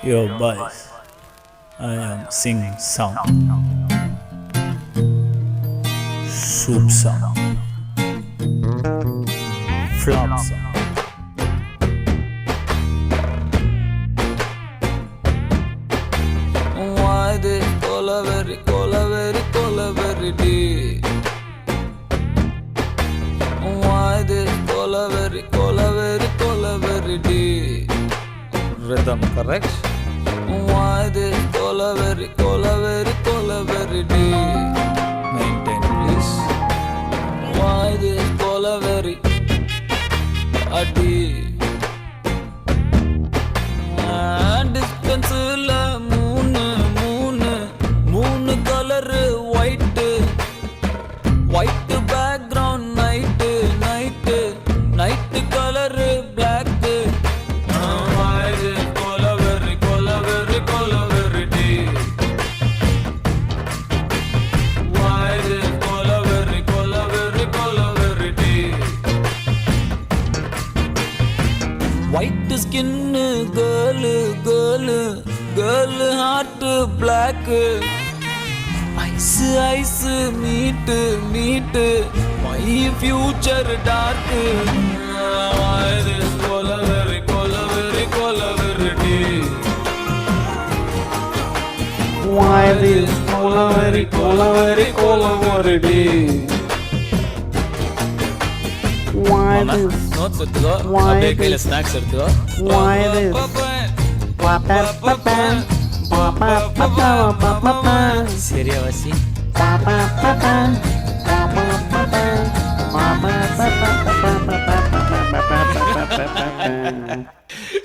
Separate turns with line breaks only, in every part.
Yo boys, I am singing song, soup song, flop song.
Why this colaveri, colaveri, colaveri D? Why this colaveri, colaveri, colaveri D? Rhythm correct? Why this colaveri, colaveri, colaveri D? Maintain please. Why this colaveri a D? Distance la moon color white background night color black. Why this colaveri, colaveri, colaveri D? Why this colaveri, colaveri, colaveri D? White skin girl heart black. Ice meet my future dark. Why this colaveri, colaveri, colaveri D? Why this colaveri, colaveri, colaveri D?
Why this?
Notes எடுத்துக்கோ,
Why
அப்படியே
this?
கையில snacks எடுத்துக்கோ.
Why this?
சரியா வாசி.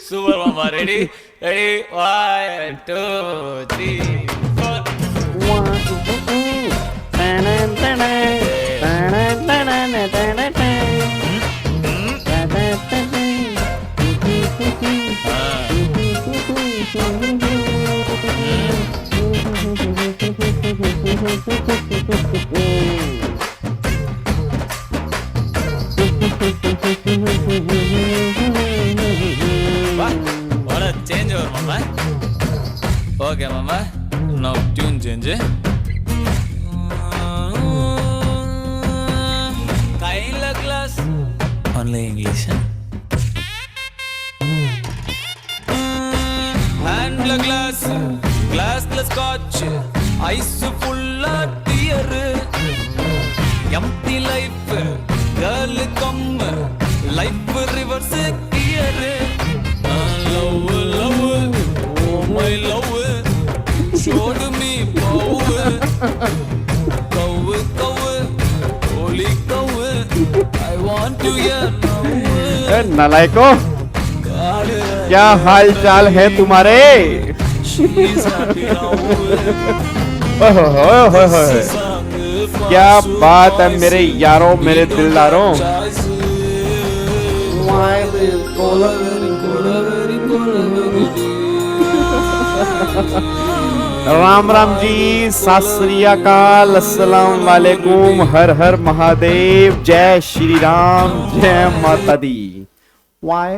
Super மாமா, ready ready 1 2 3 4. What a change over mama. Okay mama, now tune change. Kaila glass only English. Hand glass, glass scotch, ice full of tear. Empty life, girl come, life reverse gear. Love, oh my love, showed me power. Cow, holy cow, I want to hear now.
नालायको, क्या हाल चाल है तुम्हारे?
She's happy now.
क्या बात है मेरे यारों, मेरे दिलदारों। राम राम जी, सत श्री अकाल, अस्सलाम वालेकुम, हर हर महादेव, जय श्री राम, जय माता दी। Why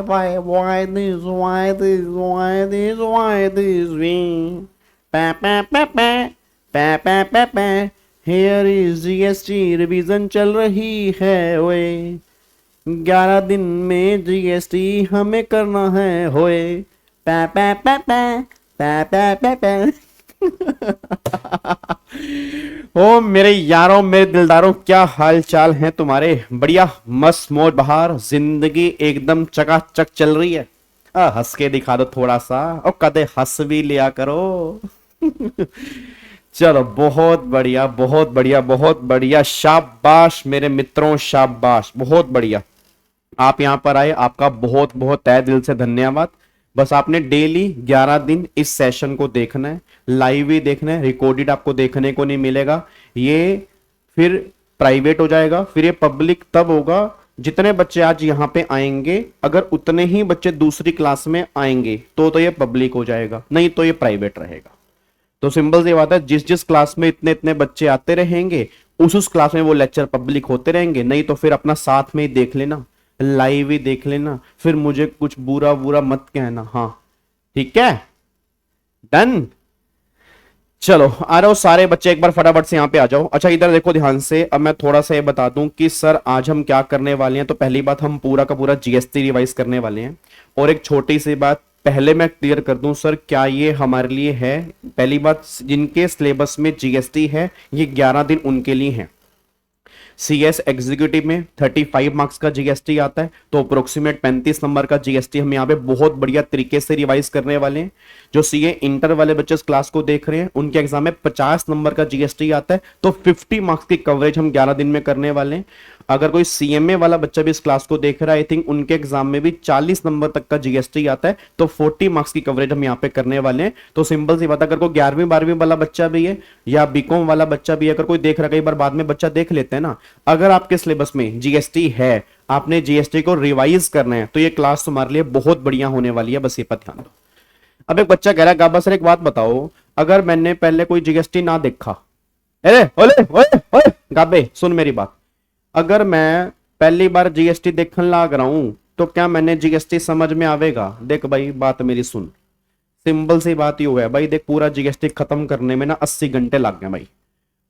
this me? Pa pa pa pa pa pa pa pa. Here is GST revision चल रही है ओए, 11 दिन में GST हमें करना है होए। पा पा पा पा पा पा पा पा। ओ मेरे यारों, मेरे दिलदारों, क्या हाल चाल हैं तुम्हारे? बढ़िया, मस्त मौज बहार, जिंदगी एकदम चकाचक चल रही है। हंस के दिखा दो थोड़ा सा, और कदे हंस भी लिया करो। चलो, बहुत बढ़िया, बहुत बढ़िया, बहुत बढ़िया, शाबाश मेरे मित्रों, शाबाश, बहुत बढ़िया। आप यहाँ पर आए, आपका बहुत बहुत तहे दिल से धन्यवाद। बस आपने डेली 11 दिन इस सेशन को देखना है, लाइव ही देखना है, रिकॉर्डेड आपको देखने को नहीं मिलेगा। ये फिर प्राइवेट हो जाएगा, फिर ये पब्लिक तब होगा जितने बच्चे आज यहाँ पे आएंगे। अगर उतने ही बच्चे दूसरी क्लास में आएंगे तो ये पब्लिक हो जाएगा, नहीं तो ये प्राइवेट रहेगा। तो सिंपल सी बात है, जिस जिस क्लास में इतने इतने बच्चे आते रहेंगे उस क्लास में वो लेक्चर पब्लिक होते रहेंगे, नहीं तो फिर अपना साथ में ही देख लेना, लाइव ही देख लेना, फिर मुझे कुछ बुरा बुरा मत कहना। हाँ ठीक है, डन। चलो आ रहे हो सारे बच्चे, एक बार फटाफट से यहाँ पे आ जाओ। अच्छा इधर देखो ध्यान से, अब मैं थोड़ा सा ये बता दूं कि सर आज हम क्या करने वाले हैं। तो पहली बात, हम पूरा का पूरा जीएसटी रिवाइज करने वाले हैं। और एक छोटी सी बात पहले मैं क्लियर कर दूं, सर क्या ये हमारे लिए है। पहली बात, जिनके सिलेबस में जीएसटी है ये 11 दिन उनके लिए है। सीएस एग्जीक्यूटिव में 35 मार्क्स का जीएसटी आता है, तो अप्रोक्सीमेट 35 नंबर का जीएसटी हम यहाँ पे बहुत बढ़िया तरीके से रिवाइज करने वाले हैं। जो सीए इंटर वाले बच्चे इस क्लास को देख रहे हैं उनके एग्जाम में 50 नंबर का जीएसटी आता है, तो 50 मार्क्स की कवरेज हम 11 दिन में करने वाले हैं। अगर कोई सीएमए वाला बच्चा भी इस क्लास को देख रहा है, आई थिंक उनके एग्जाम में भी 40 नंबर तक का जीएसटी आता है, तो 40 मार्क्स की कवरेज हम यहाँ पे करने वाले हैं। तो सिंपल सी बात, अगर कोई 11वीं 12वीं वाला बच्चा भी है या बीकॉम वाला बच्चा भी है, अगर कोई देख रहा है, कई बार बाद में बच्चा देख लेते हैं ना, अगर आपके सिलेबस में जीएसटी है, आपने जीएसटी को रिवाइज करना है, तो ये क्लास तुम्हारे लिए बहुत बढ़िया होने वाली है, बस ये पर ध्यान दो। अब एक बच्चा कह रहा है गाबा सर एक बात बताओ, अगर मैंने पहले कोई जीएसटी ना देखा, अरे ओले ओए ओए गाबे सुन मेरी बात, अगर मैं पहली बार जीएसटी देखने लग रहा हूं तो क्या मैंने जीएसटी समझ में आवेगा। देख भाई बात मेरी सुन, सिंपल सी बात ही हुआ है भाई, देख पूरा जीएसटी खत्म करने में ना 80 घंटे लग गए भाई।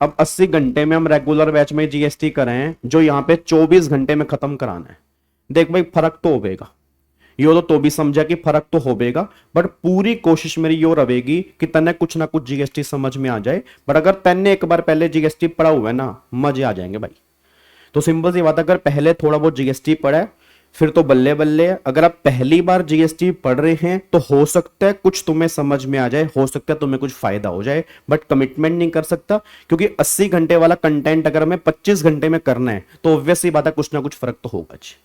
अब 80 घंटे में हम रेगुलर बैच में जीएसटी करें जो यहाँ पे 24 घंटे में खत्म कराना है। देख भाई फर्क तो होगा, यो तो भी समझा कि फर्क तो होगा, बट पूरी कोशिश मेरी यो रहेगी कि तने कुछ ना कुछ जीएसटी समझ में आ जाए। बट अगर तने एक बार पहले जीएसटी पढ़ा हुआ है ना, मजे आ जाएंगे भाई। तो सिंपल सी बात, अगर पहले थोड़ा बहुत जीएसटी पढ़ा है फिर तो बल्ले बल्ले। अगर आप पहली बार जीएसटी पढ़ रहे हैं तो हो सकता है कुछ तुम्हें समझ में आ जाए, हो सकता है तुम्हें कुछ फायदा हो जाए, बट कमिटमेंट नहीं कर सकता, क्योंकि 80 घंटे वाला कंटेंट अगर हमें 25 घंटे में करना है तो ऑब्वियस सी बात है कुछ ना कुछ फर्क तो होगा जी।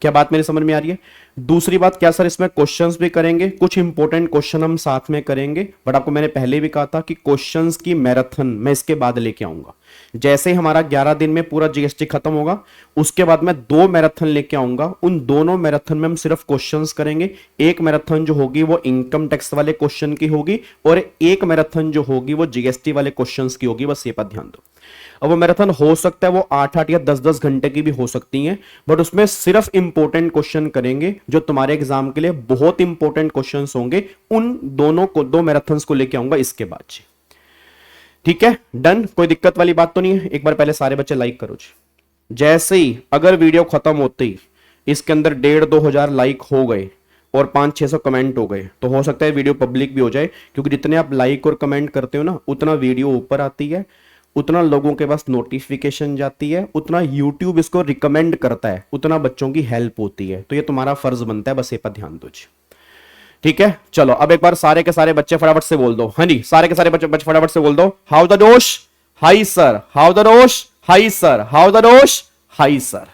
क्या बात मेरी समझ में आ रही है। दूसरी बात, क्या सर इसमें क्वेश्चंस भी करेंगे, कुछ इंपॉर्टेंट क्वेश्चन हम साथ में करेंगे, बट आपको मैंने पहले भी कहा था कि क्वेश्चंस की मैराथन मैं इसके बाद लेके आऊंगा। जैसे ही हमारा 11 दिन में पूरा जीएसटी खत्म होगा उसके बाद मैं 2 मैराथन लेके आऊंगा। उन दोनों मैराथन में हम सिर्फ क्वेश्चंस करेंगे। एक मैराथन जो होगी वो इनकम टैक्स वाले क्वेश्चन की होगी और एक मैराथन जो होगी वो जीएसटी वाले क्वेश्चंस की होगी, बस ये पर ध्यान दो। अब वो मैराथन हो सकता है वो 8-8 या 10-10 घंटे की भी हो सकती हैं, बट उसमें सिर्फ इंपॉर्टेंट क्वेश्चन करेंगे जो तुम्हारे एग्जाम के लिए बहुत इंपॉर्टेंट क्वेश्चंस होंगे। उन दोनों को 2 मैराथन्स को लेके आऊंगा इसके बाद जी। ठीक है डन, कोई दिक्कत वाली बात तो नहीं है। एक बार पहले सारे बच्चे लाइक करो जी। जैसे ही अगर वीडियो खत्म होते ही इसके अंदर 1,500-2 हजार लाइक हो गए और 500-600 कमेंट हो गए तो हो सकता है वीडियो पब्लिक भी हो जाए, क्योंकि जितने आप लाइक और कमेंट करते हो ना उतना वीडियो ऊपर आती है, उतना लोगों के पास नोटिफिकेशन जाती है, उतना यूट्यूब इसको रिकमेंड करता है, उतना बच्चों की हेल्प होती है। तो ये तुम्हारा फर्ज बनता है, बस ये पर ध्यान दो जी। ठीक है चलो अब एक बार सारे के सारे बच्चे फटाफट से बोल दो, हाँ जी सारे के सारे बच्चे फटाफट से बोल दो, हाउ द दोष हाई सर, हाउ द दोष हाई सर, हाउ द दोष हाई सर।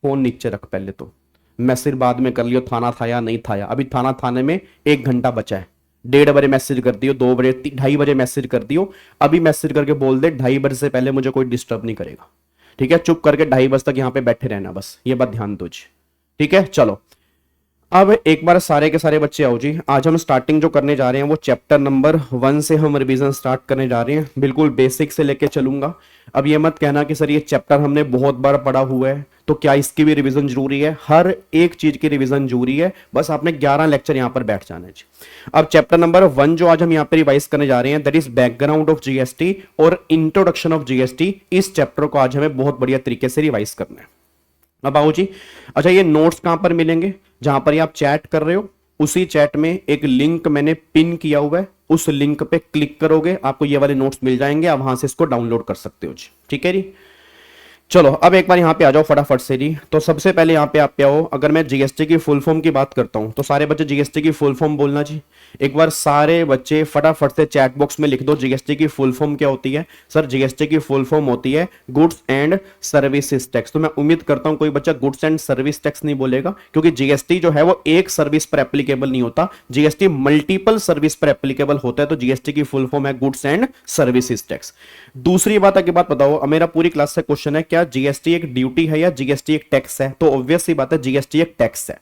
फोन नीचे रख, पहले तो मैसेज बाद में कर लियो थाना था या नहीं था, अभी थाना थाने में 1 घंटा बचा है। 1:30 बजे मैसेज कर दियो, 2 बजे 2:30 बजे मैसेज कर दियो, अभी मैसेज करके बोल दे 2:30 बजे से पहले मुझे कोई डिस्टर्ब नहीं करेगा। ठीक है चुप करके 2:30 बजे तक यहाँ पे बैठे रहना, बस ये बात ध्यान दो जी। ठीक है चलो अब एक बार सारे के सारे बच्चे आओ जी। आज हम स्टार्टिंग जो करने जा रहे हैं वो चैप्टर नंबर 1 से हम रिवीजन स्टार्ट करने जा रहे हैं, बिल्कुल बेसिक से लेके चलूंगा। अब ये मत कहना कि सर ये चैप्टर हमने बहुत बार पढ़ा हुआ है तो क्या इसकी भी रिवीजन जरूरी है। हर एक चीज की रिवीजन जरूरी है, बस आपने 11 लेक्चर यहाँ पर बैठ जाना है जी। अब चैप्टर नंबर 1 जो आज हम यहाँ पे रिवाइज करने जा रहे हैं that is background of GST और इंट्रोडक्शन ऑफ जीएसटी। इस चैप्टर को आज हमें बहुत बढ़िया तरीके से रिवाइज करना है। अब आओ जी। अच्छा ये नोट्स कहां पर मिलेंगे, जहां पर ये आप चैट कर रहे हो उसी चैट में एक लिंक मैंने पिन किया हुआ है, उस लिंक पे क्लिक करोगे आपको ये वाले नोट्स मिल जाएंगे, आप वहां से इसको डाउनलोड कर सकते हो जी। ठीक है जी चलो अब एक बार यहाँ पे आ जाओ फटाफट से जी। तो सबसे पहले यहाँ पे आप पे आओ, अगर मैं जीएसटी की फुल फॉर्म की बात करता हूँ तो सारे बच्चे जीएसटी की फुल फॉर्म बोलना जी। एक बार सारे बच्चे फटाफट से चैट बॉक्स में लिख दो जीएसटी की फुल फॉर्म क्या होती है। सर जीएसटी की फुल फॉर्म होती है गुड्स एंड सर्विसेज टैक्स। तो मैं उम्मीद करता हूं कोई बच्चा गुड्स एंड सर्विस टैक्स नहीं बोलेगा, क्योंकि जीएसटी जो है वो एक सर्विस पर एप्लीकेबल नहीं होता, जीएसटी मल्टीपल सर्विस पर एप्लीकेबल होता है। तो जीएसटी की फुल फॉर्म है गुड्स एंड सर्विसेज टैक्स। दूसरी बात आगे बात बताओ, मेरा पूरी क्लास से क्वेश्चन है क्या जीएसटी एक ड्यूटी है या जीएसटी एक टैक्स है। तो ऑब्वियस सी बात है जीएसटी एक टैक्स है।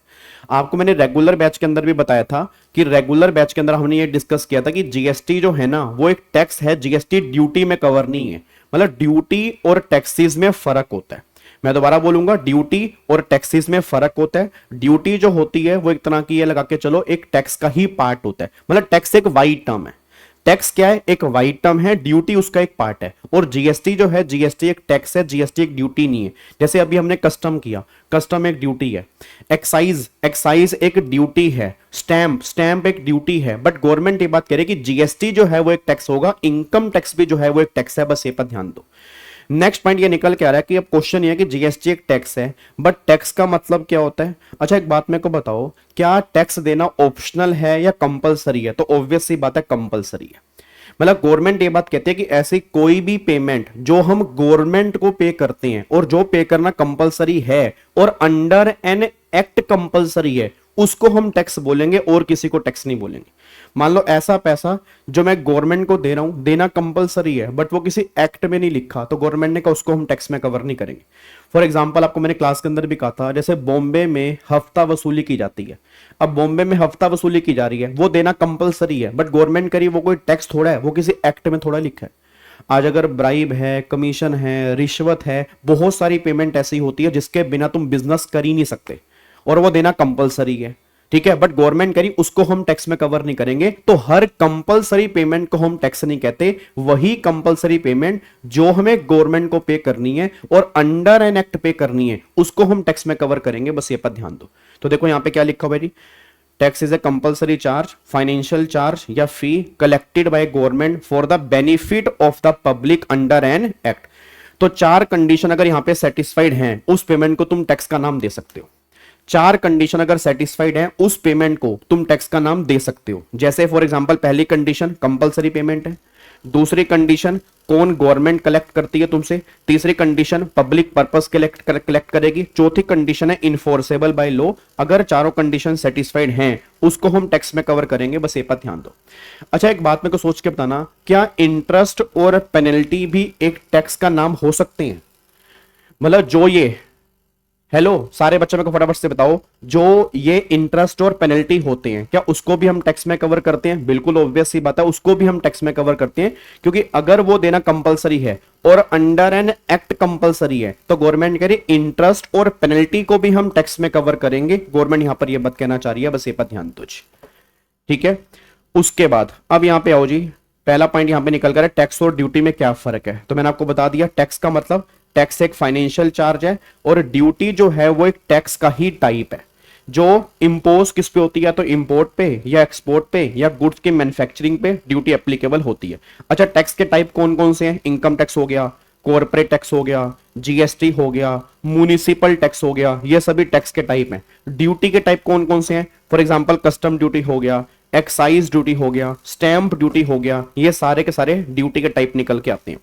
आपको मैंने रेगुलर बैच के अंदर भी बताया था कि रेगुलर बैच के अंदर हमने ये डिस्कस किया था कि जीएसटी जो है ना वो एक टैक्स है, जीएसटी ड्यूटी में कवर नहीं है। मतलब ड्यूटी और टैक्सेस में फर्क होता है। मैं दोबारा बोलूंगा, ड्यूटी और टैक्सेस में फर्क होता है। ड्यूटी जो होती है वो एक तरह की, ये लगा के चलो, एक टैक्स का ही पार्ट होता है। मतलब टैक्स एक वाइड टर्म है, टैक्स क्या है, एक वाइड टर्म है, ड्यूटी उसका एक पार्ट है। और जीएसटी जो है, जीएसटी एक टैक्स है, जीएसटी एक ड्यूटी नहीं है। जैसे अभी हमने कस्टम किया, कस्टम एक ड्यूटी है। एक्साइज, एक्साइज एक ड्यूटी है। स्टैंप, स्टैंप एक ड्यूटी है। बट गवर्नमेंट ये बात कह रही है कि जीएसटी जो है वो एक टैक्स होगा, इनकम टैक्स भी जो है वो एक टैक्स है। बस ये पर ध्यान दो। नेक्स्ट पॉइंट ये निकल के आ रहा है कि अब क्वेश्चन ये है कि जीएसटी एक टैक्स है, बट टैक्स का मतलब क्या होता है। अच्छा एक बात मेरे को बताओ, क्या टैक्स देना ऑप्शनल है या कंपलसरी है? तो ऑब्वियस सी बात है, कंपलसरी है। मतलब गवर्नमेंट ये बात कहती है कि ऐसी कोई भी पेमेंट जो हम गवर्नमेंट को पे करते हैं और जो पे करना कंपलसरी है और अंडर एन एक्ट कंपलसरी है, उसको हम टैक्स बोलेंगे और किसी को टैक्स नहीं बोलेंगे। मान लो ऐसा पैसा जो मैं गवर्नमेंट को दे रहा हूं, देना कंपलसरी है, बट वो किसी एक्ट में नहीं लिखा, तो गवर्नमेंट ने कहा उसको हम टैक्स में कवर नहीं करेंगे। फॉर एग्जांपल, आपको मैंने क्लास के अंदर भी कहा था, जैसे बॉम्बे में हफ्ता वसूली की जाती है। अब बॉम्बे में हफ्ता वसूली की जा रही है, वो देना कंपलसरी है, बट गवर्नमेंट करी, वो कोई टैक्स थोड़ा है, वो किसी एक्ट में थोड़ा लिखा है। आज अगर ब्राइब है, कमीशन है, रिश्वत है, बहुत सारी पेमेंट ऐसी होती है जिसके बिना तुम बिजनेस कर ही नहीं सकते और वो देना कंपलसरी है, ठीक है। बट गवर्नमेंट करी, उसको हम टैक्स में कवर नहीं करेंगे। तो हर कंपलसरी पेमेंट को हम टैक्स नहीं कहते, वही कंपलसरी पेमेंट जो हमें गवर्नमेंट को पे करनी है और अंडर एन एक्ट पे करनी है, उसको हम टैक्स में कवर करेंगे। बस ये पर ध्यान दो। तो देखो यहां पे क्या लिखा हुआ है, tax is a compulsory charge, financial charge या fee collected by government for the benefit of the public under an act. तो चार कंडीशन अगर यहां पे सेटिस्फाइड हैं, उस पेमेंट को तुम टैक्स का नाम दे सकते हो। चार कंडीशन अगर सेटिस्फाइड है, उस पेमेंट को तुम टैक्स का नाम दे सकते हो। जैसे फॉर एग्जांपल, पहली कंडीशन कंपलसरी पेमेंट है, दूसरी कंडीशन कौन गवर्नमेंट कलेक्ट करती है तुमसे, तीसरी कंडीशन पब्लिक पर्पस कलेक्ट करेगी, चौथी कंडीशन है इनफोर्सेबल बाय लॉ। अगर चारों कंडीशन सेटिस्फाइड हैं, उसको हम टैक्स में कवर करेंगे। बस ये पर ध्यान दो। अच्छा एक बात मेरे को सोच के बताना, क्या इंटरेस्ट और पेनल्टी भी एक टैक्स का नाम हो सकते हैं? मतलब जो ये, हेलो सारे बच्चों मेरे को फटाफट से बताओ, जो ये इंटरेस्ट और पेनल्टी होते हैं, क्या उसको भी हम टैक्स में कवर करते हैं? बिल्कुल ऑब्वियस सी बात है, उसको भी हम टैक्स में कवर करते हैं, क्योंकि अगर वो देना कंपलसरी है और अंडर एन एक्ट कंपलसरी है, तो गवर्नमेंट कह रही इंटरेस्ट और पेनल्टी को भी हम टैक्स में कवर करेंगे। गवर्नमेंट यहां पर ये बात कहना चाह रही है, बस ये पर ध्यान दो जी, ठीक है। उसके बाद अब यहां पे आओ जी, पहला पॉइंट यहां पे निकल कर है, टैक्स और ड्यूटी में क्या फर्क है। तो मैंने आपको बता दिया, टैक्स का मतलब टैक्स एक फाइनेंशियल चार्ज है और ड्यूटी जो है वो एक टैक्स का ही टाइप है, जो इंपोज किस पे होती है, तो इंपोर्ट पे या एक्सपोर्ट पे या गुड्स के मैन्युफैक्चरिंग पे ड्यूटी एप्लीकेबल होती है। अच्छा टैक्स के टाइप कौन कौन से हैं? इनकम टैक्स हो गया, कॉर्पोरेट टैक्स हो गया, जीएसटी हो गया, म्युनिसिपल टैक्स हो गया, ये सभी टैक्स के टाइप हैं। ड्यूटी के टाइप कौन कौन से हैं? फॉर एग्जांपल कस्टम ड्यूटी हो गया, एक्साइज ड्यूटी हो गया, स्टैंप ड्यूटी हो गया, ये सारे के सारे ड्यूटी के टाइप निकल के आते हैं।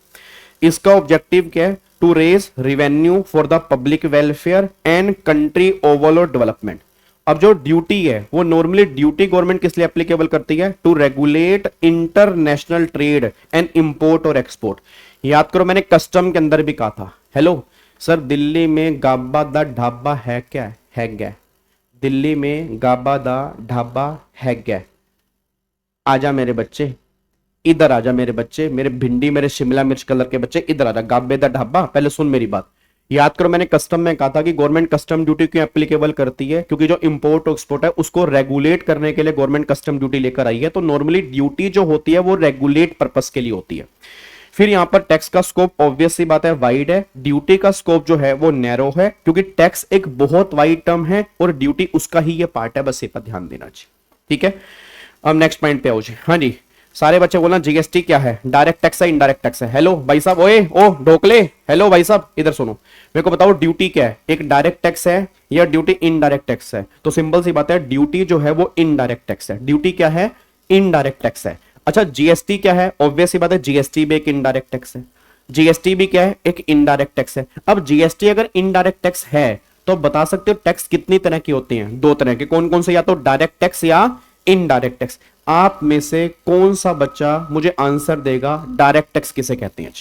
इसका ऑब्जेक्टिव क्या है? To raise revenue for the public welfare and country overall development. अब जो ड्यूटी है वो नॉर्मली ड्यूटी गवर्नमेंट किस लिए एप्लीकेबल करती है? To regulate international trade and import और एक्सपोर्ट। याद करो मैंने कस्टम के अंदर भी कहा था, हेलो सर दिल्ली में गाबा दा ढाबा है क्या? है क्या? दिल्ली में गाबा दा ढाबा है क्या? आजा मेरे बच्चे, इधर आजा मेरे बच्चे, मेरे भिंडी, मेरे शिमला मिर्च कलर के बच्चे, इधर आजा। गाबे दा ढाबा, पहले सुन मेरी बात। याद करो मैंने कस्टम में कहा था कि गवर्नमेंट कस्टम ड्यूटी क्यों एप्लीकेबल करती है? क्योंकि जो इंपोर्ट और एक्सपोर्ट है उसको रेगुलेट करने के लिए गवर्नमेंट कस्टम ड्यूटी लेकर आई है। तो नॉर्मली ड्यूटी जो होती है वो रेगुलेट पर्पस के लिए होती है। फिर यहां पर टैक्स का स्कोप ऑब्वियस सी बात है वाइड है, ड्यूटी का स्कोप जो है वो नैरो है, क्योंकि टैक्स एक बहुत वाइड टर्म है और ड्यूटी उसका ही ये पार्ट है। बस ये पर ध्यान देना चाहिए, ठीक है। अब नेक्स्ट पॉइंट पे आओ जी। हाँ जी सारे बच्चे बोलना जीएसटी क्या है? डायरेक्ट टैक्स है, इनडायरेक्ट टैक्स है? हेलो भाई साहब, ओए ओ ढोकले, हेलो भाई साहब इधर सुनो, मेरे को बताओ ड्यूटी क्या है? एक डायरेक्ट टैक्स है या ड्यूटी इनडायरेक्ट टैक्स है? तो सिंपल सी बात है, ड्यूटी जो है वो इनडायरेक्ट टैक्स है। ड्यूटी क्या है? इनडायरेक्ट टैक्स है। अच्छा जीएसटी क्या है? ऑब्वियस सी बात है, जीएसटी भी एक इनडायरेक्ट टैक्स है। जीएसटी भी क्या है? एक इनडायरेक्ट टैक्स है। अब जीएसटी अगर इनडायरेक्ट टैक्स है तो बता सकते हो टैक्स कितनी तरह की होती हैं? दो तरह के। कौन कौन से? या तो डायरेक्ट टैक्स या इनडायरेक्ट टैक्स। आप में से कौन सा बच्चा मुझे आंसर देगा डायरेक्ट टैक्स किसे कहते हैं?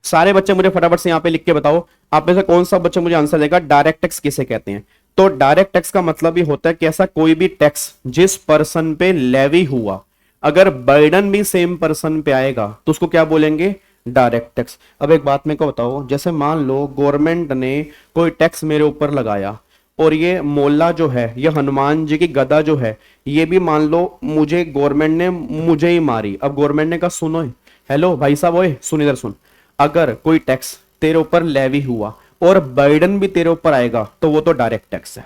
सारे बच्चे मुझे फटाफट से यहां पे लिख के बताओ, आप में से कौन सा बच्चा मुझे आंसर देगा डायरेक्ट टैक्स किसे कहते हैं? तो डायरेक्ट टैक्स का मतलब ही होता है कि ऐसा कोई भी टैक्स जिस पर्सन पे लेवी हुआ, अगर बर्डन भी सेम पर्सन पे आएगा तो उसको क्या बोलेंगे? Direct tax. अब एक बात मेरे को बताओ, जैसे मान लो गवर्नमेंट ने कोई टैक्स मेरे ऊपर लगाया और ये मोला जो है, ये हनुमान जी की गदा जो है, ये भी मान लो मुझे गवर्नमेंट ने मुझे ही मारी। अब गवर्नमेंट ने कहा सुनो, हेलो भाई साहब, ओए सुन इधर सुन, अगर कोई टैक्स तेरे ऊपर लेवी हुआ और बर्डन भी तेरे ऊपर आएगा तो वो तो डायरेक्ट टैक्स है।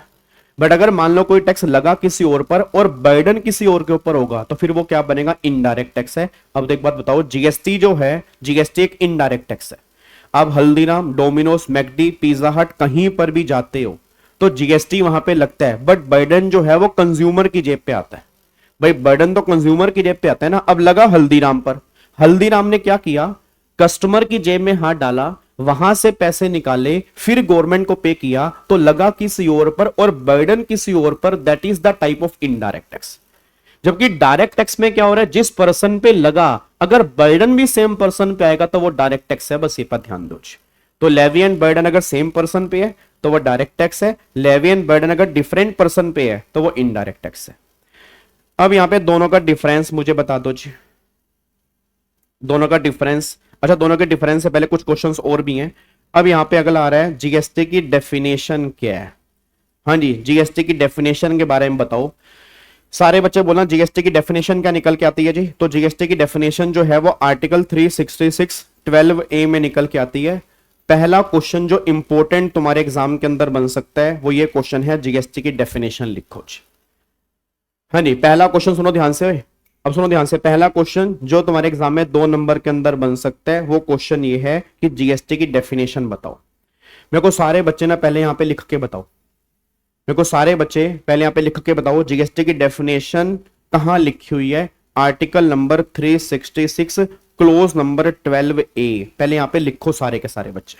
बट अगर मान लो कोई टैक्स लगा किसी और पर और बर्डन किसी और के ऊपर होगा तो फिर वो क्या बनेगा, इनडायरेक्ट टैक्स है। अब तो एक बात बताओ, जीएसटी जो है, जीएसटी एक इनडायरेक्ट टैक्स है। आप हल्दीराम, डोमिनोज, मैकडी, पिज्जा हट कहीं पर भी जाते हो तो जीएसटी वहां पे लगता है, बट बर्डन जो है वो कंज्यूमर की जेब पे आता है। भाई बर्डन तो कंज्यूमर की जेब पे आता है ना। अब लगा हल्दीराम पर, हल्दीराम ने क्या किया, कस्टमर की जेब में हाथ डाला, वहां से पैसे निकाले, फिर गवर्नमेंट को पे किया, तो लगा किसी और पर और बर्डन किसी और पर। That is the type of indirect tax. जबकि डायरेक्ट टैक्स में क्या हो रहा है, जिस पर्सन पे लगा अगर बर्डन भी सेम पर्सन पे आएगा तो वो डायरेक्ट टैक्स है। बस ये पर ध्यान दो। तो लेवी एंड बर्डन अगर सेम पर्सन पे है तो वो डायरेक्ट टैक्स है, लेवी एंड बर्डन अगर डिफरेंट पर्सन पे है तो वो इनडायरेक्ट टैक्स है। अब यहां पे दोनों का डिफरेंस मुझे बता दो जी, दोनों का डिफरेंस। अच्छा, दोनों के डिफरेंस से पहले कुछ क्वेश्चंस और भी हैं। अब यहां पे अगला आ रहा है, जीएसटी की डेफिनेशन क्या है। हाँ जी, जीएसटी की डेफिनेशन के बारे में बताओ। सारे बच्चे बोलना जीएसटी की डेफिनेशन क्या निकल के आती है जी। तो जीएसटी की डेफिनेशन जो है वो आर्टिकल 366 12A में निकल के आती है। पहला क्वेश्चन जो इंपॉर्टेंट तुम्हारे एग्जाम के अंदर बन सकता है वो ये क्वेश्चन है, जीएसटी की डेफिनेशन लिखो जी। हाँ जी, पहला क्वेश्चन सुनो ध्यान से। अब सुनो ध्यान से, पहला क्वेश्चन जो तुम्हारे एग्जाम में 2 नंबर के अंदर बन सकता है वो क्वेश्चन ये है कि जीएसटी की डेफिनेशन बताओ। मेरे को सारे बच्चे ना पहले यहां पे लिख के बताओ, मेरे को सारे बच्चे पहले यहां पे लिख के बताओ जीएसटी की डेफिनेशन कहां लिखी हुई है। Article number 366 close number 12A। पहले यहां पे लिखो सारे के सारे बच्चे,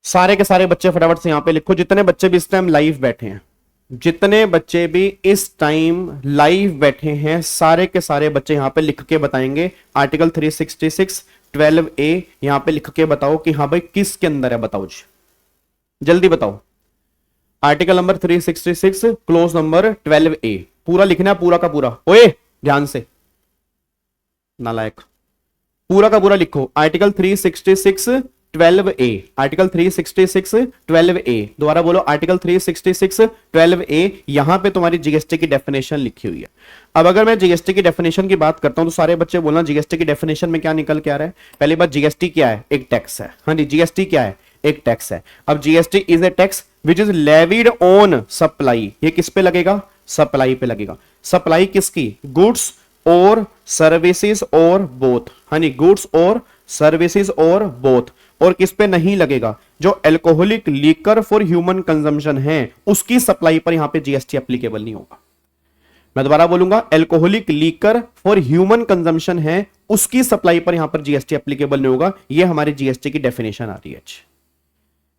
सारे के सारे बच्चे फटाफट से यहां पे लिखो। जितने बच्चे भी इस टाइम लाइव बैठे हैं, जितने बच्चे भी इस टाइम लाइव बैठे हैं, सारे के सारे बच्चे यहां पे लिख के बताएंगे आर्टिकल 366 12A। यहां पे लिख के बताओ कि हाँ भाई किसके अंदर है, बताओ जी, जल्दी बताओ। Article number 366 close number 12A पूरा लिखना है, पूरा का पूरा। ओए ध्यान से नालायक, पूरा का पूरा लिखो। आर्टिकल 366 12A, आर्टिकल 366 12A, दोबारा बोलो आर्टिकल 366 12A। यहां पे तुम्हारी जीएसटी की डेफिनेशन लिखी हुई है। अब अगर मैं जीएसटी की डेफिनेशन की बात करता हूं तो सारे बच्चे बोलना जीएसटी की डेफिनेशन में क्या निकल के आ रहा है। पहली बात, जीएसटी क्या है, एक टैक्स है। हाँ जी, जीएसटी क्या है, एक टैक्स है। अब GST is a tax which is levied on supply. ये किस पे लगेगा, सप्लाई पे लगेगा। सप्लाई किसकी, गुड्स और सर्विसेज और बोथ। हाँ जी, गुड्स और सर्विसेज और बोथ। और किस पे नहीं लगेगा, जो alcoholic liquor for human consumption है उसकी सप्लाई पर यहां पे जीएसटी एप्लीकेबल नहीं होगा। मैं दोबारा बोलूंगा, alcoholic liquor for human consumption है उसकी सप्लाई पर यहां पर जीएसटी एप्लीकेबल नहीं होगा। ये हमारी जीएसटी की डेफिनेशन आ रही है,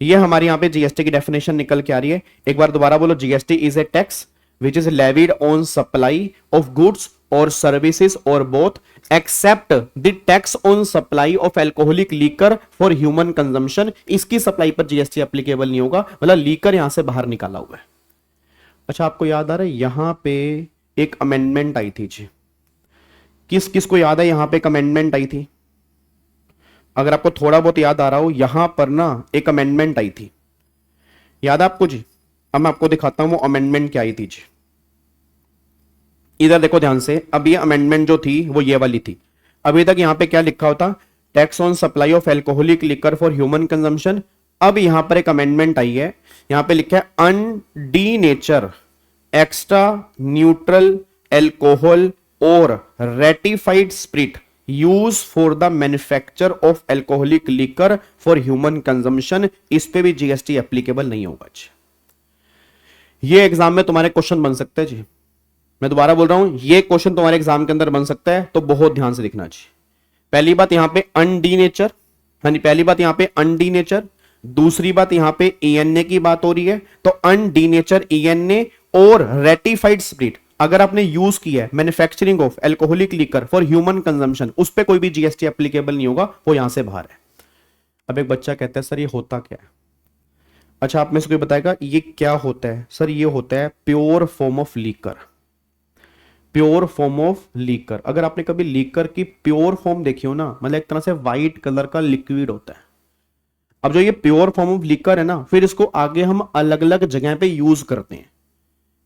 ये हमारी यहां पे जीएसटी की डेफिनेशन निकल के आ रही है। एक बार दोबारा बोलो, GST is a tax which is levied on supply of goods or services or both except the tax on supply of alcoholic liquor for human consumption। इसकी सप्लाई पर जीएसटी एप्लीकेबल नहीं होगा, मतलब लीकर यहां से बाहर निकाला हुआ है। अच्छा, आपको याद आ रहा है यहां पे एक अमेंडमेंट आई थी जी, किस किस को याद है यहां पे एक अमेंडमेंट आई थी। अगर आपको थोड़ा बहुत याद आ रहा हो, यहां पर ना एक अमेंडमेंट आई थी, याद है आपको जी। अब मैं आपको दिखाता हूं वो अमेंडमेंट क्या आई थी जी। इधर देखो ध्यान से। अब ये अमेंडमेंट जो थी वो ये वाली थी। अभी तक यहां पे क्या लिखा होता, tax on supply of alcoholic liquor for human consumption. अब यहां पर एक अमेंडमेंट आई है, यहां पे लिखा है अनडीनेचर एक्स्ट्रा न्यूट्रल एल्कोहल और ratified spirit use for the manufacture of alcoholic liquor for human consumption. इस पे भी जीएसटी एप्लीकेबल नहीं होगा जी। ये एग्जाम में तुम्हारे क्वेश्चन बन सकते हैं जी। मैं दोबारा बोल रहा हूं, ये क्वेश्चन तुम्हारे एग्जाम के अंदर बन सकता है, तो बहुत ध्यान से देखना जी। पहली बात यहां पे अनडीनेचर, यानी पहली बात यहां पे अनडीनेचर। दूसरी बात यहां पे ईएनए की बात हो रही है, तो अनडीनेचर ईएनए और रेटिफाइड स्पिरिट अगर आपने यूज किया है manufacturing of alcoholic liquor for human consumption, उस पर कोई भी जीएसटी एप्लीकेबल नहीं होगा, वो यहां से बाहर है। अब एक बच्चा कहता है सर ये होता क्या है। अच्छा, आप में से कोई बताएगा ये क्या होता है। सर ये होता है pure form of liquor. Pure form of liquor. अगर आपने कभी लीकर की प्योर फॉर्म देखी हो ना, मतलब एक तरह से व्हाइट कलर का लिक्विड होता है। अब जो ये प्योर फॉर्म ऑफ लीकर है ना, फिर इसको आगे हम अलग अलग जगह पे यूज करते हैं।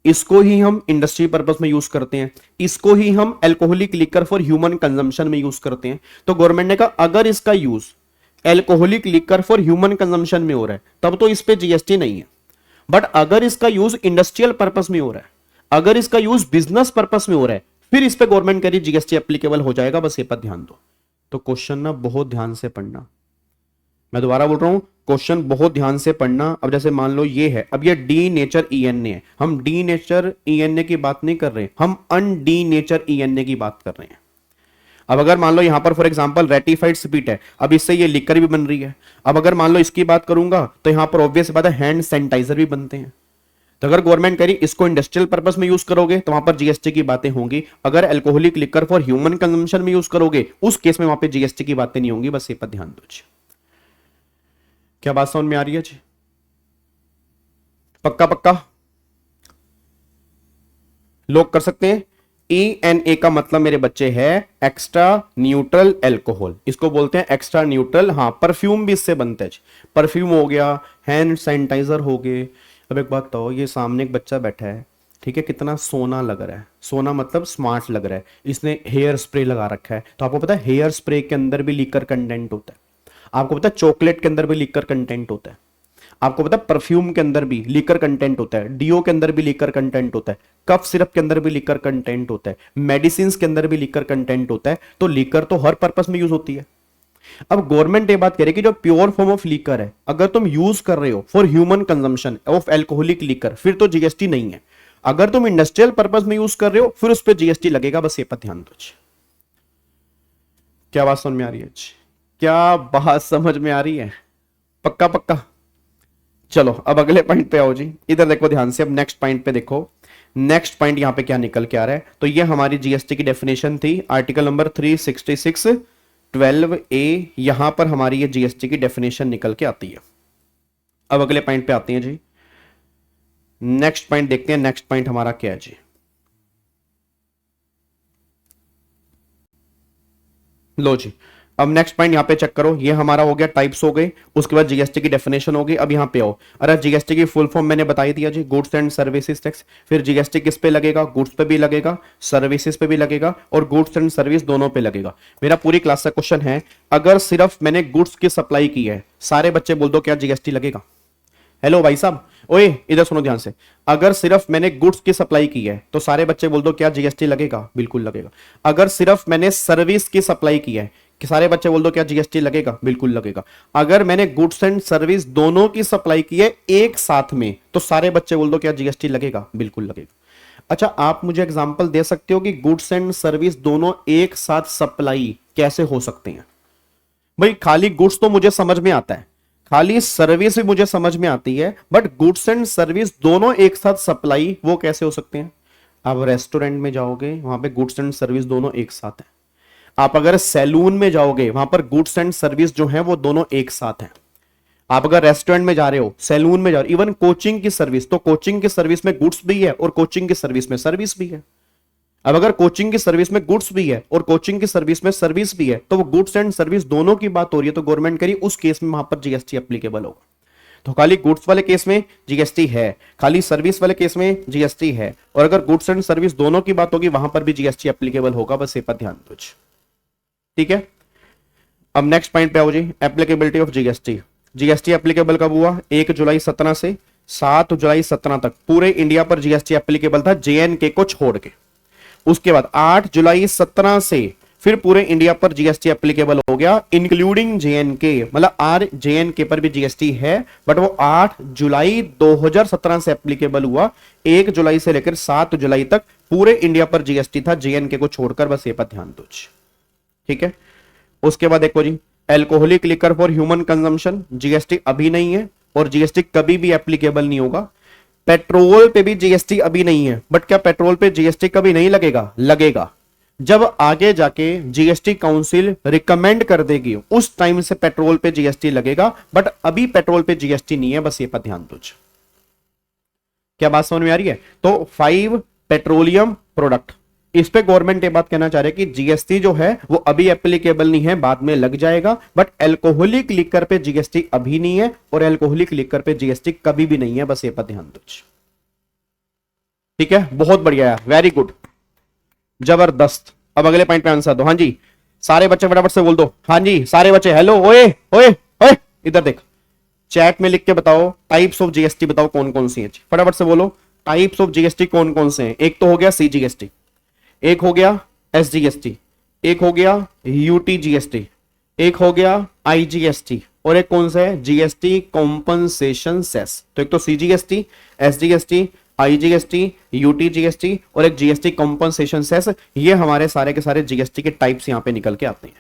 इसको ही हम इंडस्ट्री पर्पस में यूज करते हैं, इसको ही हम alcoholic liquor for human consumption में यूज करते हैं। तो गवर्नमेंट ने कहा अगर इसका use alcoholic liquor for human consumption में हो रहा है तब तो इस पे जीएसटी नहीं है। बट अगर इसका यूज इंडस्ट्रियल पर्पस में हो रहा है, अगर इसका यूज बिजनेस पर्पस में हो रहा है, फिर इस पे गवर्नमेंट कह रही जीएसटी एप्लीकेबल हो जाएगा। बस ये पर ध्यान दो। तो क्वेश्चन ना बहुत ध्यान से पढ़ना, मैं दोबारा बोल रहा हूं, क्वेश्चन बहुत ध्यान से पढ़ना। अब जैसे मान लो ये है, अब ये डी नेचर ईएनए है, हम डी नेचर ईएनए की बात नहीं कर रहे, हम अन डी नेचर ईएनए की बात कर रहे हैं। अब अगर मान लो यहां पर फॉर एग्जांपल रेटिफाइड स्पिरिट है, अब इससे ये लिकर भी बन रही है। अब अगर मान लो इसकी बात करूंगा तो यहां पर ऑब्वियस बात है हैंड सैनिटाइजर भी बनते हैं। तो अगर गवर्नमेंट कह रही इसको इंडस्ट्रियल पर्पस में यूज करोगे तो वहां पर जीएसटी की बातें होंगी। अगर alcoholic liquor for human consumption में यूज करोगे उस केस में वहां पे जीएसटी की बातें नहीं होंगी। बस ये पर ध्यान दो जी। क्या बात समझ में आ रही है जी? पक्का पक्का लोग कर सकते हैं। ENA का मतलब मेरे बच्चे है एक्स्ट्रा न्यूट्रल एल्कोहल, इसको बोलते हैं एक्स्ट्रा न्यूट्रल। हाँ, परफ्यूम भी इससे बनते हैं। परफ्यूम हो गया, हैंड सैनिटाइजर हो गए। अब एक बात बताओ, ये सामने एक बच्चा बैठा है, ठीक है, कितना सोना लग रहा है, सोना मतलब स्मार्ट लग रहा है, इसने हेयर स्प्रे लगा रखा है। तो आपको पता है हेयर स्प्रे के अंदर भी लीकर कंटेंट होता है। आपको पता है चॉकलेट के अंदर भी लीकर कंटेंट होता है। आपको पता है परफ्यूम के अंदर भी लीकर कंटेंट होता है, डीओ के अंदर भी लीकर कंटेंट होता है, कफ सिरप के अंदर भी लीकर कंटेंट होता है, मेडिसिन के अंदर भी लीकर कंटेंट होता है। तो लीकर तो हर पर्पस में यूज होती है। अब गवर्नमेंट ये बात कह रही है कि जो प्योर फॉर्म ऑफ लीकर है, अगर तुम यूज कर रहे हो for human consumption of alcoholic liquor, फिर तो जीएसटी नहीं है। अगर तुम इंडस्ट्रियल पर्पस में यूज कर रहे हो फिर उस पर जीएसटी लगेगा। बस ये पर ध्यान दो। क्या बात समझ में आ रही है? क्या बात समझ में आ रही है? पक्का पक्का। चलो अब अगले पॉइंट पे आओ जी। इधर देखो ध्यान से। अब नेक्स्ट पॉइंट पे देखो, नेक्स्ट पॉइंट यहां पे क्या निकल के आ रहा है। तो ये हमारी जीएसटी की डेफिनेशन थी, आर्टिकल नंबर 366 12A। यहां पर हमारी ये जीएसटी की डेफिनेशन निकल के आती है। अब अगले पॉइंट पे आते हैं जी। नेक्स्ट पॉइंट देखते हैं, नेक्स्ट पॉइंट हमारा क्या है जी। लो जी, अब नेक्स्ट पॉइंट यहां पे चेक करो। ये हमारा हो गया टाइप्स हो गए, उसके बाद जीएसटी की डेफिनेशन हो गई। अब यहां पे आओ। अरे जीएसटी की फुल फॉर्म मैंने बताई दिया जी, गुड्स एंड सर्विसेज टैक्स। फिर जीएसटी किस पे लगेगा? गुड्स पे भी लगेगा, सर्विसेज पे भी लगेगा, और गुड्स एंड सर्विस दोनों पे लगेगा। मेरा पूरी क्लास का क्वेश्चन है, अगर सिर्फ मैंने गुड्स की सप्लाई की है, सारे बच्चे बोल दो क्या जीएसटी लगेगा? हेलो भाई साहब, ओए इधर सुनो ध्यान से। अगर सिर्फ मैंने गुड्स की सप्लाई की है तो सारे बच्चे बोल दो क्या जीएसटी लगेगा? बिल्कुल लगेगा। अगर सिर्फ मैंने सर्विस की सप्लाई की है कि सारे बच्चे बोल दो क्या जीएसटी लगेगा? बिल्कुल लगेगा। अगर मैंने गुड्स एंड सर्विस दोनों की सप्लाई की है एक साथ में तो सारे बच्चे बोल दो क्या जीएसटी लगेगा? बिल्कुल लगेगा। अच्छा, आप मुझे एग्जांपल दे सकते हो कि गुड्स एंड सर्विस दोनों एक साथ सप्लाई कैसे हो सकते हैं? भाई खाली गुड्स तो मुझे समझ में आता है, खाली सर्विस भी मुझे समझ में आती है, बट गुड्स एंड सर्विस दोनों एक साथ सप्लाई वो कैसे हो सकते हैं? आप रेस्टोरेंट में जाओगे, वहां पे गुड्स एंड सर्विस दोनों एक साथ है। आप अगर सैलून में जाओगे, वहां पर गुड्स एंड सर्विस जो है वो दोनों एक साथ हैं। आप अगर रेस्टोरेंट में जा रहे हो, सैलून में जा रहे हो, इवन कोचिंग की सर्विस, तो कोचिंग की सर्विस में गुड्स भी है और कोचिंग की सर्विस में सर्विस भी है। अब अगर कोचिंग की सर्विस में गुड्स भी है और कोचिंग की सर्विस में सर्विस भी है, तो वो गुड्स एंड सर्विस दोनों की बात हो रही है, तो गवर्नमेंट करी उस केस में वहां पर जीएसटी एप्लीकेबल होगा। तो खाली गुड्स वाले केस में जीएसटी है, खाली सर्विस वाले केस में जीएसटी है, और अगर गुड्स एंड सर्विस दोनों की बात होगी वहां पर भी जीएसटी एप्लीकेबल होगा। बस ये पर ध्यान दो, ठीक है। अब नेक्स्ट पॉइंट पे आओ जी, applicability of GST. GST applicable कब हुआ? 1 जुलाई 17 से 7 जुलाई 17 तक पूरे इंडिया पर जीएसटी एप्लीकेबल था, जेएनके को छोड़ के। उसके बाद 8 जुलाई 17 से फिर पूरे इंडिया पर जीएसटी एप्लीकेबल हो गया, इंक्लूडिंग जेएनके। मतलब आर जेएनके पर भी जीएसटी है, बट वो 8 जुलाई 2017 से एप्लीकेबल हुआ। 1 जुलाई से लेकर 7 जुलाई तक पूरे इंडिया पर जीएसटी था, जेएनके को छोड़कर। बस ये पर ध्यान दो, ठीक है। उसके बाद देखो जी, alcoholic liquor for human consumption GST अभी नहीं है, और जीएसटी कभी भी एप्लीकेबल नहीं होगा। पेट्रोल पे भी जीएसटी अभी नहीं है, बट क्या पेट्रोल पे जीएसटी कभी नहीं लगेगा? लगेगा। जब आगे जाके जीएसटी काउंसिल रिकमेंड कर देगी उस टाइम से पेट्रोल पे जीएसटी लगेगा, बट अभी पेट्रोल पे जीएसटी नहीं है। बस ये पर ध्यान दो। क्या बात समझ में आ रही है? तो 5 पेट्रोलियम प्रोडक्ट, इस पे गवर्नमेंट ये बात कहना चाह रहे हैं कि जीएसटी जो है वो अभी एप्लीकेबल नहीं है, बाद में लग जाएगा, बट एल्कोहलिक लिकर पे जीएसटी अभी नहीं है और एल्कोहलिक लिकर पे जीएसटी कभी भी नहीं है, बस ये पर ध्यान दो। ठीक है, बहुत बढ़िया है, वेरी गुड, जबरदस्त। अब अगले पॉइंट पे आंसर दो। हाँ जी, सारे बच्चे फटाफट से बोल दो। हाँ जी सारे बच्चे, हेलो, ओए ओए ओए, इधर देख, चैट में लिख के बताओ टाइप्स ऑफ जीएसटी, बताओ कौन कौन सी है, फटाफट से बोलो टाइप्स ऑफ जीएसटी कौन कौन से हैं। एक तो हो गया सीजीएसटी, एक हो गया एसजीएसटी, एक हो गया यूटीजीएसटी, एक हो गया आईजीएसटी, और एक कौन सा है, जीएसटी कॉम्पनसेशन सेस। तो एक तो सीजीएसटी, एसजीएसटी, आईजीएसटी, यूटीजीएसटी और एक जीएसटी कॉम्पनसेशन सेस, ये हमारे सारे के सारे जीएसटी के टाइप्स यहां पे निकल के आते हैं।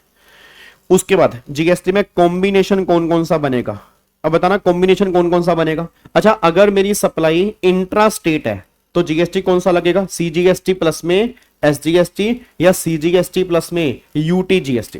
उसके बाद जीएसटी में कॉम्बिनेशन कौन कौन सा बनेगा, अब बताना कॉम्बिनेशन कौन कौन सा बनेगा। अच्छा, अगर मेरी सप्लाई इंट्रा स्टेट है तो जीएसटी कौन सा लगेगा, सीजीएसटी प्लस में एसजीएसटी या सीजीएसटी प्लस में यूटीजीएसटी।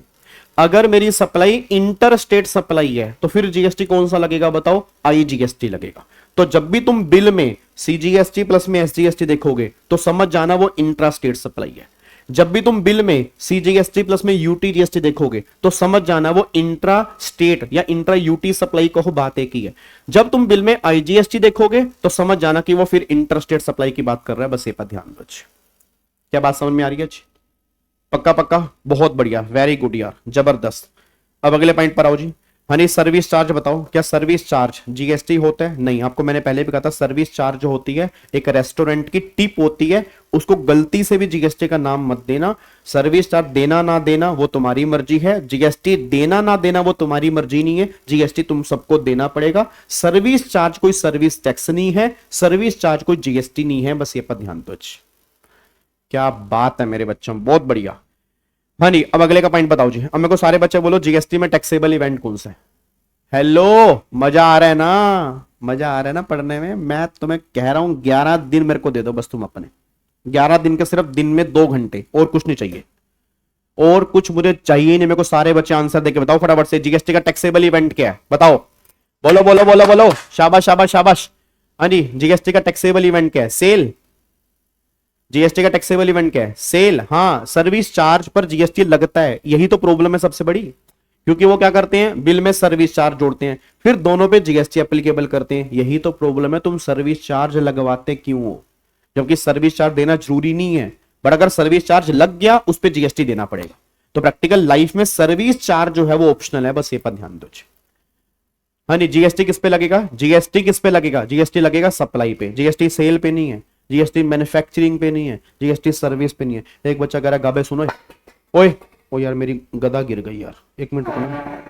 अगर मेरी सप्लाई इंटर स्टेट सप्लाई है तो फिर जीएसटी कौन सा लगेगा बताओ, आईजीएसटी लगेगा। तो जब भी तुम बिल में सीजीएसटी प्लस में एसजीएसटी देखोगे तो समझ जाना वो इंट्रा स्टेट सप्लाई है। जब भी तुम बिल में सीजीएसटी प्लस में यूटीजीएसटी देखोगे तो समझ जाना वो इंट्रा स्टेट या इंट्रा यूटी सप्लाई को बात एक ही है। जब तुम बिल में आईजीएसटी देखोगे तो समझ जाना कि वो फिर इंटर स्टेट सप्लाई की बात कर रहा है, बस ये पर ध्यान दो। क्या बात समझ में आ रही है? पक्का पक्का, बहुत बढ़िया, वेरी गुड यार, जबरदस्त। अब अगले पॉइंट पर आओ जी। हनी सर्विस चार्ज बताओ, क्या सर्विस चार्ज जीएसटी होता है? नहीं, आपको मैंने पहले भी कहा था सर्विस चार्ज जो होती है एक रेस्टोरेंट की टिप होती है, उसको गलती से भी जीएसटी का नाम मत देना। सर्विस चार्ज देना ना देना वो तुम्हारी मर्जी है, जीएसटी देना ना देना वो तुम्हारी मर्जी नहीं है, जीएसटी तुम सबको देना पड़ेगा। सर्विस चार्ज कोई सर्विस टैक्स नहीं है, सर्विस चार्ज कोई जीएसटी नहीं है, बस ये पर ध्यान दो। क्या बात है मेरे बच्चों, बहुत बढ़िया। हाँ नहीं, अब अगले का पॉइंट बताओ जी। अब मेरे को सारे बच्चे बोलो जीएसटी में टैक्सेबल इवेंट कौन सा है? हेलो, मजा आ रहा है ना, मजा आ रहा है ना पढ़ने में? मैं तुम्हें कह रहा हूं 11 दिन मेरे को दे दो बस, तुम अपने 11 दिन के सिर्फ दिन में 2 घंटे, और कुछ नहीं चाहिए, और कुछ मुझे चाहिए नहीं। मेरे को सारे बच्चे आंसर देके बताओ फटाफट से, जीएसटी का टैक्सेबल इवेंट क्या है बताओ, बोलो बोलो बोलो बोलो, शाबाश शाबाश शाबाश। हाँ जी, जीएसटी का टैक्सेबल इवेंट क्या है? सेल। जीएसटी का टैक्सेबल इवेंट क्या है? सेल। हाँ, सर्विस चार्ज पर जीएसटी लगता है, यही तो प्रॉब्लम है सबसे बड़ी, क्योंकि वो क्या करते हैं बिल में सर्विस चार्ज जोड़ते हैं, फिर दोनों पे जीएसटी एप्लीकेबल करते हैं, यही तो प्रॉब्लम है। तुम सर्विस चार्ज लगवाते क्यों हो, जबकि सर्विस चार्ज देना जरूरी नहीं है, बट अगर सर्विस चार्ज लग गया उस पर जीएसटी देना पड़ेगा। तो प्रैक्टिकल लाइफ में सर्विस चार्ज जो है वो ऑप्शनल है, बस ये पर ध्यान दो। हाँ नहीं, जीएसटी किस पे लगेगा? जीएसटी किस पे लगेगा? जीएसटी लगेगा सप्लाई पे, जीएसटी सेल पे नहीं है, जीएसटी मैन्युफैक्चरिंग पे नहीं है, जीएसटी सर्विस पे नहीं है। एक बच्चा कह रहा गाबे सुनो, ओए ओ यार मेरी गदा गिर गई यार, एक मिनट रुको,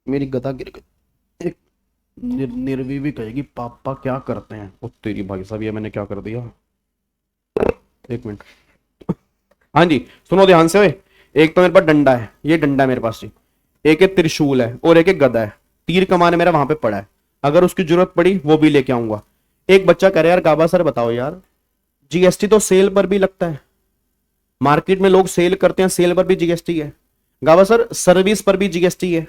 मेरी गदा गिर गई। एक निर्वी भी कहेगी पापा क्या करते हैं, ओ तेरी भाई साहब ये मैंने क्या कर दिया, एक मिनट। हाँ जी सुनो ध्यान से, ओए एक तो मेरे पास डंडा है, ये डंडा है मेरे पास जी, एक त्रिशूल है और एक गदा है, तीर कमान मेरा वहां पे पड़ा है, अगर उसकी जरूरत पड़ी वो भी लेके आऊंगा। एक बच्चा कह रहा है यार गाबा सर बताओ यार, जीएसटी तो सेल पर भी लगता है, मार्केट में लोग सेल करते हैं, सेल पर भी जीएसटी है। गाबा सर सर्विस पर भी जीएसटी है।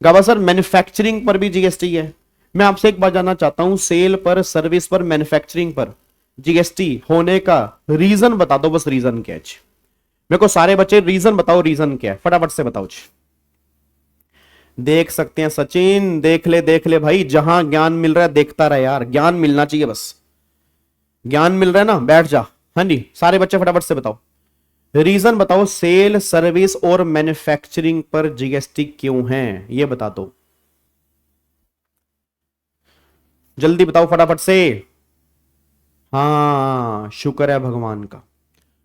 गाबा सर मैन्युफैक्चरिंग पर भी जीएसटी है। मैं आपसे एक बात जानना चाहता हूं, सेल पर, सर्विस पर, मैन्युफैक्चरिंग पर जीएसटी होने का रीजन बता दो, बस रीजन क्या है? मेरे को सारे बच्चे रीजन बताओ, रीजन क्या है, फटाफट से बताओ जी। देख सकते हैं सचिन, देख ले भाई, जहां ज्ञान मिल रहा है देखता रहे यार, ज्ञान मिलना चाहिए, बस ज्ञान मिल रहा है ना, बैठ जा। हाँ जी सारे बच्चे फटाफट से बताओ, रीजन बताओ, सेल, सर्विस और मैन्युफैक्चरिंग पर जीएसटी क्यों है, ये बता दो, जल्दी बताओ फटाफट से। हाँ शुक्र है भगवान का,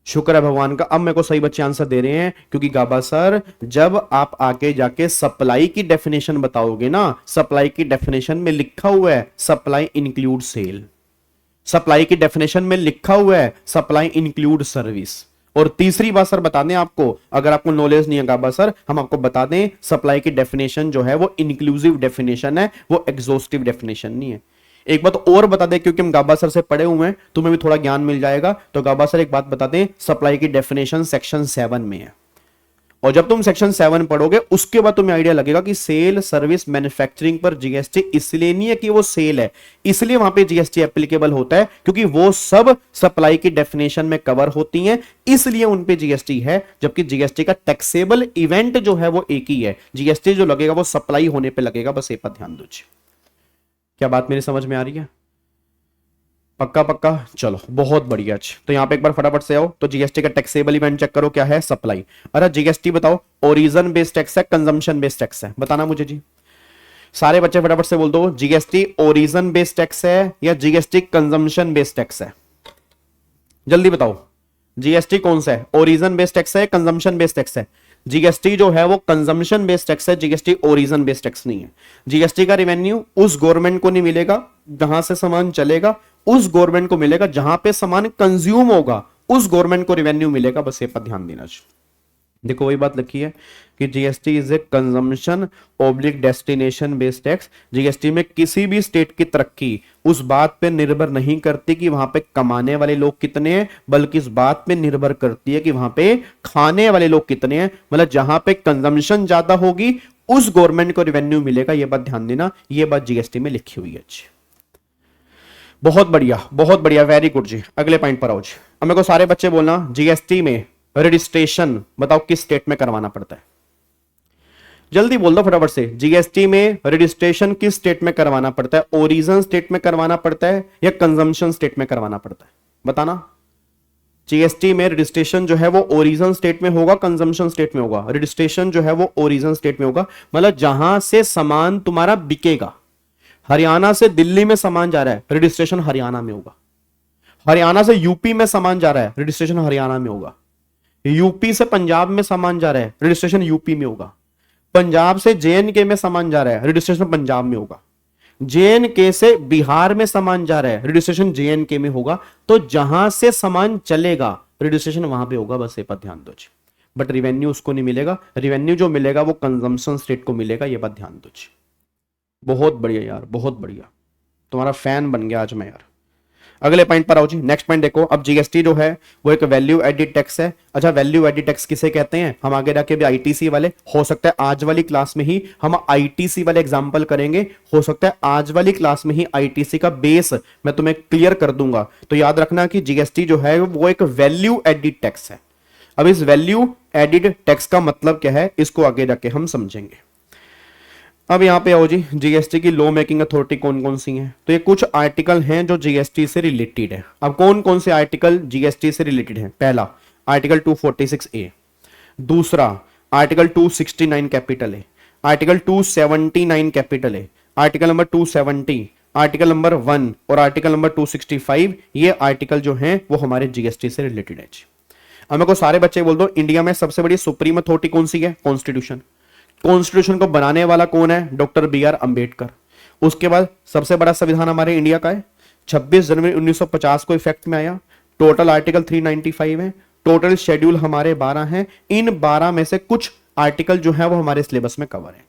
शुक्र है भगवान का। अब मेरे को सही बच्चे आंसर दे रहे हैं, क्योंकि गाबा सर जब आप आगे जाके सप्लाई की डेफिनेशन बताओगे ना, सप्लाई की डेफिनेशन में लिखा हुआ है सप्लाई इंक्लूड सेल, सप्लाई की डेफिनेशन में लिखा हुआ है सप्लाई इंक्लूड सर्विस। और तीसरी बात सर बता दें आपको, अगर आपको नॉलेज नहीं है गाबा सर, हम आपको बता दें सप्लाई की डेफिनेशन जो है वो इंक्लूसिव डेफिनेशन है, वो एग्जॉस्टिव डेफिनेशन नहीं है। एक बात और बता दें, क्योंकि हम गाबा सर से पढ़े हुए हैं, तुम्हें भी थोड़ा ज्ञान मिल जाएगा। तो गाबा सर एक बात बता दें, सप्लाई की डेफिनेशन सेक्शन 7 में है, और जब तुम सेक्शन 7 पढ़ोगे उसके बाद तुम्हें आइडिया लगेगा कि सेल सर्विस मैन्युफैक्चरिंग पर जीएसटी इसलिए नहीं है कि वो सेल है, इसलिए वहां पे जीएसटी एप्लीकेबल होता है क्योंकि वो सब सप्लाई की डेफिनेशन में कवर होती हैं, इसलिए उन पे जीएसटी है। जबकि जीएसटी का टैक्सेबल इवेंट जो है वो एक ही है, जीएसटी जो लगेगा वो सप्लाई होने पे लगेगा। बस ये पर ध्यान दीजिए। क्या बात मेरी समझ में आ रही है? पक्का पक्का, चलो बहुत बढ़िया। तो यहां पे एक बार फटाफट से आओ, तो जीएसटी का टैक्सेबल इवेंट चेक करो, क्या है? सप्लाई। अरे जीएसटी बताओ ओरिजिन बेस्ड टैक्स है कंजम्पशन बेस्ड टैक्स है? बताना मुझे जी, सारे बच्चे फटाफट से बोल दो, जीएसटी ओरिजिन बेस्ड टैक्स है या जीएसटी कंजम्पशन बेस्ड टैक्स है? जल्दी बताओ, जीएसटी कौन सा है? ओरिजिन बेस्ड टैक्स है, कंजम्पशन बेस्ड टैक्स है? जीएसटी जो है वो कंजम्पशन बेस्ड टैक्स है, जीएसटी ओरिजिन बेस्ड टैक्स नहीं है। जीएसटी का रेवेन्यू उस गवर्नमेंट को नहीं मिलेगा जहां से सामान चलेगा, उस गवर्नमेंट को मिलेगा जहां पे सामान कंज्यूम होगा, उस गवर्नमेंट को रेवेन्यू मिलेगा। बस ये पर ध्यान देना चाहिए। देखो वही बात लिखी है कि GST is a consumption oblique destination based tax. GST में किसी भी स्टेट की तरक्की उस बात पे निर्भर नहीं करती कि वहां पे कमाने वाले लोग कितने हैं, बल्कि इस बात पे निर्भर करती है कि वहां पे खाने वाले लोग कितने हैं। मतलब जहां पे कंजम्पशन ज्यादा होगी उस गवर्नमेंट को रेवेन्यू मिलेगा। यह बात ध्यान देना, यह बात जीएसटी में लिखी हुई है। बहुत बढ़िया, वेरी गुड जी। अगले पॉइंट पर आओ जी। अब मेरे को सारे बच्चे बोलना, जीएसटी में रजिस्ट्रेशन बताओ किस स्टेट में करवाना पड़ता है? जल्दी बोल दो फटाफट से, जीएसटी में रजिस्ट्रेशन किस स्टेट में करवाना पड़ता है? ओरिजिन स्टेट में करवाना पड़ता है या कंजम्पशन स्टेट में करवाना पड़ता है? बताना। जीएसटी में रजिस्ट्रेशन जो है वो ओरिजिन स्टेट में होगा, कंजम्पशन स्टेट में होगा? रजिस्ट्रेशन जो है वो ओरिजिन स्टेट में होगा, मतलब जहां से सामान तुम्हारा बिकेगा। हरियाणा से दिल्ली में सामान जा रहा है, रजिस्ट्रेशन हरियाणा में होगा। हरियाणा से यूपी में सामान जा रहा है, रजिस्ट्रेशन हरियाणा में होगा। यूपी से पंजाब में सामान जा रहा है, रजिस्ट्रेशन यूपी में होगा। पंजाब से जेएनके में सामान जा रहा है, रजिस्ट्रेशन पंजाब में होगा। जेएनके से बिहार में सामान जा रहा है, रजिस्ट्रेशन जेएनके में होगा। तो जहां से सामान चलेगा रजिस्ट्रेशन वहां पे होगा। बस ये पर ध्यान दो जी। बट रिवेन्यू उसको नहीं मिलेगा, रिवेन्यू जो मिलेगा वो कंजम्पशन स्टेट को मिलेगा। ये बात ध्यान दो जी। बहुत बढ़िया यार, बहुत बढ़िया, तुम्हारा फैन बन गया आज मैं यार। अगले पॉइंट पर आओ जी। नेक्स्ट पॉइंट देखो, अब जीएसटी जो है वो एक वैल्यू एडिड टैक्स है। अच्छा, वैल्यू एडिड टैक्स किसे कहते हैं? हम आगे जाके भी आईटीसी वाले, हो सकता है आज वाली क्लास में ही हम आईटीसी वाले एग्जांपल करेंगे, हो सकता है आज वाली क्लास में ही आईटीसी का बेस मैं तुम्हें क्लियर कर दूंगा। तो याद रखना कि जीएसटी जो है वो एक वैल्यू एडिड टैक्स है। अब इस वैल्यू एडिड टैक्स का मतलब क्या है, इसको आगे जाके हम समझेंगे। अब यहां पे आओ जी, जीएसटी की लॉ मेकिंग अथॉरिटी कौन कौन सी हैं? तो ये कुछ आर्टिकल हैं जो जीएसटी से रिलेटेड है। अब कौन कौन से आर्टिकल जीएसटी से रिलेटेड हैं? पहला आर्टिकल 246A, दूसरा आर्टिकल 269 कैपिटल है, आर्टिकल 279 कैपिटल है, आर्टिकल नंबर 270, आर्टिकल नंबर 1 और आर्टिकल नंबर 265। ये आर्टिकल जो हैं वो हमारे जीएसटी से रिलेटेड है। अब मेरे को सारे बच्चे बोल दो, इंडिया में सबसे बड़ी सुप्रीम अथॉरिटी कौन सी है? कॉन्स्टिट्यूशन। कॉन्स्टिट्यूशन को बनाने वाला कौन है? Doctor BR Ambedkar. उसके बाद सबसे बड़ा संविधान हमारे इंडिया का है, 26 जनवरी 1950 को इफेक्ट में आया। टोटल आर्टिकल 395 है, टोटल शेड्यूल हमारे 12 हैं। इन 12 में से कुछ आर्टिकल जो है वो हमारे सिलेबस में कवर है।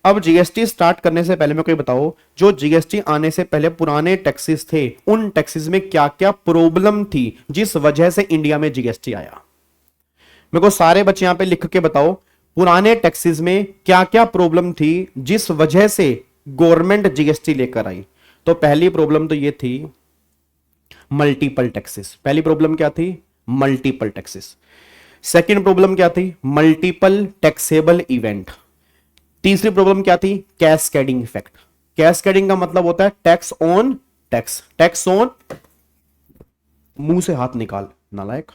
अब जीएसटी स्टार्ट करने से पहले मेरे को बताओ, जो जीएसटी आने से पहले पुराने टैक्सेस थे, उन टैक्सेस में क्या क्या प्रॉब्लम थी जिस वजह से इंडिया में जीएसटी आया? मेरे को सारे बच्चे यहां पे लिख के बताओ, पुराने टैक्सेस में क्या क्या प्रॉब्लम थी जिस वजह से गवर्नमेंट जीएसटी लेकर आई? तो पहली प्रॉब्लम तो ये थी मल्टीपल टैक्सेस। पहली प्रॉब्लम क्या थी? Multiple taxes. सेकंड प्रॉब्लम क्या थी? Multiple taxable event. तीसरी प्रॉब्लम क्या थी? Cascading effect. कैस्केडिंग का मतलब होता है tax on tax. Tax on, मुंह से हाथ निकाल नालायक,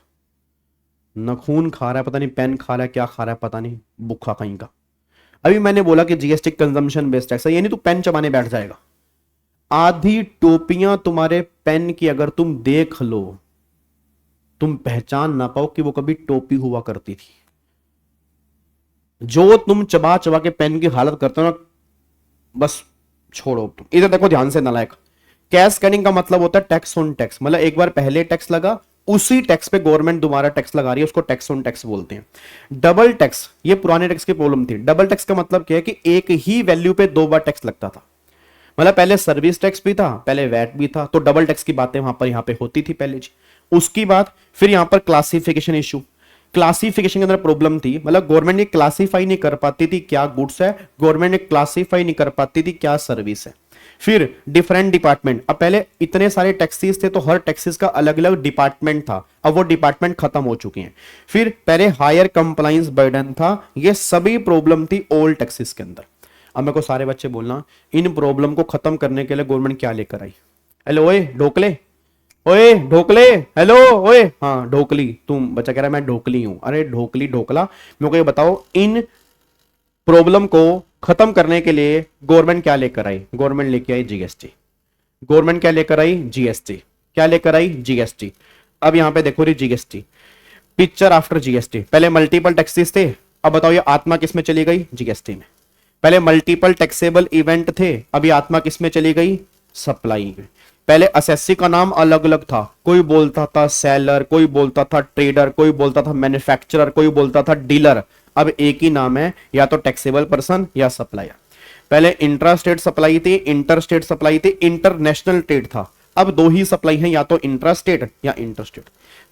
न खून खा रहा है पता नहीं, पेन खा रहा है, क्या खा रहा है पता नहीं, भूखा कहीं का। अभी मैंने बोला कि जीएसटी कंजम्पशन बेस्ड टैक्स है, यानी तू पेन चबाने बैठ जाएगा। आधी टोपियां तुम्हारे पेन की अगर तुम देख लो, तुम पहचान ना पाओ कि वो कभी टोपी हुआ करती थी। जो तुम चबा चबा के पेन की हालत करते हो ना, बस छोड़ो तुम। इधर देखो ध्यान से नालायक। कैस्केडिंग का मतलब होता है टैक्स ऑन टैक्स। मतलब एक बार पहले टैक्स लगा, उसी टैक्स पे गवर्नमेंट दोबारा टैक्स लगा रही है, उसको टैक्स ऑन टैक्स बोलते हैं। डबल टैक्स, ये पुराने टैक्स की प्रॉब्लम थी। डबल टैक्स का मतलब क्या है कि एक ही वैल्यू पे 2 बार टैक्स लगता था। मतलब पहले सर्विस टैक्स भी था, पहले वैट भी था, तो डबल टैक्स की बातें वहां पे होती थी पहले जी। उसकी बात फिर यहां पर क्लासिफिकेशन इशू। क्लासिफिकेशन के अंदर प्रॉब्लम थी, मतलब गवर्नमेंट ये क्लासिफाई नहीं कर पाती थी क्या गुड्स है, गवर्नमेंट ने क्लासिफाई नहीं कर पाती थी क्या सर्विस है। फिर डिफरेंट डिपार्टमेंट, अब पहले इतने सारे टैक्सेस थे तो हर टैक्सेस का अलग अलग डिपार्टमेंट था, अब वो डिपार्टमेंट खत्म हो चुके हैं। फिर पहले हायर कंप्लाइंस बर्डन था, ये सभी प्रॉब्लम थी ओल्ड टैक्सेस के अंदर। अब मेरे को सारे बच्चे बोलना इन प्रॉब्लम को खत्म करने के लिए गवर्नमेंट क्या लेकर आई। हेलो ओए ढोकले, ओए ढोकले, हेलो ओए, हाँ ढोकली, तुम बच्चा कह रहा है मैं ढोकली हूं, अरे ढोकली ढोकला, मेरे को ये बताओ इन प्रॉब्लम को खत्म करने के लिए गवर्नमेंट क्या लेकर आई। गवर्नमेंट लेके आई जीएसटी। गवर्नमेंट क्या लेकर आई, जीएसटी। क्या लेकर आई, जीएसटी। अब यहां पे देखो री जीएसटी पिक्चर आफ्टर जीएसटी। पहले मल्टीपल टैक्सेस थे, अब बताओ ये आत्मा किस में चली गई, जीएसटी में। पहले मल्टीपल टैक्सेबल इवेंट थे, अभी आत्मा किस में चली गई, सप्लाई में। पहले असेसी का नाम अलग अलग था, कोई बोलता था सेलर, कोई बोलता था ट्रेडर, कोई बोलता था मैन्युफैक्चरर, कोई बोलता था डीलर। अब एक ही नाम है, या तो टैक्सेबल पर्सन या सप्लायर। पहले इंट्रा स्टेट सप्लाई थी, इंटर स्टेट सप्लाई थी, इंटरनेशनल ट्रेड था। अब दो ही सप्लाई है, या तो इंट्रा स्टेट या इंटर स्टेट।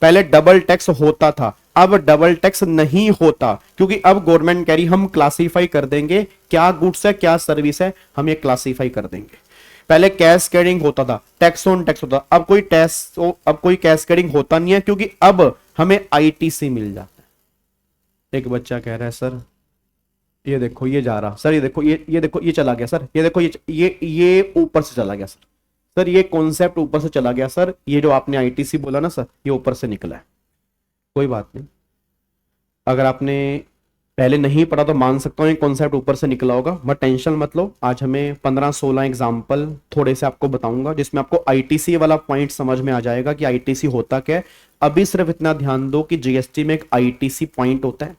पहले डबल टैक्स होता था, अब डबल टैक्स नहीं होता, क्योंकि अब गवर्नमेंट कह रही हम क्लासिफाई कर देंगे क्या गुड्स है क्या सर्विस है, हम ये क्लासिफाई कर देंगे। पहले कैस्केडिंग होता था, टैक्स ऑन टैक्स होता, अब कोई कैस्केडिंग होता नहीं है, क्योंकि अब हमें आईटीसी मिल जाता है। एक बच्चा कह रहा है सर ये देखो ये जा रहा, सर ये देखो ये देखो ये चला गया सर, ये देखो ये ऊपर से चला गया सर ये कॉन्सेप्ट ऊपर से चला गया सर, ये जो आपने आईटीसी बोला ना सर ये ऊपर से निकला है। कोई बात नहीं, अगर आपने पहले नहीं पढ़ा तो मान सकता हूँ ये कॉन्सेप्ट ऊपर से निकला होगा, बट टेंशन मत लो। आज हमें 15-16 एग्जाम्पल थोड़े से आपको बताऊंगा जिसमें आपको आईटीसी वाला पॉइंट समझ में आ जाएगा कि आईटीसी होता क्या है। अभी सिर्फ इतना ध्यान दो कि जीएसटी में एक आईटीसी पॉइंट होता है,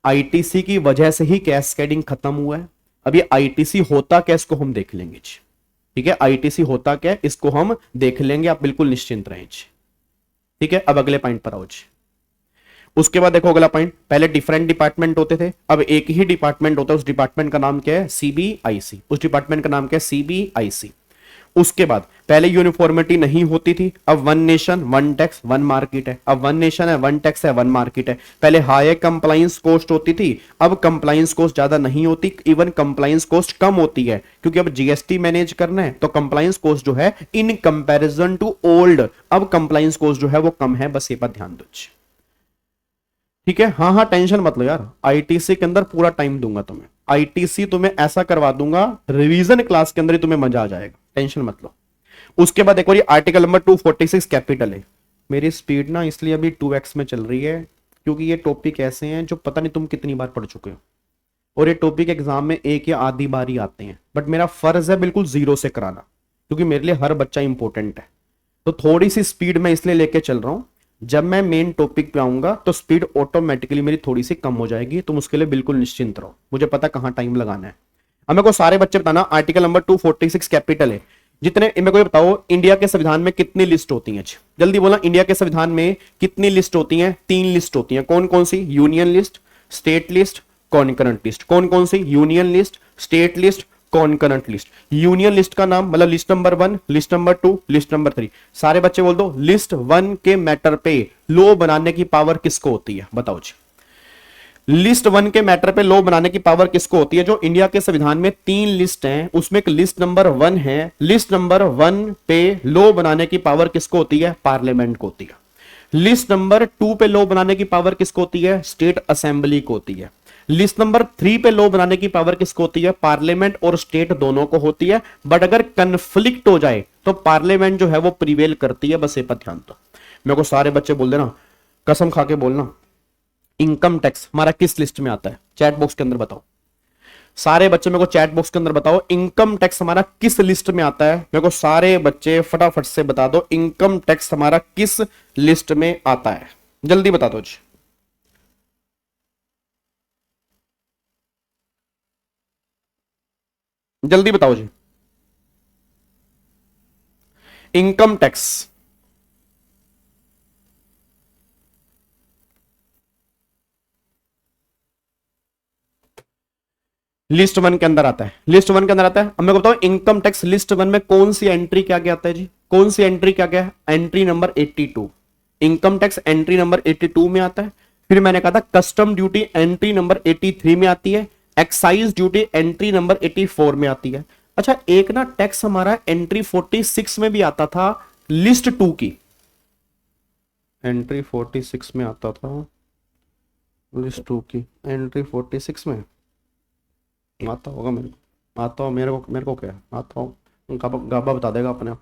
आईटीसी की वजह से ही कैस्केडिंग खत्म हुआ है। अब ये आईटीसी होता क्या इसको हम देख लेंगे जी, ठीक है, आईटीसी होता क्या इसको हम देख लेंगे, आप बिल्कुल निश्चिंत रहें जी, ठीक है। अब अगले पॉइंट पर आओ जी। उसके बाद देखो अगला पॉइंट, पहले डिफरेंट डिपार्टमेंट होते थे, अब एक ही डिपार्टमेंट होता है, उस डिपार्टमेंट का नाम क्या है, सीबीआईसी। उस डिपार्टमेंट का नाम क्या है, सीबीआईसी। उसके बाद पहले यूनिफॉर्मिटी नहीं होती थी, अब one nation one tax one market है, अब वन नेशन है वन टैक्स है वन मार्केट है। पहले हायर कंप्लायंस कॉस्ट होती थी, अब कंप्लायंस कॉस्ट ज्यादा नहीं होती, इवन कंप्लायंस कॉस्ट कम होती है, क्योंकि अब जीएसटी मैनेज करना है तो कंप्लायंस कॉस्ट जो है इन कंपैरिजन टू ओल्ड, अब कंप्लायंस कॉस्ट जो है वो कम है, बस ये बात ध्यान दो, ठीक है। हाँ हाँ टेंशन मत लो यार, आईटीसी के अंदर पूरा टाइम दूंगा तुम्हें, आईटीसी तुम्हें ऐसा करवा दूंगा रिवीजन क्लास के अंदर ही तुम्हें मजा आ जाएगा, टेंशन मत लो। उसके बाद देखो ये आर्टिकल नंबर 246 कैपिटल है। मेरी स्पीड ना इसलिए अभी 2x में चल रही है क्योंकि ये टॉपिक ऐसे हैं जो पता नहीं तुम कितनी बार पढ़ चुके हो, और ये टॉपिक एग्जाम में एक या आधी बार ही आते हैं, बट मेरा फर्ज है बिल्कुल जीरो से कराना, क्योंकि मेरे लिए हर बच्चा इंपॉर्टेंट है। तो थोड़ी सी स्पीड में इसलिए लेके चल रहा हूं, जब मैं मेन टॉपिक पे आऊंगा तो स्पीड ऑटोमेटिकली मेरी थोड़ी सी कम हो जाएगी, तुम उसके लिए बिल्कुल निश्चिंत रहो, मुझे पता कहां टाइम लगाना है। अब मेरे को सारे बच्चे बताना, आर्टिकल नंबर 246 कैपिटल है। जितने मेरे को बताओ इंडिया के संविधान में कितनी लिस्ट होती हैं, जल्दी बोला, इंडिया के संविधान में कितनी लिस्ट होती हैं, 3 लिस्ट होती हैं। कौन कौन सी, union list, state list, concurrent list. कौन कौन सी, union list, state list, concurrent list. Union list का नाम मतलब list number 1, list number 2, list number 3। सारे बच्चे बोल दो, लिस्ट 1 के मैटर पे लॉ बनाने की पावर किसको होती है, बताओ जी। लिस्ट 1 के मैटर पे लॉ बनाने की पावर किसको होती है। जो इंडिया के संविधान में 3 लिस्ट हैं उसमें एक लिस्ट नंबर 1 है, लिस्ट नंबर 1 पे लॉ बनाने की पावर किसको होती है, पार्लियामेंट को होती है। लिस्ट नंबर 2 पे लॉ बनाने की पावर किसको होती है, स्टेट असेंबली को होती है। लिस्ट नंबर 3 पे लॉ बनाने की पावर किसको होती है, पार्लियामेंट और स्टेट दोनों को होती है, बट अगर कंफ्लिक्ट हो जाए तो पार्लियामेंट जो है वो प्रिवेल करती है, बस ये पर ध्यान दो। मेरे को सारे बच्चे बोल देना, कसम खा के बोलना, इनकम टैक्स हमारा किस लिस्ट में आता है, चैट बॉक्स के अंदर बताओ। सारे बच्चे मेरे को चैट बॉक्स के अंदर बताओ इनकम टैक्स हमारा किस लिस्ट में आता है। मेरे को सारे बच्चे फटाफट से बता दो इनकम टैक्स हमारा किस लिस्ट में आता है, जल्दी बता दो जी। जल्दी बताओ जी। इनकम टैक्स लिस्ट 1 के अंदर आता है, लिस्ट 1 के अंदर आता है। अब मेरे को बताओ इनकम टैक्स लिस्ट 1 में कौन सी एंट्री क्या क्या आता है जी, कौन सी एंट्री क्या क्या है, entry number 82। Income tax entry number 82 में आता है। फिर मैंने कहा था कस्टम ड्यूटी एंट्री नंबर 83 में आती है, एक्साइज ड्यूटी एंट्री नंबर 84 में आती है। अच्छा, एक ना टैक्स हमारा एंट्री 46 में भी आता था, लिस्ट 2 की एंट्री 46 में आता था, लिस्ट 2 की एंट्री 46 में आता होगा, मेरे को आता हो, मेरे को क्या आता हो, गाबा बता देगा अपने आप,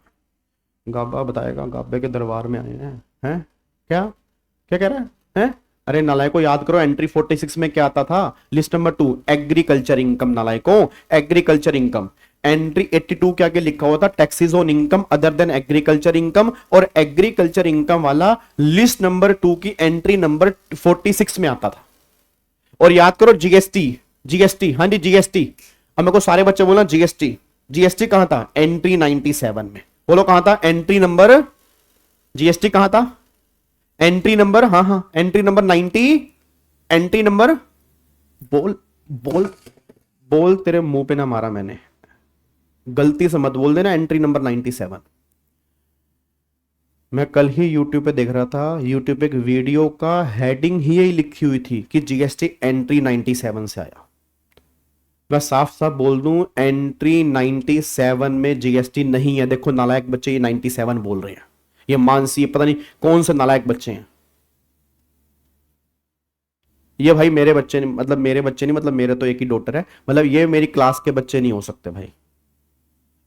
गाबा बताएगा, गाबे के दरबार में आए हैं क्या क्या कह रहा है? अरे नालायको याद करो, एंट्री 46 में क्या आता था, लिस्ट नंबर 2 एग्रीकल्चर इनकम, नालायको एग्रीकल्चर इनकम। एंट्री 82 के आगे लिखा हुआ था taxes on income other than agriculture income, और एग्रीकल्चर इनकम वाला लिस्ट नंबर 2 की एंट्री नंबर 46 में आता था। और याद करो जीएसटी, हाँ जी जीएसटी, अब मेरे को सारे बच्चे बोलना जीएसटी कहां था, एंट्री 97 में। बोलो कहां था एंट्री नंबर, जीएसटी कहां था, एंट्री नंबर, हाँ एंट्री नंबर 90, एंट्री नंबर, बोल तेरे मुंह पे ना मारा मैंने, गलती से मत बोल देना, एंट्री नंबर 97। मैं कल ही यूट्यूब पे देख रहा था, यूट्यूब पे एक वीडियो का हेडिंग ही यही लिखी हुई थी कि जीएसटी एंट्री 97 से आया। मैं साफ साफ बोल दूं, एंट्री 97 में जीएसटी नहीं है। देखो नालायक बच्चे ये 97 बोल रहे हैं, ये मानसी पता नहीं कौन से नालायक बच्चे हैं ये। भाई मेरे बच्चे नहीं, मतलब मेरे बच्चे नहीं, मतलब मेरे तो एक ही डॉटर है, मतलब ये मेरी क्लास के बच्चे नहीं हो सकते भाई,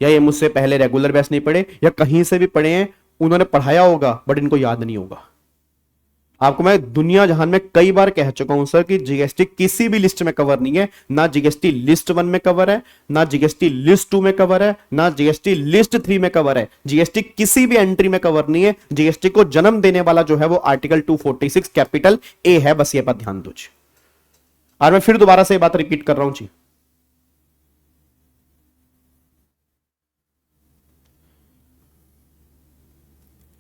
या ये मुझसे पहले रेगुलर बैच नहीं पढ़े, या कहीं से भी पढ़े हैं, उन्होंने पढ़ाया होगा बट इनको याद नहीं होगा। आपको मैं दुनिया जहान में कई बार कह चुका हूं सर कि जीएसटी किसी भी लिस्ट में कवर नहीं है, ना जीएसटी लिस्ट 1 में कवर है, ना जीएसटी लिस्ट 2 में कवर है, ना जीएसटी लिस्ट 3 में कवर है। जीएसटी किसी भी एंट्री में कवर नहीं है। जीएसटी को जन्म देने वाला जो है वो आर्टिकल 246 कैपिटल ए है, बस ये बात ध्यान दो जी। और मैं फिर दोबारा से ये बात रिपीट कर रहा हूं जी,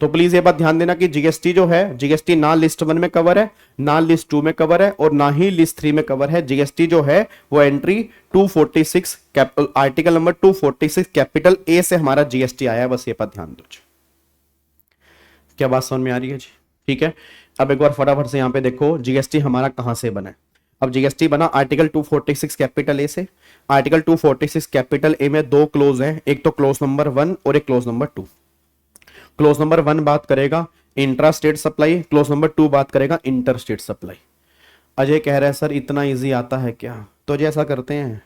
तो प्लीज ये बात ध्यान देना कि जीएसटी जो है, जीएसटी ना लिस्ट 1 में कवर है, ना लिस्ट 2 में कवर है, और ना ही लिस्ट 3 में कवर है। जीएसटी जो है वो entry 246 article number 246 capital A से हमारा जीएसटी आया है, बस ये बात ध्यान दो जी। क्या बात समझ में आ रही है जी? ठीक है, अब एक बार फटाफट से यहां पे देखो जीएसटी हमारा कहां से बना है। अब जीएसटी बना आर्टिकल 246 कैपिटल ए से। आर्टिकल 246 कैपिटल ए में 2 क्लोज हैं, एक तो क्लोज नंबर 1 और एक क्लोज नंबर 2। क्लोज नंबर 1 बात करेगा intra state supply, close number 2 बात करेगा इंटर स्टेट सप्लाई। अजय कह रहा है सर इतना इजी आता है क्या? तो जैसा करते हैं,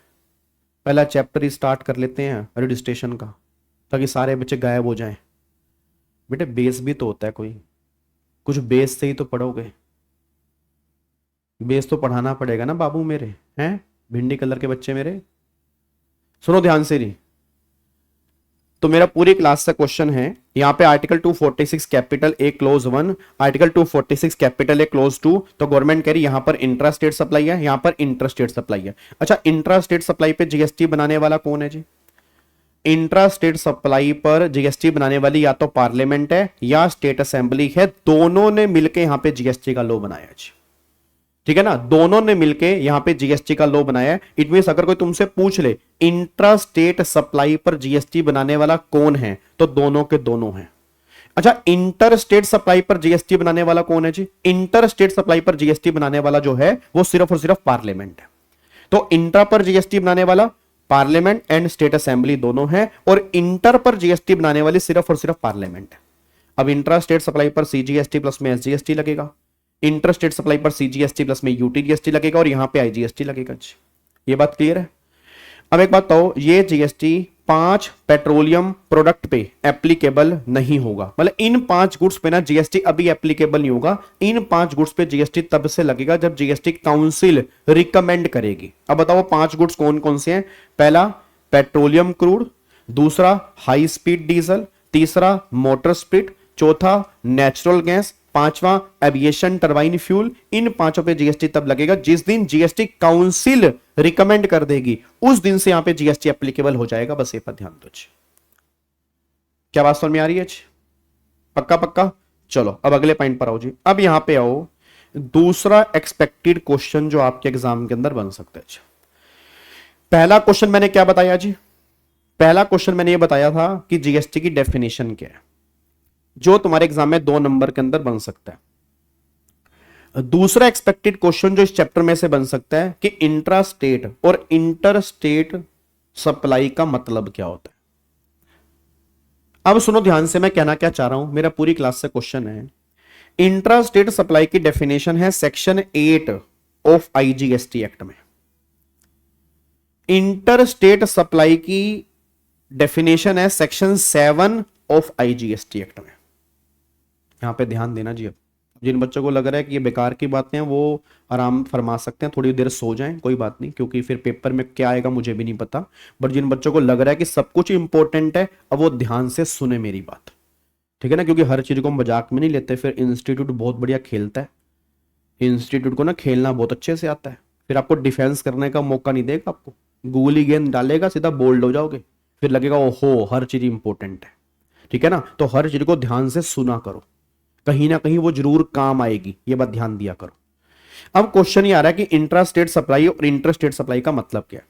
पहला चैप्टर ही स्टार्ट कर लेते हैं रजिस्ट्रेशन का, ताकि सारे बच्चे गायब हो जाएं। बेटे बेस भी तो होता है, कोई कुछ बेस से ही तो पढ़ोगे, बेस तो पढ़ाना पड़ेगा ना बाबू मेरे, हैं भिंडी कलर के बच्चे मेरे। सुनो ध्यान से जी, तो मेरा पूरी क्लास का क्वेश्चन है, यहां पे article 246 capital A close 1, article 246 capital A close 2, तो गवर्नमेंट कह रही यहां पर इंट्रा स्टेट सप्लाई है, यहां पर इंटर स्टेट सप्लाई है। अच्छा, इंट्रा स्टेट सप्लाई पे जीएसटी बनाने वाला कौन है जी? इंट्रा स्टेट सप्लाई पर जीएसटी बनाने वाली या तो पार्लियामेंट है या स्टेट असेंबली है, दोनों ने मिलकर यहां पे जीएसटी का लॉ बनाया जी। ठीक है ना, दोनों ने मिलके यहां पे जीएसटी का लॉ बनाया है। इट मींस अगर कोई तुमसे पूछ ले इंट्रा स्टेट सप्लाई पर जीएसटी बनाने वाला कौन है, तो दोनों के दोनों हैं। अच्छा, इंटर स्टेट सप्लाई पर जीएसटी बनाने वाला कौन है जी? इंटर स्टेट सप्लाई पर जीएसटी बनाने वाला जो है वो सिर्फ और सिर्फ पार्लियामेंट है। तो इंट्रा पर जीएसटी बनाने वाला पार्लियामेंट एंड स्टेट असेंबली दोनों है, और इंटर पर जीएसटी बनाने वाली सिर्फ और सिर्फ पार्लियामेंट है। अब इंट्रा स्टेट सप्लाई पर सीजीएसटी प्लस में एसजीएसटी लगेगा, इंटर स्टेट सप्लाई पर सीजीएसटी प्लस में यूटीजीएसटी लगेगा, और यहां पे आईजीएसटी लगेगा। ये बात क्लियर है? अब एक बात बताओ, ये जीएसटी 5 पेट्रोलियम प्रोडक्ट पे एप्लीकेबल नहीं होगा, मतलब इन 5 गुड्स पे ना जीएसटी अभी एप्लीकेबल नहीं होगा। इन 5 गुड्स पे जीएसटी तब से लगेगा जब जीएसटी काउंसिल रिकमेंड करेगी। अब बताओ 5 गुड्स कौन कौन से हैं? पहला पेट्रोलियम क्रूड, दूसरा हाई स्पीड डीजल, तीसरा मोटर स्पिरिट, चौथा नेचुरल गैस, पांचवा एविएशन टरबाइन फ्यूल। इन 5 पे जीएसटी तब लगेगा जिस दिन जीएसटी काउंसिल रिकमेंड कर देगी, उस दिन से यहां पे जीएसटी एप्लीकेबल हो जाएगा। बस ये पर ध्यान दो। क्या बात समझ में आ रही है? पक्का पक्का। चलो अब अगले पॉइंट पर आओ जी। अब यहां पे आओ, दूसरा एक्सपेक्टेड क्वेश्चन जो आपके एग्जाम के अंदर बन सकता है। पहला क्वेश्चन मैंने क्या बताया जी? पहला क्वेश्चन मैंने ये बताया था कि जीएसटी की डेफिनेशन क्या है, जो तुम्हारे एग्जाम में 2 नंबर के अंदर बन सकता है। दूसरा एक्सपेक्टेड क्वेश्चन जो इस चैप्टर में से बन सकता है कि इंट्रा स्टेट और इंटर स्टेट सप्लाई का मतलब क्या होता है। अब सुनो ध्यान से, मैं कहना क्या चाह रहा हूं, मेरा पूरी क्लास से क्वेश्चन है। इंट्रा स्टेट सप्लाई की डेफिनेशन है सेक्शन 8 ऑफ आईजीएसटी एक्ट में। इंटर स्टेट सप्लाई की डेफिनेशन है सेक्शन 7 ऑफ आईजीएसटी एक्ट में। यहां पे ध्यान देना जी। अब जिन बच्चों को लग रहा है कि ये बेकार की बातें हैं वो आराम फरमा सकते हैं, थोड़ी देर सो जाएं, कोई बात नहीं, क्योंकि फिर पेपर में क्या आएगा मुझे भी नहीं पता। बट जिन बच्चों को लग रहा है कि सब कुछ इंपॉर्टेंट है, अब वो ध्यान से सुने मेरी बात, ठीक है ना, क्योंकि हर चीज को हम मजाक में नहीं लेते। फिर इंस्टीट्यूट बहुत बढ़िया खेलता है, इंस्टीट्यूट को ना खेलना बहुत अच्छे से आता है, फिर आपको डिफेंस करने का मौका नहीं देगा, आपको गूली गेंद डालेगा सीधा बोल्ड हो जाओगे, फिर लगेगा ओहो हर चीज इंपॉर्टेंट है, ठीक है ना। तो हर चीज को ध्यान से सुना करो, कहीं ना कहीं वो जरूर काम आएगी, ये बात ध्यान दिया करो। अब क्वेश्चन ये आ रहा है कि इंट्रा स्टेट सप्लाई और इंटर स्टेट सप्लाई का मतलब क्या है।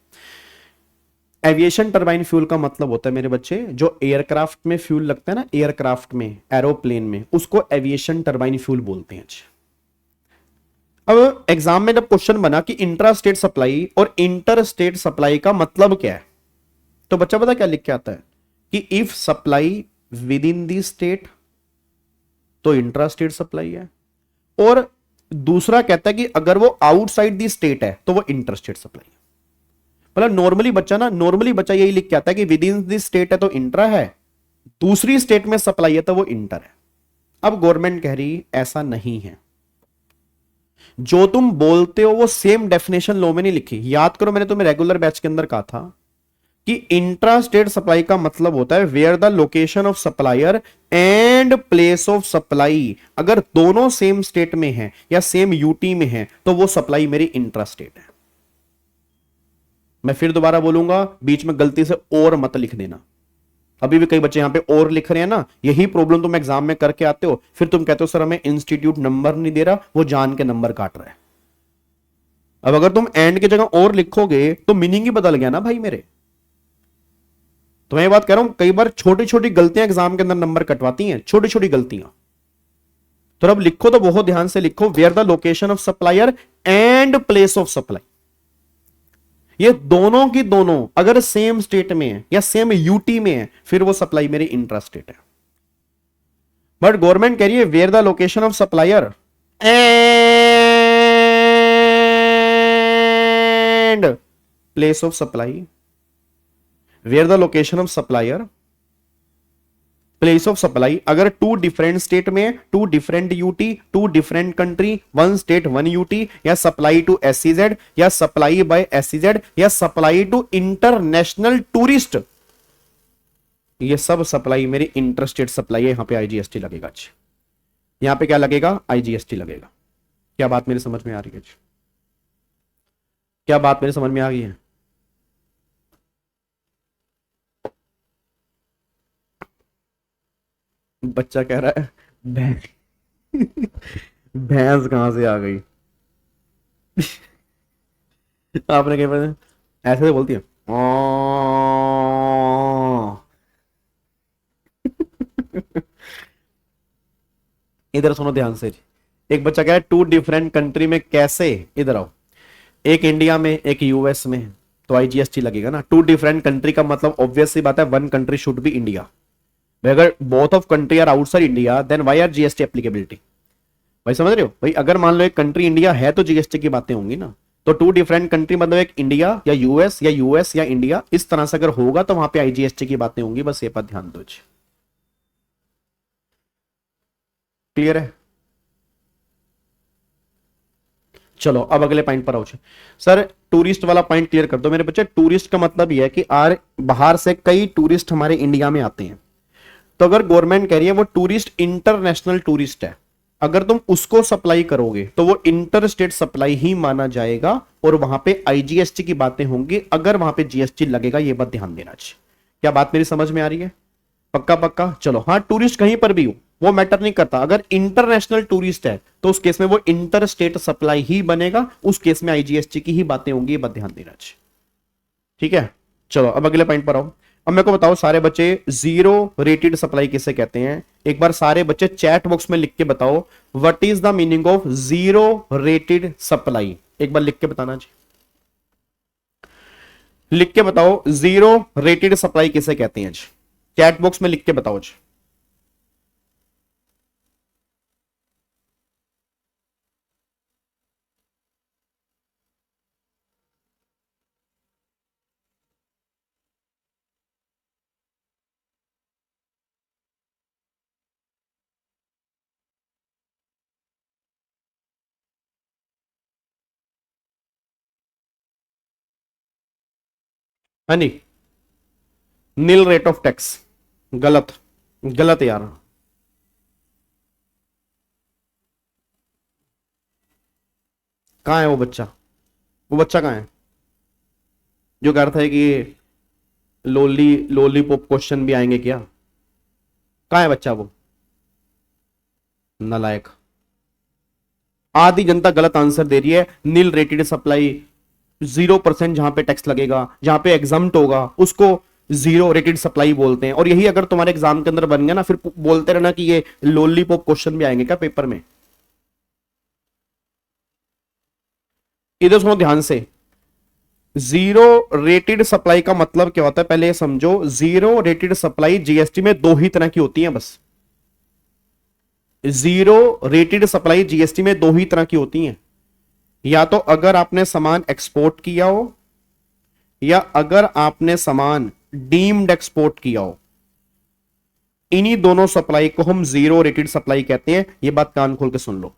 एविएशन टरबाइन फ्यूल का मतलब होता है मेरे बच्चे, जो एयरक्राफ्ट में फ्यूल लगता है ना, एयरक्राफ्ट में, एरोप्लेन में, उसको एविएशन टरबाइन फ्यूल बोलते हैं। अब एग्जाम में जब क्वेश्चन बना कि इंट्रा स्टेट सप्लाई और इंटर स्टेट सप्लाई का मतलब क्या है, तो बच्चा पता क्या लिख के आता है कि if supply with in the state तो इंट्रा स्टेट सप्लाई है, और दूसरा कहता है कि अगर वो आउटसाइड दी स्टेट है तो वो इंटर स्टेट सप्लाई है। मतलब नॉर्मली बच्चा यही लिख के आता है कि विद इन दी स्टेट है तो इंट्रा है, दूसरी स्टेट में सप्लाई है तो वो इंटर है। अब गवर्नमेंट कह रही ऐसा नहीं है, जो तुम बोलते हो वो सेम डेफिनेशन लॉ में नहीं लिखी। याद करो मैंने तुम्हें रेगुलर बैच के अंदर कहा था कि इंट्रा स्टेट सप्लाई का मतलब होता है where the location of supplier and place of supply. अगर दोनों सेम स्टेट में है या सेम यूटी में है तो वो सप्लाई मेरी इंट्रा स्टेट है। मैं फिर दोबारा बोलूंगा, बीच में गलती से और मत लिख देना। अभी भी कई बच्चे यहां पे और लिख रहे हैं ना, यही प्रॉब्लम तुम एग्जाम में करके आते हो, फिर तुम कहते हो सर हमें इंस्टीट्यूट नंबर नहीं दे रहा, वो जान के नंबर काट रहा है। अब अगर तुम एंड की जगह और लिखोगे तो मीनिंग ही बदल गया ना भाई मेरे। तो मैं ये बात कह रहा हूं, कई बार छोटी छोटी गलतियां एग्जाम के अंदर नंबर कटवाती हैं, छोटी छोटी गलतियां। तो अब लिखो तो बहुत ध्यान से लिखो, where the location of supplier and place of supply. ये दोनों की दोनों अगर सेम स्टेट में है या सेम यूटी में है फिर वो सप्लाई मेरी इंट्रा स्टेट है। बट गवर्नमेंट कह रही है where the location of supplier and place of supply, where the location of supplier place of supply. अगर टू डिफरेंट स्टेट में, two different UT, two different country, one state one UT, या supply to SEZ, या supply by SEZ, या supply to international tourist, ये सब supply मेरी interstate supply है। यहां पे आईजीएसटी लगेगा। यहां पे क्या लगेगा? आईजीएसटी लगेगा। क्या बात मेरी समझ में आ रही है? क्या बात मेरी समझ में आ गई है? बच्चा कह रहा है भैंस कहां से आ गई? आपने कहा ऐसे तो बोलती है इधर सुनो ध्यान से। एक बच्चा कह रहा है टू डिफरेंट कंट्री में कैसे? इधर आओ, एक इंडिया में एक यूएस में, तो आईजीएसटी लगेगा ना। टू डिफरेंट कंट्री का मतलब ऑब्वियस सी बात है one country should be India. अगर both of country are outside India then why are GST applicability? भाई समझ रहे हो भाई? अगर मान लो एक कंट्री इंडिया है तो जीएसटी की बातें होंगी ना। तो टू डिफरेंट कंट्री मतलब एक इंडिया या यूएस या इंडिया, इस तरह से अगर होगा तो वहां पे आईजीएसटी की बातें होंगी। बस ये पर ध्यान दो। क्लियर है? चलो अब अगले पॉइंट पर आओ। सर टूरिस्ट वाला पॉइंट क्लियर कर दो मेरे बच्चे। टूरिस्ट का मतलब यह है कि बाहर से कई टूरिस्ट हमारे इंडिया में आते हैं। तो अगर गवर्नमेंट कह रही है वो टूरिस्ट इंटरनेशनल टूरिस्ट है, अगर तुम उसको सप्लाई करोगे तो वो इंटर स्टेट सप्लाई ही माना जाएगा और वहां पे आईजीएसटी की बातें होंगी। अगर वहां पे जीएसटी लगेगा, ये बात ध्यान देना चाहिए। क्या बात मेरी समझ में आ रही है? पक्का पक्का? चलो हाँ, टूरिस्ट कहीं पर भी हो वो मैटर नहीं करता। अगर इंटरनेशनल टूरिस्ट है तो उस केस में वो इंटर स्टेट सप्लाई ही बनेगा, उस केस में आईजीएसटी की ही बातें होंगी। ये बात ध्यान देना चाहिए। ठीक है, चलो अब अगले पॉइंट पर आओ। अब मेरे को बताओ सारे बच्चे, जीरो रेटेड सप्लाई किसे कहते हैं? एक बार सारे बच्चे चैट बॉक्स में लिख के बताओ, what is the meaning of zero rated supply? एक बार लिख के बताना जी, लिख के बताओ जीरो रेटेड सप्लाई किसे कहते हैं जी? चैट बॉक्स में लिख के बताओ जी। हाँ जी, नील रेट ऑफ टैक्स, गलत, गलत यार। कहां है वो बच्चा? वो बच्चा कहां है जो कह रहा था कि लोली लॉलीपॉप क्वेश्चन भी आएंगे क्या? कहां है बच्चा वो? नालायक। आधी जनता गलत आंसर दे रही है। नील रेटेड सप्लाई 0% जहां पे टैक्स लगेगा, जहां पे एग्जाम्प्ट होगा, उसको जीरो रेटेड सप्लाई बोलते हैं। और यही अगर तुम्हारे एग्जाम के अंदर बन गया ना, फिर बोलते रहना कि ये लॉलीपॉप क्वेश्चन भी आएंगे क्या पेपर में। इधर सुनो ध्यान से, जीरो रेटेड सप्लाई का मतलब क्या होता है पहले ये समझो। जीरो रेटेड सप्लाई जीएसटी में दो ही तरह की होती है बस। जीरो रेटेड सप्लाई जीएसटी में दो ही तरह की होती हैं, या तो अगर आपने सामान एक्सपोर्ट किया हो, या अगर आपने सामान डीम्ड एक्सपोर्ट किया हो। इन्हीं दोनों सप्लाई को हम जीरो रेटेड सप्लाई कहते हैं। यह बात कान खोल के सुन लो।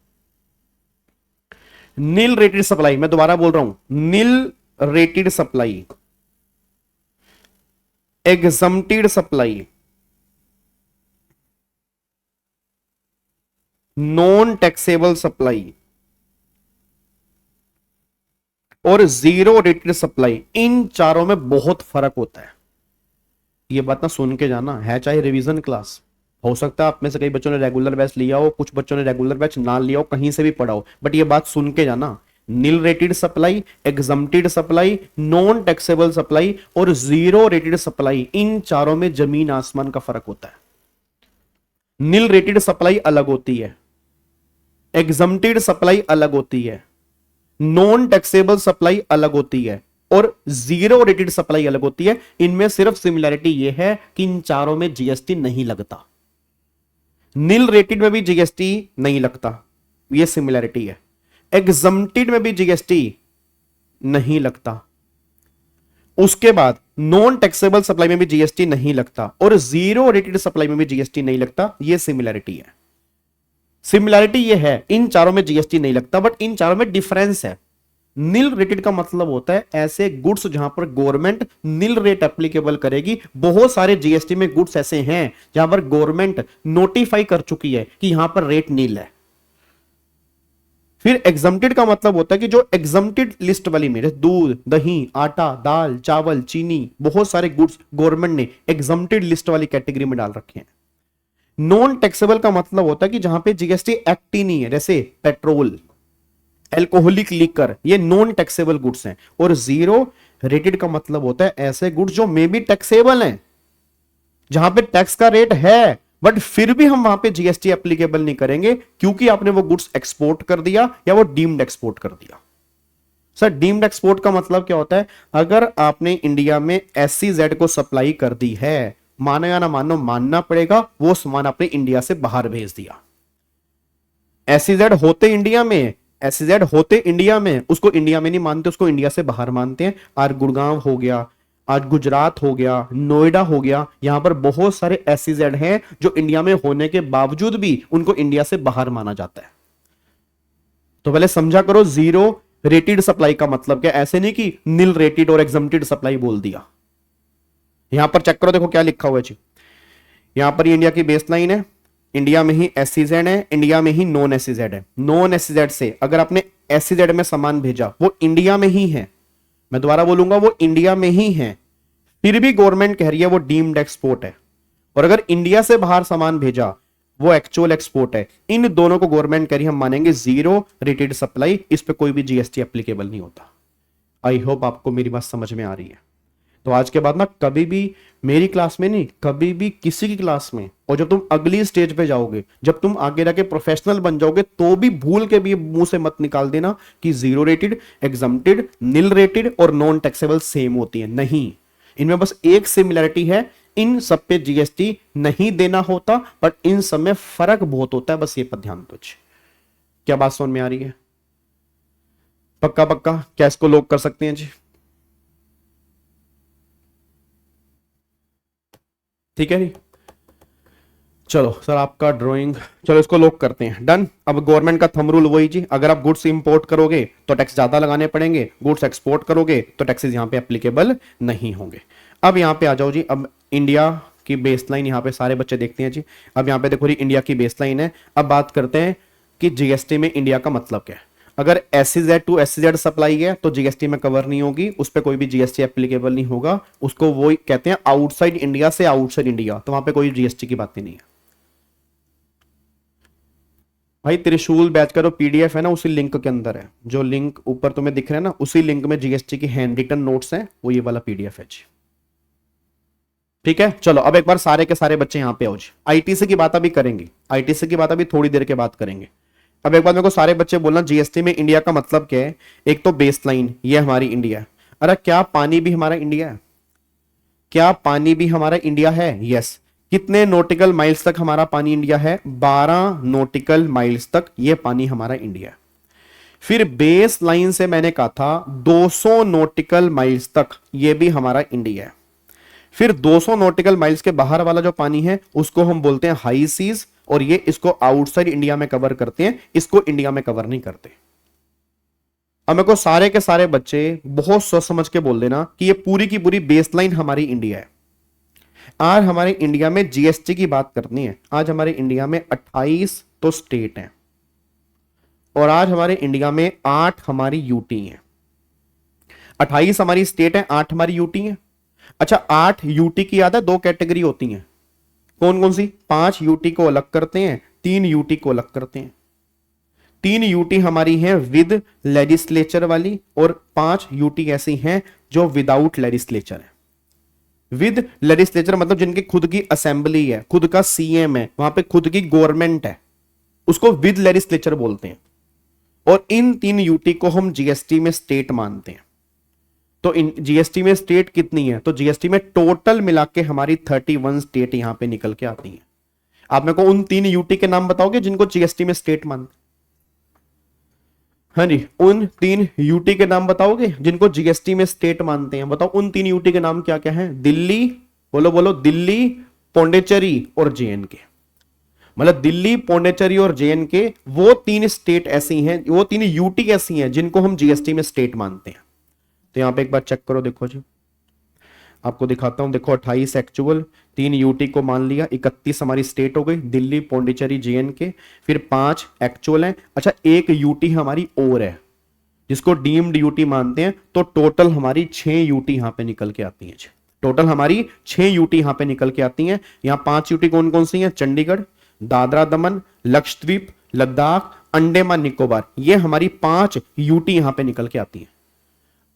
नील रेटेड सप्लाई, मैं दोबारा बोल रहा हूं, nil rated supply, exempted supply, non taxable supply और जीरो रेटेड सप्लाई, इन चारों में बहुत फर्क होता है। ये बात ना सुन के जाना है, चाहे रिवीजन क्लास हो सकता है आप में से कई बच्चों ने रेगुलर बैच लिया हो, कुछ बच्चों ने रेगुलर बैच ना लिया हो, कहीं से भी पढ़ा हो, बट ये बात सुन के जाना। Nil rated supply, exempted supply, non taxable supply और जीरो रेटेड सप्लाई, इन चारों में जमीन आसमान का फर्क होता है। नील रेटेड सप्लाई अलग होती है, एग्जम्प्टेड सप्लाई अलग होती है, नॉन टैक्सेबल सप्लाई अलग होती है और जीरो रेटेड सप्लाई अलग होती है। इनमें सिर्फ सिमिलैरिटी यह है कि इन चारों में जीएसटी नहीं लगता। नील रेटेड में भी जीएसटी नहीं लगता, यह सिमिलैरिटी है। एग्जम्प्टेड में भी जीएसटी नहीं लगता। उसके बाद नॉन टैक्सेबल सप्लाई में भी जीएसटी नहीं लगता और जीरो रेटेड सप्लाई में भी जीएसटी नहीं लगता। यह सिमिलैरिटी है। सिमिलैरिटी ये है, इन चारों में जीएसटी नहीं लगता, बट इन चारों में डिफरेंस है। नील रेटेड का मतलब होता है ऐसे गुड्स जहां पर गवर्नमेंट नील रेट एप्लीकेबल करेगी। बहुत सारे जीएसटी में गुड्स ऐसे हैं जहां पर गवर्नमेंट नोटिफाई कर चुकी है कि यहां पर रेट नील है। फिर एग्जम्प्टेड का मतलब होता है कि जो एग्जम्प्टेड लिस्ट वाली में दूध, दही, आटा, दाल, चावल, चीनी, बहुत सारे गुड्स गवर्नमेंट ने एग्जम्प्टेड लिस्ट वाली कैटेगरी में डाल रखे हैं। नॉन टैक्सेबल का मतलब होता है कि जहां पे जीएसटी एक्ट ही नहीं है, जैसे पेट्रोल, एल्कोहलिक लिकर, ये नॉन टैक्सेबल गुड्स हैं। और जीरो रेटेड का मतलब होता है ऐसे गुड्स जो मे बी टैक्सेबल हैं, जहां पे टैक्स का रेट है बट फिर भी हम वहां पे जीएसटी एप्लीकेबल नहीं करेंगे क्योंकि आपने वो गुड्स एक्सपोर्ट कर दिया या वो डीम्ड एक्सपोर्ट कर दिया। सर डीम्ड एक्सपोर्ट का मतलब क्या होता है? अगर आपने इंडिया में SEZ को सप्लाई कर दी है, मानो या ना मानो, मानना पड़ेगा, वो सामान आपने इंडिया से बाहर भेज दिया। SEZ होते इंडिया में, SEZ होते इंडिया में, उसको इंडिया में नहीं मानते, उसको इंडिया से बाहर मानते हैं। आज गुड़गांव हो गया, आज गुजरात हो गया, नोएडा हो गया, यहां पर बहुत सारे SEZ हैं जो इंडिया में होने के बावजूद भी उनको इंडिया से बाहर माना जाता है। तो पहले समझा करो जीरो रेटेड सप्लाई का मतलब क्या। ऐसे नहीं कि नील रेटेड और एग्जम्प्टेड सप्लाई बोल दिया। यहां पर चेक करो, देखो क्या लिखा हुआ है जी। यहां पर ये इंडिया की बेस लाइन है, इंडिया में ही SEZ है, इंडिया में ही नॉन SEZ है। नॉन SEZ से अगर आपने SEZ में सामान भेजा, वो इंडिया में ही है, मैं दोबारा बोलूंगा, वो इंडिया में ही है, फिर भी गवर्नमेंट कह रही है वो डीम्ड एक्सपोर्ट है। और अगर इंडिया से बाहर सामान भेजा, वो एक्चुअल एक्सपोर्ट है। इन दोनों को गवर्नमेंट कह रही है हम मानेंगे जीरो रेटेड सप्लाई, इस पे कोई भी जीएसटी एप्लीकेबल नहीं होता। आई होप आपको मेरी बात समझ में आ रही है। तो आज के बाद ना कभी भी मेरी क्लास में नहीं, कभी भी किसी की क्लास में, और जब तुम अगली स्टेज पे जाओगे, जब तुम आगे जाके प्रोफेशनल बन जाओगे, तो भी भूल के भी मुंह से मत निकाल देना कि 0 रेटेड, एग्जम्प्टेड, निल रेटेड और नॉन टैक्सेबल सेम होती है। नहीं, इनमें बस एक सिमिलरिटी है, इन सब पे जीएसटी नहीं देना होता, बट इन सब में फर्क बहुत होता है, बस ये पर ध्यान दो। क्या बात समझ में आ रही है? पक्का पक्का? क्या इसको लॉक कर सकते हैं जी? ठीक है जी, चलो सर आपका ड्राइंग, चलो इसको लॉक करते हैं, डन। अब गवर्नमेंट का थंब रूल वही जी, अगर आप गुड्स इंपोर्ट करोगे तो टैक्स ज्यादा लगाने पड़ेंगे, गुड्स एक्सपोर्ट करोगे तो टैक्सेस यहां पे एप्लीकेबल नहीं होंगे। अब यहां पे आ जाओ जी, अब इंडिया की बेसलाइन यहां पे सारे बच्चे देखते हैं जी। अब यहां पे देखो जी, इंडिया की बेसलाइन है। अब बात करते हैं कि जीएसटी में इंडिया का मतलब क्या है। अगर SEZ टू SEZ सप्लाई है तो जीएसटी में कवर नहीं होगी, उस पर कोई भी जीएसटी एप्लीकेबल नहीं होगा, उसको वो कहते हैं आउटसाइड इंडिया से आउटसाइड इंडिया, तो वहां पे कोई जीएसटी की बात ही नहीं है। भाई त्रिशूल बैच का जो पीडीएफ है ना, उसी लिंक के अंदर है, जो लिंक ऊपर तुम्हें दिख रहा है ना, उसी लिंक में जीएसटी की हैंड रिटन नोट्स हैं, वो ये वाला पीडीएफ है जी। ठीक है, चलो अब एक बार सारे के सारे बच्चे यहां पे आओ जी। आईटीसी की बात अभी करेंगे, आईटीसी की बात अभी थोड़ी देर के बाद करेंगे। अब एक बार मेरे को सारे बच्चे बोलना, जीएसटी में इंडिया का मतलब क्या है। एक तो बेसलाइन, ये हमारी इंडिया है। अरे क्या पानी भी हमारा इंडिया है? क्या पानी भी हमारा इंडिया है? यस। कितने नॉटिकल माइल्स तक हमारा पानी इंडिया है? 12 नॉटिकल माइल्स तक ये पानी हमारा इंडिया है। फिर बेस लाइन से मैंने कहा था 200 नॉटिकल माइल्स तक ये भी हमारा इंडिया है। फिर 200 नॉटिकल माइल्स के बाहर वाला जो पानी है उसको हम बोलते हैं हाई सीज, और ये इसको आउटसाइड इंडिया में कवर करते हैं, इसको इंडिया में कवर नहीं करते। अब मेरे को सारे के सारे बच्चे बहुत सोच समझ के बोल देना कि ये पूरी की पूरी बेसलाइन हमारी इंडिया है। आज हमारे इंडिया में जीएसटी की बात करनी है। आज हमारे इंडिया में 28 तो स्टेट हैं, और आज हमारे इंडिया में 8 हमारी यूटी हैं। 28 हमारी स्टेट है, 8 हमारी यूटी है। अच्छा, 8 यूटी की याद है, 2 कैटेगरी होती हैं, कौन कौन सी? 5 यूटी को अलग करते हैं, 3 यूटी को अलग करते हैं। 3 यूटी हमारी है विद लेजिस्लेचर वाली, और 5 यूटी ऐसी हैं जो विदाउट लेजिस्लेचर है। विद लेजिस्लेचर मतलब जिनकी खुद की असेंबली है, खुद का सीएम है, वहां पे खुद की गवर्नमेंट है, उसको विद लेजिस्लेचर बोलते हैं। और इन 3 यूटी को हम जीएसटी में स्टेट मानते हैं। तो इन जीएसटी में स्टेट कितनी है? तो जीएसटी में टोटल मिला के हमारी 31 स्टेट यहां पे निकल के आती हैं। आप मेरे को उन 3 यूटी के नाम बताओगे जिनको जीएसटी में स्टेट मानते? हाँ जी, उन 3 यूटी के नाम बताओगे जिनको जीएसटी में स्टेट मानते हैं? बताओ उन 3 यूटी के नाम क्या क्या हैं? दिल्ली, बोलो बोलो, दिल्ली, पौंडीचेरी और जेएनके। मतलब दिल्ली, पौंडीचेरी और जेएनके वो 3 स्टेट ऐसी हैं, वो 3 यूटी ऐसी हैं जिनको हम जीएसटी में स्टेट मानते हैं। तो यहां पे एक बार चेक करो, देखो जी आपको दिखाता हूं। देखो 28 एक्चुअल, 3 यूटी को मान लिया, 31 हमारी स्टेट हो गई, दिल्ली, पौंडीचेरी, जेएनके। फिर 5 एक्चुअल हैं। अच्छा, एक यूटी हमारी और है जिसको डीम्ड यूटी मानते हैं। तो टोटल हमारी 6 यूटी यहां पे निकल के आती हैं। टोटल हमारी 6 यूटी यहां पे निकल के आती हैं। यहां 5 यूटी कौन कौन सी हैं? चंडीगढ़, दादरा दमन, लक्षद्वीप, लद्दाख, अंडमान निकोबार, ये हमारी 5 यूटी यहां पे निकल के आती हैं।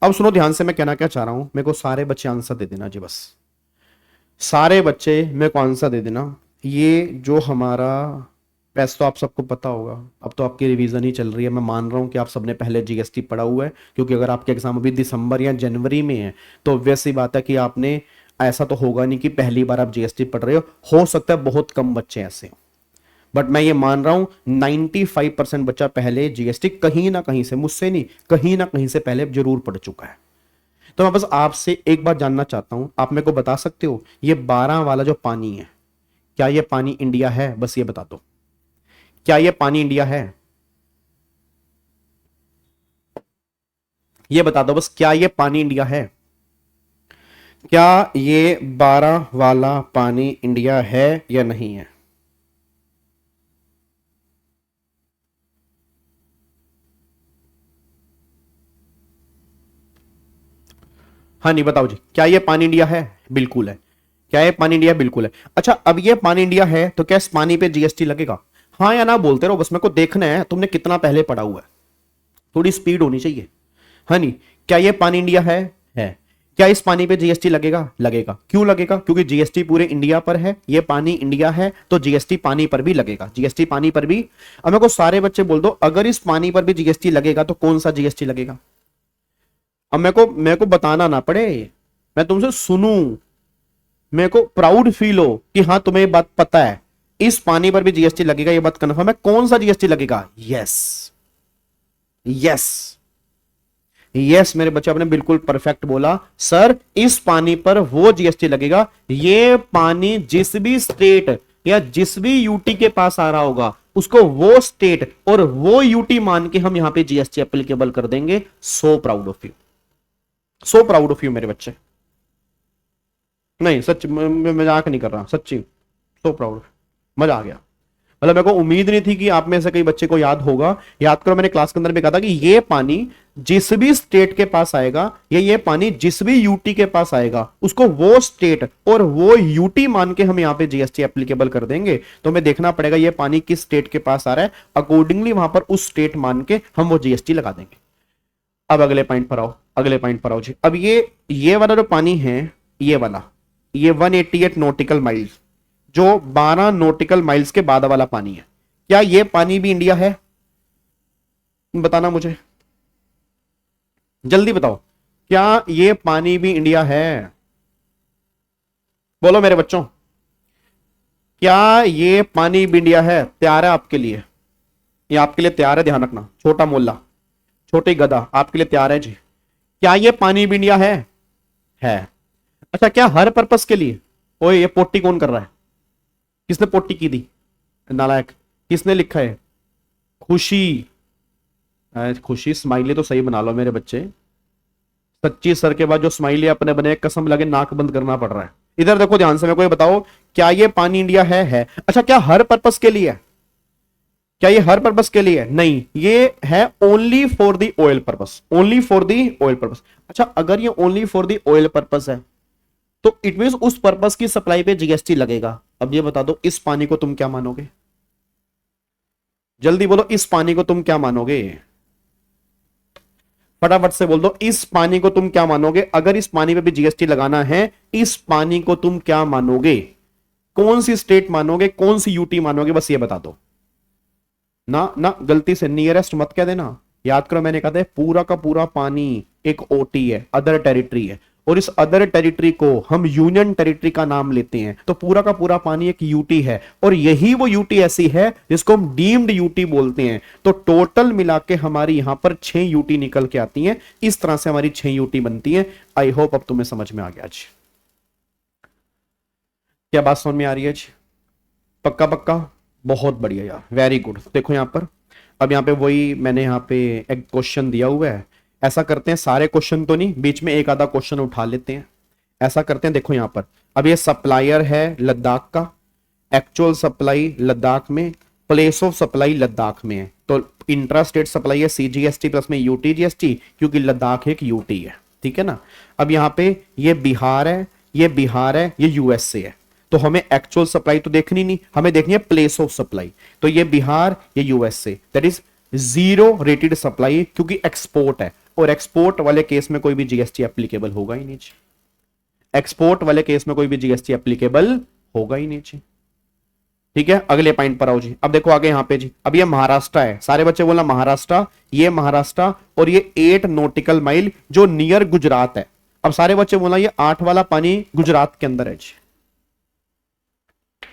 अब सुनो ध्यान से, मैं कहना क्या चाह रहा हूं, मेरे को सारे बच्चे आंसर दे देना जी, बस सारे बच्चे मेरे को आंसर दे देना। ये जो हमारा वैसे तो आप सबको पता होगा, अब तो आपकी रिवीजन ही चल रही है, मैं मान रहा हूं कि आप सबने पहले जीएसटी पढ़ा हुआ है, क्योंकि अगर आपके एग्जाम अभी दिसंबर या जनवरी में है तो वैसी बात है कि आपने, ऐसा तो होगा नहीं कि पहली बार आप जीएसटी पढ़ रहे हो सकता है बहुत कम बच्चे ऐसे हो, बट मैं ये मान रहा हूं 95% बच्चा पहले जीएसटी कहीं ना कहीं से, मुझसे नहीं, कहीं ना कहीं से पहले जरूर पढ़ चुका है। तो मैं बस आपसे एक बात जानना चाहता हूं, आप मेरे को बता सकते हो ये 12 वाला जो पानी है, क्या ये पानी इंडिया है? बस ये बता दो, क्या ये पानी इंडिया है? ये बता दो बस, क्या ये पानी इंडिया है? क्या ये 12 वाला पानी इंडिया है या नहीं है? हाँ नहीं, बताओ जी, क्या ये पानी इंडिया है? बिल्कुल है। क्या ये पानी इंडिया? बिल्कुल है। अच्छा, अब ये पानी इंडिया है तो क्या इस पानी पे जीएसटी लगेगा? हाँ या ना बोलते रहो, बस मेरे को देखना है तुमने कितना पहले पढ़ा हुआ है, थोड़ी स्पीड होनी चाहिए। हाँ नहीं, क्या ये पानी इंडिया है? क्या इस पानी पे जीएसटी लगेगा? लगेगा। क्यों लगेगा? क्योंकि जीएसटी पूरे इंडिया पर है, ये पानी इंडिया है, तो जीएसटी पानी पर भी लगेगा। जीएसटी पानी पर भी। अब मेरे को सारे बच्चे बोल दो, अगर इस पानी पर भी जीएसटी लगेगा तो कौन सा जीएसटी लगेगा? अब मेरे को बताना ना पड़े, मैं तुमसे सुनूं, मेरे को प्राउड फील हो कि हाँ तुम्हें ये बात पता है, इस पानी पर भी जीएसटी लगेगा, ये बात कन्फर्म है। कौन सा जीएसटी लगेगा? यस यस यस मेरे बच्चे, आपने बिल्कुल परफेक्ट बोला सर, इस पानी पर वो जीएसटी लगेगा। ये पानी जिस भी स्टेट या जिस भी यूटी के पास आ रहा होगा, उसको वो स्टेट और वो यूटी मान के हम यहां पे जीएसटी एप्लीकेबल कर देंगे। So proud of you, so proud of you मेरे बच्चे। नहीं सच, मजाक नहीं कर रहा, सच्ची सो प्राउड, मजा आ गया। मतलब मेरे को उम्मीद नहीं थी कि आप में से कई बच्चे को याद होगा। याद करो, मैंने क्लास के अंदर भी कहा था कि ये पानी जिस भी स्टेट के पास आएगा या ये पानी जिस भी यूटी के पास आएगा, उसको वो स्टेट और वो यूटी मान के हम यहां पे जीएसटी एप्लीकेबल कर देंगे। तो हमें देखना पड़ेगा ये पानी किस स्टेट के पास आ रहा है, अकॉर्डिंगली वहां पर उस स्टेट मान के हम वो जीएसटी लगा देंगे। अब अगले पॉइंट पर आओ, अगले पॉइंट पर आओ जी। अब ये वाला जो पानी है, ये वाला, ये 188 नॉटिकल माइल्स, जो 12 नॉटिकल माइल्स के बाद वाला पानी है, क्या ये पानी भी इंडिया है? बताना मुझे, जल्दी बताओ, क्या ये पानी भी इंडिया है? बोलो मेरे बच्चों, क्या ये पानी भी इंडिया है? तैयार है आपके लिए? ये आपके लिए तैयार है, ध्यान रखना। छोटा मोल्ला, छोटे गधा, आपके लिए तैयार है जी। क्या ये पानी भी इंडिया है? अच्छा, क्या हर पर्पस के लिए? ओए, ये पोटी कौन कर रहा है? किसने पोटी की दी? नालायक, किसने लिखा है? खुशी, खुशी स्माइली तो सही बना लो मेरे बच्चे। सच्ची सर के बाद जो स्माइली अपने बने, कसम लगे नाक बंद करना पड़ रहा है। इधर देखो ध्यान से, मेरे को ये बताओ, क्या ये पानी इंडिया है? अच्छा, क्या हर पर्पस के लिए है? क्या ये हर पर्पस के लिए? नहीं, ये है only for the oil purpose, only for the oil purpose. अच्छा, अगर ये only for the oil purpose है तो इट मींस उस पर्पस की सप्लाई पे जीएसटी लगेगा। अब ये बता दो, इस पानी को तुम क्या मानोगे? जल्दी बोलो, इस पानी को तुम क्या मानोगे? फटाफट से बोल दो, इस पानी को तुम क्या मानोगे? अगर इस पानी पे भी जीएसटी लगाना है, इस पानी को तुम क्या मानोगे? कौन सी स्टेट मानोगे, कौन सी यूटी मानोगे? बस ये बता दो ना। ना गलती से नियरेस्ट मत कह देना। याद करो, मैंने कहा था पूरा का पूरा पानी एक ओटी है, अदर टेरिटरी है, और इस अदर टेरिटरी को हम यूनियन टेरिटरी का नाम लेते हैं। तो पूरा का पूरा पानी एक यूटी है, और यही वो यूटी ऐसी है जिसको हम डीम्ड यूटी बोलते हैं। तो टोटल मिला के हमारी यहां पर 6 यूटी निकल के आती हैं। इस तरह से हमारी 6 यूटी बनती है। आई होप अब तुम्हें समझ में आ गया जी। क्या बात समझ में आ रही है जी? पक्का पक्का, बहुत बढ़िया यार, वेरी गुड। देखो यहां पर, अब यहां पे वही मैंने यहां पे एक क्वेश्चन दिया हुआ है। ऐसा करते हैं, सारे क्वेश्चन तो नहीं, बीच में एक आधा क्वेश्चन उठा लेते हैं। ऐसा करते हैं, देखो यहां पर, अब ये सप्लायर है लद्दाख का, एक्चुअल सप्लाई लद्दाख में, प्लेस ऑफ सप्लाई लद्दाख में है। तो इंट्रा स्टेट सप्लाई है सीजीएसटी प्लस में यूटी जीएसटी, क्योंकि लद्दाख एक यूटी है, ठीक है ना। अब यहां पे ये बिहार है, ये बिहार है, ये यूएसए है। तो हमें एक्चुअल सप्लाई तो देखनी नहीं, हमें देखनी है प्लेस ऑफ सप्लाई। तो ये बिहार, ये USA, that is zero rated supply, क्योंकि एक्सपोर्ट है, और एक्सपोर्ट वाले केस में कोई भी जीएसटी एप्लीकेबल होगा ही नहीं। एक्सपोर्ट वाले केस में कोई भी जीएसटी एप्लीकेबल होगा ही नहीं। ठीक है, अगले पॉइंट पर आओ जी। अब देखो आगे यहां पे जी, अब ये महाराष्ट्र है, सारे बच्चे बोला महाराष्ट्र, ये महाराष्ट्र, और ये 8 नॉटिकल माइल जो नियर गुजरात है। अब सारे बच्चे बोला ये 8 वाला पानी गुजरात के अंदर है जी।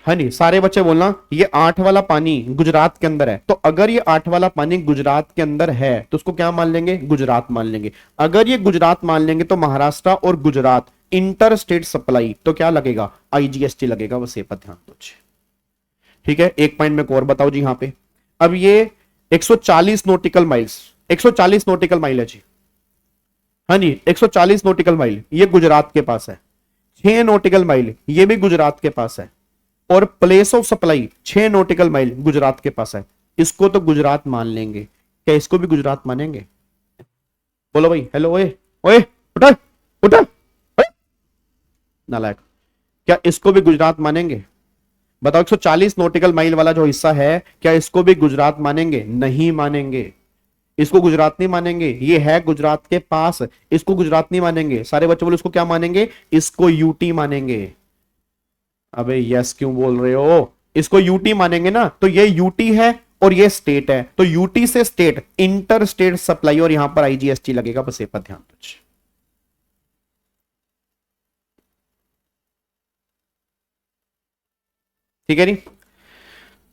हाँ नहीं, सारे बच्चे बोलना ये 8 वाला पानी गुजरात के अंदर है। तो अगर ये 8 वाला पानी गुजरात के अंदर है तो उसको क्या मान लेंगे? गुजरात मान लेंगे। अगर ये गुजरात मान लेंगे तो महाराष्ट्र और गुजरात इंटर स्टेट सप्लाई, तो क्या लगेगा? आईजीएसटी लगेगा। बस ये पर ध्यान दो। ठीक है, एक पॉइंट में और बताओ जी यहां पे। अब ये 140 नॉटिकल माइल्स, 140 नॉटिकल माइल है जी। हाँ जी, 140 नॉटिकल माइल ये गुजरात के पास है। 6 नॉटिकल माइल ये भी गुजरात के पास है, और place of supply 6 nautical mile Gujarat के पास है। इसको तो गुजरात मान लेंगे, क्या इसको भी गुजरात मानेंगे? बोलो भाई, हेलो, ओए ओए, उठा उठा, नालायक, क्या इसको भी गुजरात मानेंगे? बताओ, 140 नॉटिकल माइल वाला जो हिस्सा है, क्या इसको भी गुजरात मानेंगे? नहीं मानेंगे। इसको गुजरात नहीं मानेंगे, ये है गुजरात के पास, इसको गुजरात नहीं मानेंगे। सारे बच्चे बोले इसको क्या मानेंगे, इसको यूटी मानेंगे। अबे यस क्यों बोल रहे हो, इसको यूटी मानेंगे ना, तो ये यूटी है और ये स्टेट है, तो यूटी से स्टेट, इंटर स्टेट सप्लाई, और यहां पर आईजीएसटी लगेगा, बस ये पर ध्यान दो। ठीक है नहीं।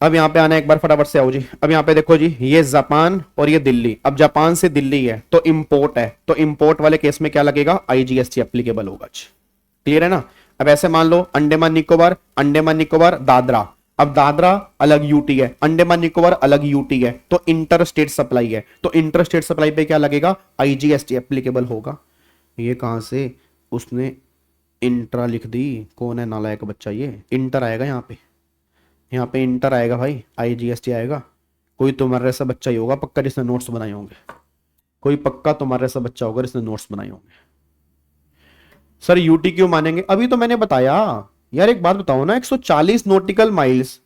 अब यहां पे आना एक बार फटाफट से आओ जी। अब यहां पे देखो जी, ये जापान और ये दिल्ली। अब जापान से दिल्ली है तो इंपोर्ट है, तो इंपोर्ट वाले केस में क्या लगेगा, आईजीएसटी एप्लीकेबल होगा। क्लियर है ना। अब ऐसे मान लो अंडमान निकोबार, अंडमान निकोबार दादरा, अब दादरा अलग यूटी है, अंडमान निकोबार अलग यूटी है, तो इंटर स्टेट सप्लाई है, तो इंटर स्टेट सप्लाई पे क्या लगेगा, आईजीएसटी एप्लीकेबल होगा। ये कहां से उसने इंट्रा लिख दी, कौन है नालायक बच्चा, ये इंटर आएगा यहाँ पे इंटर आएगा भाई, आईजीएसटी आएगा। कोई तुम्हारे ऐसा बच्चा ही होगा पक्का जिसने नोट्स बनाए होंगे, कोई पक्का तुम्हारे ऐसा बच्चा होगा जिसने नोट्स बनाए होंगे। सर यूटी क्यों मानेंगे, अभी तो मैंने बताया यार। एक बात बताओ ना, 140 नॉटिकल माइल्स,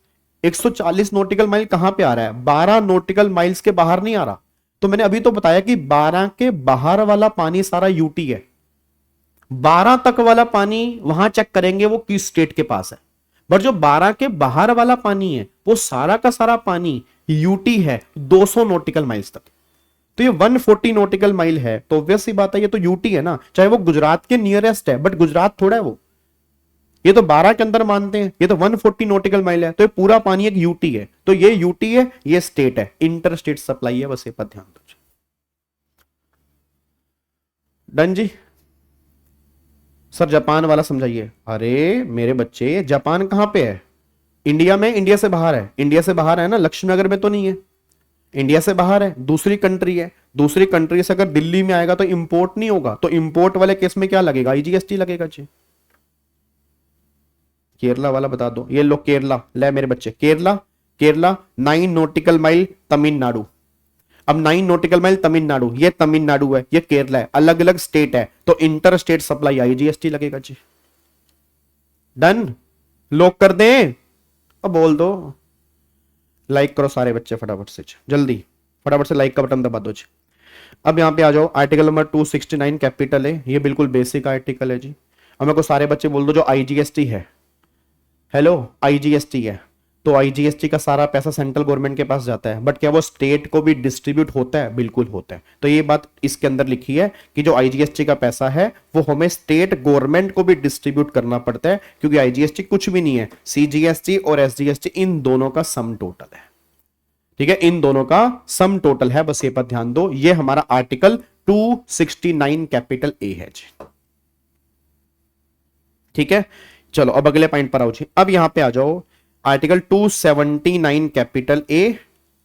140 नॉटिकल माइल कहां पे आ रहा है, 12 नॉटिकल माइल्स के बाहर नहीं आ रहा। तो मैंने अभी तो बताया कि 12 के बाहर वाला पानी सारा यूटी है, 12 तक वाला पानी वहां चेक करेंगे वो किस स्टेट के पास है, बट जो 12 के बाहर वाला पानी है वो सारा का सारा पानी यूटी है 200 नॉटिकल माइल्स तक। तो ये 140 नॉटिकल माइल है, तो ऑब्वियस सी बात है ये तो यूटी है ना, चाहे वो गुजरात के नियरेस्ट है, बट गुजरात थोड़ा है वो, ये तो 12 के अंदर मानते हैं, ये तो 140 नॉटिकल माइल है, तो ये पूरा पानी एक यूटी है, तो ये यूटी है, ये स्टेट है, इंटर स्टेट सप्लाई है, बस ये पर ध्यान दो। डन जी। सर जापान वाला समझाइए। अरे मेरे बच्चे जापान कहां पे है, इंडिया में, इंडिया से बाहर है, इंडिया से बाहर है ना, लक्ष्मीनगर में तो नहीं है, इंडिया से बाहर है, दूसरी कंट्री है, दूसरी कंट्री से अगर दिल्ली में आएगा तो इंपोर्ट नहीं होगा, तो इंपोर्ट वाले केस में क्या लगेगा, आईजीएसटी लगेगा जी। केरला वाला बता दो, ये लो केरला, ले मेरे बच्चे केरला, केरला 9 नॉटिकल माइल तमिलनाडु। अब 9 नॉटिकल माइल तमिलनाडु, ये तमिलनाडु है, ये केरला है, अलग अलग स्टेट है, तो इंटर स्टेट सप्लाई आईजीएसटी लगेगा जी। डन, लॉक कर दें, अब बोल दो। लाइक करो सारे बच्चे फटाफट से, जल्दी फटाफट से लाइक का बटन दबा दो जी। अब यहां पे आ जाओ, आर्टिकल नंबर 269 कैपिटल है, ये बिल्कुल बेसिक आर्टिकल है जी। अब मेरे को सारे बच्चे बोल दो जो आईजीएसटी है, हेलो आईजीएसटी है, तो आईजीएसटी का सारा पैसा सेंट्रल गवर्नमेंट के पास जाता है, बट क्या वो स्टेट को भी डिस्ट्रीब्यूट होता है, बिल्कुल होता है। तो ये बात इसके अंदर लिखी है कि जो आईजीएसटी का पैसा है वो हमें स्टेट गवर्नमेंट को भी डिस्ट्रीब्यूट करना पड़ता है, क्योंकि आईजीएसटी कुछ भी नहीं है, सीजीएसटी और एसजीएसटी इन दोनों का सम टोटल है। ठीक है, इन दोनों का सम टोटल है, बस ये पर ध्यान दो। ये हमारा आर्टिकल 269 कैपिटल ए है जी। ठीक है, चलो अब अगले पॉइंट पर आओ जी। अब यहां पे आ जाओ, आर्टिकल 279 कैपिटल ए,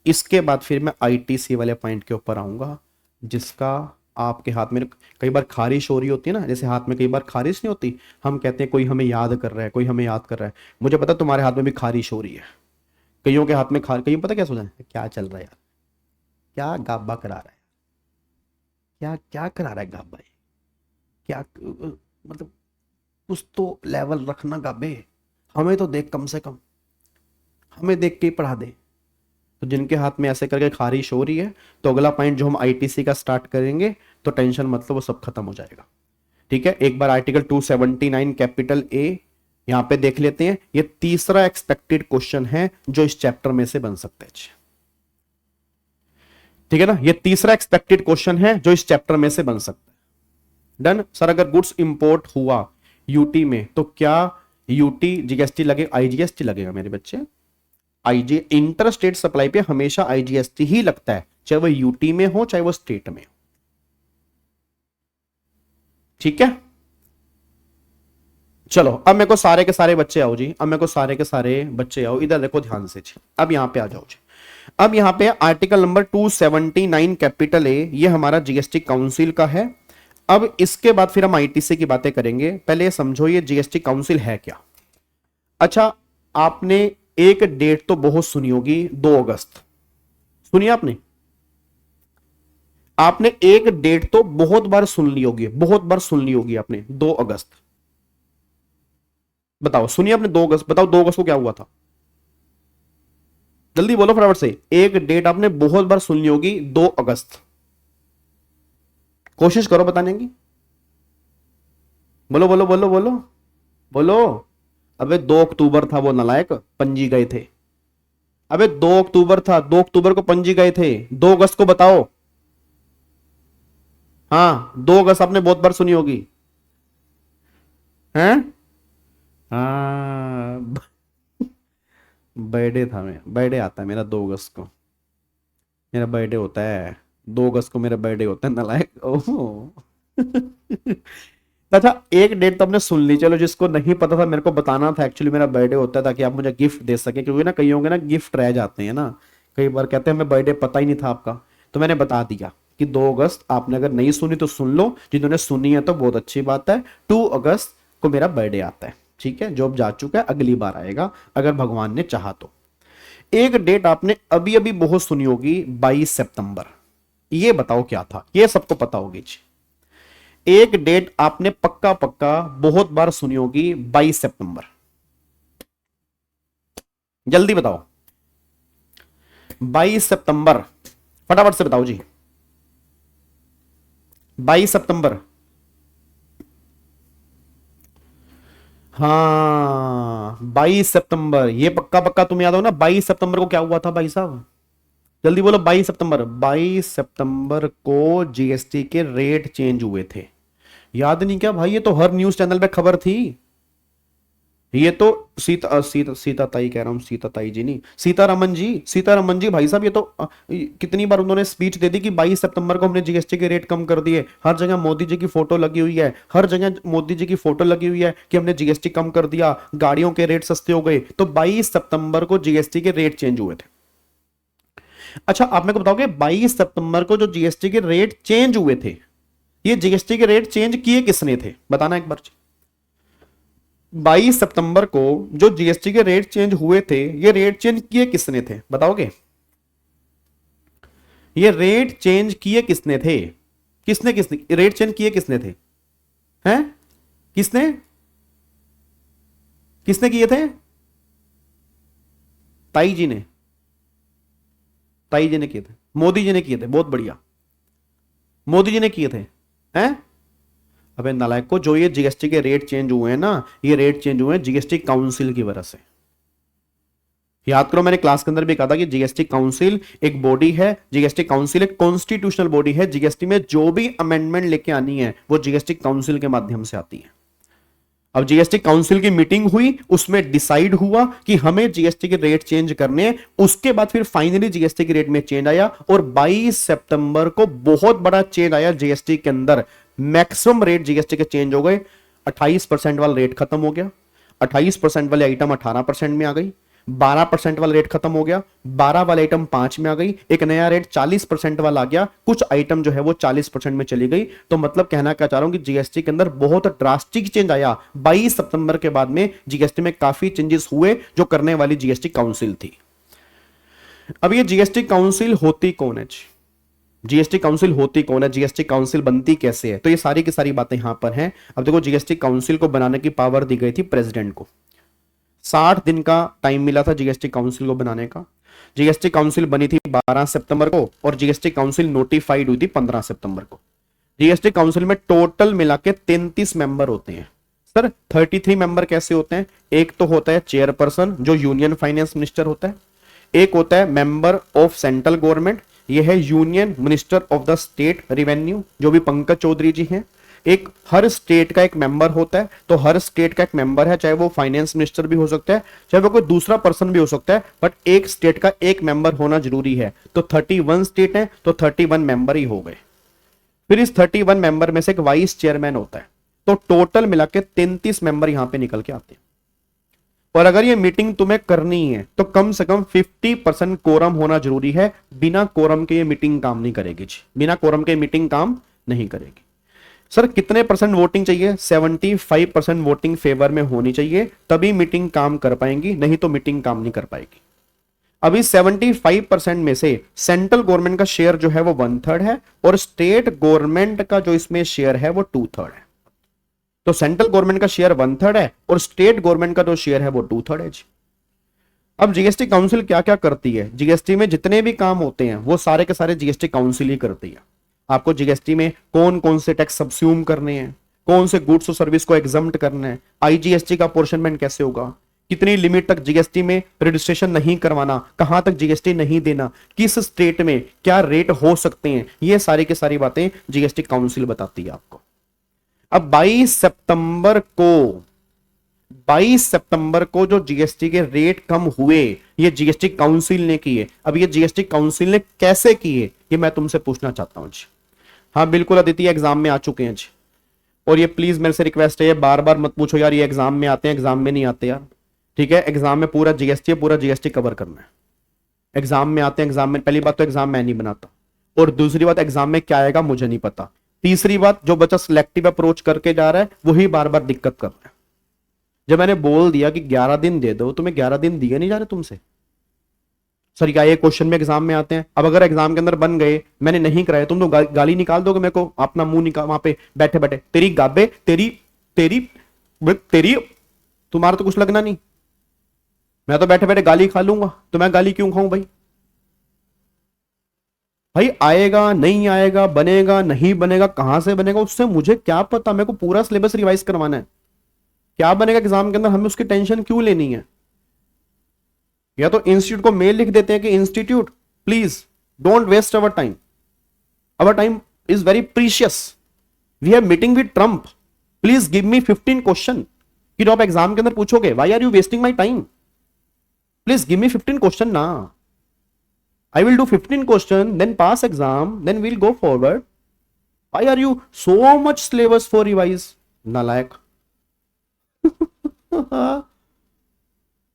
इसके बाद फिर मैं आईटीसी वाले पॉइंट के ऊपर आऊंगा, जिसका आपके हाथ में कई बार खारिश हो रही होती है ना, जैसे हाथ में कई बार खारिश नहीं होती, हम कहते हैं कोई हमें याद कर रहा है, कोई हमें याद कर रहा है। मुझे पता तुम्हारे हाथ में भी खारिश हो रही है, कईयों के हाथ में कईयों पता क्या सोचा है, क्या चल रहा है यार, क्या गाबा करा रहा है, क्या क्या करा रहा है गाबा, क्या मतलब कुछ तो लेवल रखना गाबे, हमें तो देख, कम से कम हमें देख के ही पढ़ा दे। तो जिनके हाथ में ऐसे करके खारिश हो रही है, तो अगला पॉइंट जो हम आईटीसी का स्टार्ट करेंगे तो टेंशन मतलब वो सब खत्म हो जाएगा। ठीक है, एक बार आर्टिकल 279 कैपिटल ए यहां पे देख लेते हैं। ये तीसरा एक्सपेक्टेड क्वेश्चन है जो इस चैप्टर में से बन सकता है। ठीक है ना, ये तीसरा एक्सपेक्टेड क्वेश्चन है जो इस चैप्टर में से बन सकता है। डन सर, अगर गुड्स इंपोर्ट हुआ यूटी में तो क्या यूटी जीएसटी लगे, आईजीएसटी लगेगा मेरे बच्चे। आईजी इंटर स्टेट सप्लाई पे हमेशा आईजीएसटी ही लगता है, चाहे वो यूटी में हो चाहे वो स्टेट में हो। ठीक है, चलो अब मेरे को सारे के सारे बच्चे आओ जी, अब मेरे को सारे के सारे बच्चे आओ, इधर देखो ध्यान से जी। अब यहां पे आ जाओ जी। अब यहां पे आर्टिकल नंबर 279 कैपिटल ए, ये हमारा जीएसटी काउंसिल का है। अब इसके बाद फिर हम आईटीसी की बातें करेंगे। पहले ये समझो ये जीएसटी काउंसिल है क्या। अच्छा, आपने एक डेट तो बहुत सुनी होगी, 2 अगस्त सुनी आपने, आपने एक डेट तो बहुत बार सुन ली होगी, बहुत बार सुन ली होगी आपने, 2 अगस्त। बताओ सुनिए आपने 2 अगस्त, बताओ 2 अगस्त को क्या हुआ था, जल्दी बोलो फटाफट से। एक डेट आपने बहुत बार सुनी होगी, 2 अगस्त। कोशिश करो बताने की। बोलो बोलो बोलो बोलो बोलो। अबे 2 अक्टूबर था, वो नालायक पंजी गए थे। अबे 2 अक्टूबर था, 2 अक्टूबर को पंजी गए थे। 2 अगस्त को बताओ। हाँ 2 अगस्त आपने बहुत बार सुनी होगी। हैं? हाँ बर्थडे था, मेरा बर्थडे आता है मेरा 2 अगस्त को। मेरा बर्थडे होता है 2 अगस्त को, मेरा बर्थडे होता है नालायक। ओह अच्छा एक डेट तो आपने सुन ली, चलो जिसको नहीं पता था मेरे को बताना था, एक्चुअली मेरा बर्थडे होता है ताकि आप मुझे गिफ्ट दे सके, क्योंकि ना कई होंगे ना गिफ्ट रह जाते हैं ना, कई बार कहते हैं हमें बर्थडे पता ही नहीं था आपका, तो मैंने बता दिया कि 2 अगस्त। आपने अगर नहीं सुनी तो सुन लो, जिन्होंने सुनी है तो बहुत अच्छी बात है। 2 अगस्त को मेरा बर्थडे आता है, ठीक है। जो अब जा चुका है अगली बार आएगा अगर भगवान ने चाहा तो। एक डेट आपने अभी अभी बहुत सुनी होगी, 22 सितंबर। ये बताओ क्या था, ये सबको पता होगी जी। एक डेट आपने पक्का पक्का बहुत बार सुनी होगी, 22 सितंबर। जल्दी बताओ 22 सितंबर, फटाफट से बताओ जी। 22 सितंबर, हाँ 22 सितंबर, ये पक्का पक्का तुम याद हो ना। 22 सितंबर को क्या हुआ था भाई साहब, जल्दी बोलो। 22 सितंबर, 22 सितंबर को जीएसटी के रेट चेंज हुए थे। याद नहीं क्या भाई, ये तो हर न्यूज चैनल पे खबर थी। ये तो सीता ताई कह रहा हूं, सीता ताई जी नहीं, सीतारमन जी भाई साहब। ये तो कितनी बार उन्होंने स्पीच दे दी कि 22 सितंबर को हमने जीएसटी के रेट कम कर दिए। हर जगह मोदी जी की फोटो लगी हुई है, हर जगह मोदी जी की फोटो लगी हुई है कि हमने जीएसटी कम कर दिया, गाड़ियों के रेट सस्ते हो गए। तो 22 सितंबर को जीएसटी के रेट चेंज हुए थे। अच्छा आप मेरे को बताओगे 22 सितंबर को जो जीएसटी के रेट चेंज हुए थे, ये जीएसटी के रेट चेंज किए किसने थे, बताना एक बार। 22 सितंबर को जो जीएसटी के रेट चेंज हुए थे, ये रेट चेंज किए किसने थे, बताओगे। ये रेट चेंज किए किसने थे, किसने किसने रेट चेंज किए किसने थे, हैं किसने किसने किए थे। ताई जी ने, ताई जी ने किए थे, मोदी जी ने किए थे, बहुत बढ़िया, मोदी जी ने किए थे। हैं? अबे नालायक को, जो ये जीएसटी के रेट चेंज हुए हैं ना, ये रेट चेंज हुए हैं जीएसटी काउंसिल की वजह से। याद करो मैंने क्लास के अंदर भी कहा था कि जीएसटी काउंसिल एक बॉडी है, जीएसटी काउंसिल एक कॉन्स्टिट्यूशनल बॉडी है। जीएसटी में जो भी अमेंडमेंट लेके आनी है वो जीएसटी काउंसिल के माध्यम से आती है। अब जीएसटी काउंसिल की मीटिंग हुई, उसमें डिसाइड हुआ कि हमें जीएसटी के रेट चेंज करने हैं। उसके बाद फिर फाइनली जीएसटी के रेट में चेंज आया और 22 सितंबर को बहुत बड़ा चेंज आया जीएसटी के अंदर। मैक्सिमम रेट जीएसटी के चेंज हो गए। 28% वाला रेट खत्म हो गया, 28% वाले आइटम 18% में आ गई, 12% वाला रेट खत्म हो गया, 12 वाला आइटम 5 में आ गई, एक नया रेट 40% वाला आ गया, कुछ आइटम जो है वो 40% में चली गई। तो मतलब कहना क्या चाह रहा हूं कि जीएसटी के अंदर बहुत ड्रास्टिक चेंज आया। 22 सितंबर के बाद में जीएसटी में काफी चेंजेस हुए जो करने वाली जीएसटी काउंसिल थी। अब ये जीएसटी काउंसिल होती कौन है, जीएसटी काउंसिल होती कौन है, जीएसटी काउंसिल बनती कैसे है, तो ये सारी की सारी बातें यहां पर हैं। अब देखो जीएसटी काउंसिल को बनाने की पावर दी गई थी प्रेसिडेंट को। 60 दिन का टाइम मिला था जीएसटी काउंसिल को बनाने का। जीएसटी काउंसिल बनी थी 12 सितंबर को और जीएसटी काउंसिल नोटिफाइड हुई थी 15 सितंबर को। जीएसटी काउंसिल में टोटल मिला के 33 मेंबर होते हैं। सर 33 मेंबर कैसे होते हैं, एक तो होता है चेयरपर्सन जो यूनियन फाइनेंस मिनिस्टर होता है, एक होता है मेंबर ऑफ सेंट्रल गवर्नमेंट, ये है union minister of the state revenue जो भी पंकज चौधरी जी हैं, एक हर स्टेट का एक मेंबर होता है। तो हर स्टेट का एक मेंबर है, चाहे वो फाइनेंस मिनिस्टर भी हो सकता है, चाहे वो कोई दूसरा पर्सन भी हो सकता है, बट एक स्टेट का एक मेंबर होना जरूरी है। तो 31 स्टेट है तो 31 मेंबर ही हो गए। फिर इस 31 मेंबर में से एक वाइस चेयरमैन होता है। तो टोटल मिला के 33 मेंबर यहां पे निकल के आते हैं। और अगर ये मीटिंग तुम्हें करनी है तो कम से कम 50% कोरम होना जरूरी है। बिना कोरम के ये मीटिंग काम नहीं करेगी जी, बिना कोरम के मीटिंग काम नहीं करेगी। सर कितने परसेंट वोटिंग चाहिए, 75% वोटिंग फेवर में होनी चाहिए, तभी मीटिंग काम कर पाएंगी, नहीं तो मीटिंग काम नहीं कर पाएगी। अभी 75% में से सेंट्रल गवर्नमेंट का शेयर जो है वो 1/3 है और स्टेट गवर्नमेंट का जो इसमें शेयर है वो 2/3 है। तो सेंट्रल गवर्नमेंट का शेयर 1/3 है और स्टेट गवर्नमेंट का जो शेयर है वो 2/3 है जी। अब जीएसटी काउंसिल क्या क्या करती है? जीएसटी में जितने भी काम होते हैं वो सारे के सारे जीएसटी काउंसिल ही करती है। आपको जीएसटी में कौन कौन से टैक्स सब्स्यूम करने हैं, कौन से गुड्स और सर्विस को एग्जम्प्ट करना है, आईजीएसटी का पोर्शनमेंट कैसे होगा, कितनी लिमिट तक जीएसटी में रजिस्ट्रेशन नहीं करवाना, कहां तक जीएसटी नहीं देना, किस स्टेट में क्या रेट हो सकते हैं, ये सारी की सारी बातें जीएसटी काउंसिल बताती है आपको। अब 22 सितंबर को जो जीएसटी के रेट कम हुए ये जीएसटी काउंसिल ने किए। अब ये जीएसटी काउंसिल ने कैसे किए ये मैं तुमसे पूछना चाहता हूं जी। हाँ बिल्कुल अदिति, एग्जाम में आ चुके हैं जी। और ये प्लीज मेरे से रिक्वेस्ट है, ये बार बार मत पूछो यार ये एग्जाम में आते हैं, एग्जाम में नहीं आते यार, ठीक है। एग्जाम में पूरा जीएसटी कवर करना है। एग्जाम में आते हैं, एग्जाम में पहली बात तो एग्जाम मैं नहीं बनाता, और दूसरी बात एग्जाम में क्या आएगा मुझे नहीं पता। तीसरी बात जो बच्चा सिलेक्टिव अप्रोच करके जा रहा है वही बार बार दिक्कत कर रहा है। जब मैंने बोल दिया कि 11 दिन दे दो, तुम्हें 11 दिन दिए नहीं जा रहे तुमसे। सर क्या ये क्वेश्चन में एग्जाम में आते हैं? अब अगर एग्जाम के अंदर बन गए, मैंने नहीं कराया, तुम तो गाली निकाल दोगे मेरे को, अपना मुंह निकाल वहां पे बैठे बैठे, तेरी गाबे तेरी तेरी तेरी, तुम्हारा तो कुछ लगना नहीं, मैं तो बैठे बैठे गाली खा लूंगा, तो मैं गाली क्यों खाऊं भाई? भाई आएगा नहीं आएगा, बनेगा नहीं बनेगा, कहां से बनेगा उससे मुझे क्या पता, मेरे को पूरा सिलेबस रिवाइज करवाना है। क्या बनेगा एग्जाम के अंदर हमें उसकी टेंशन क्यों लेनी है? या तो इंस्टीट्यूट को मेल लिख देते हैं कि institute please don't waste our time is very precious, we have meeting with Trump, please give me 15 question. कि जो आप एग्जाम के अंदर पूछोगे why are you wasting my time, please give me 15 question ना, I will do 15 question, then pass exam, then we'll go forward. Why are you so much syllabus for revise? नालायक।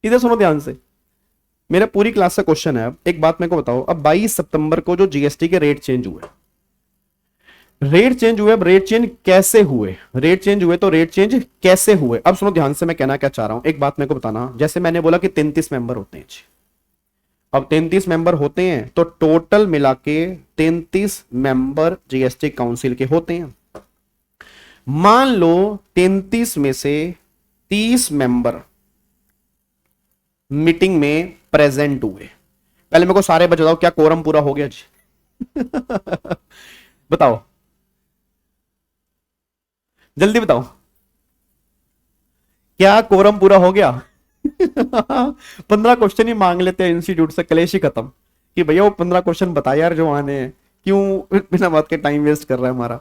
इधर सुनो ध्यान से, मेरा पूरी क्लास का क्वेश्चन है। अब एक बात मेरे को बताओ, अब 22 सितंबर को जो जीएसटी के रेट चेंज हुए, अब रेट चेंज कैसे हुए? रेट चेंज हुए तो रेट चेंज कैसे हुए? अब सुनो ध्यान से, मैं कहना क्या चाह रहा हूं, एक बात मेरे को बताना। जैसे मैंने बोला कि 33 मेंबर होते हैं जी, अब 33 मेंबर होते हैं तो टोटल मिला के 33 मेंबर जीएसटी काउंसिल के होते हैं। मान लो 33 में से 30 मेंबर मीटिंग में प्रेजेंट हुए। पहले मेरे को सारे बताओ क्या कोरम पूरा हो गया जी? बताओ जल्दी बताओ, क्या कोरम पूरा हो गया? 15 क्वेश्चन ही मांग लेते हैं इंस्टीट्यूट से, कलेश ही खत्म कि भैया वो 15 क्वेश्चन बता यार जो आने हैं, क्यों बिना बात के टाइम वेस्ट कर रहा है हमारा,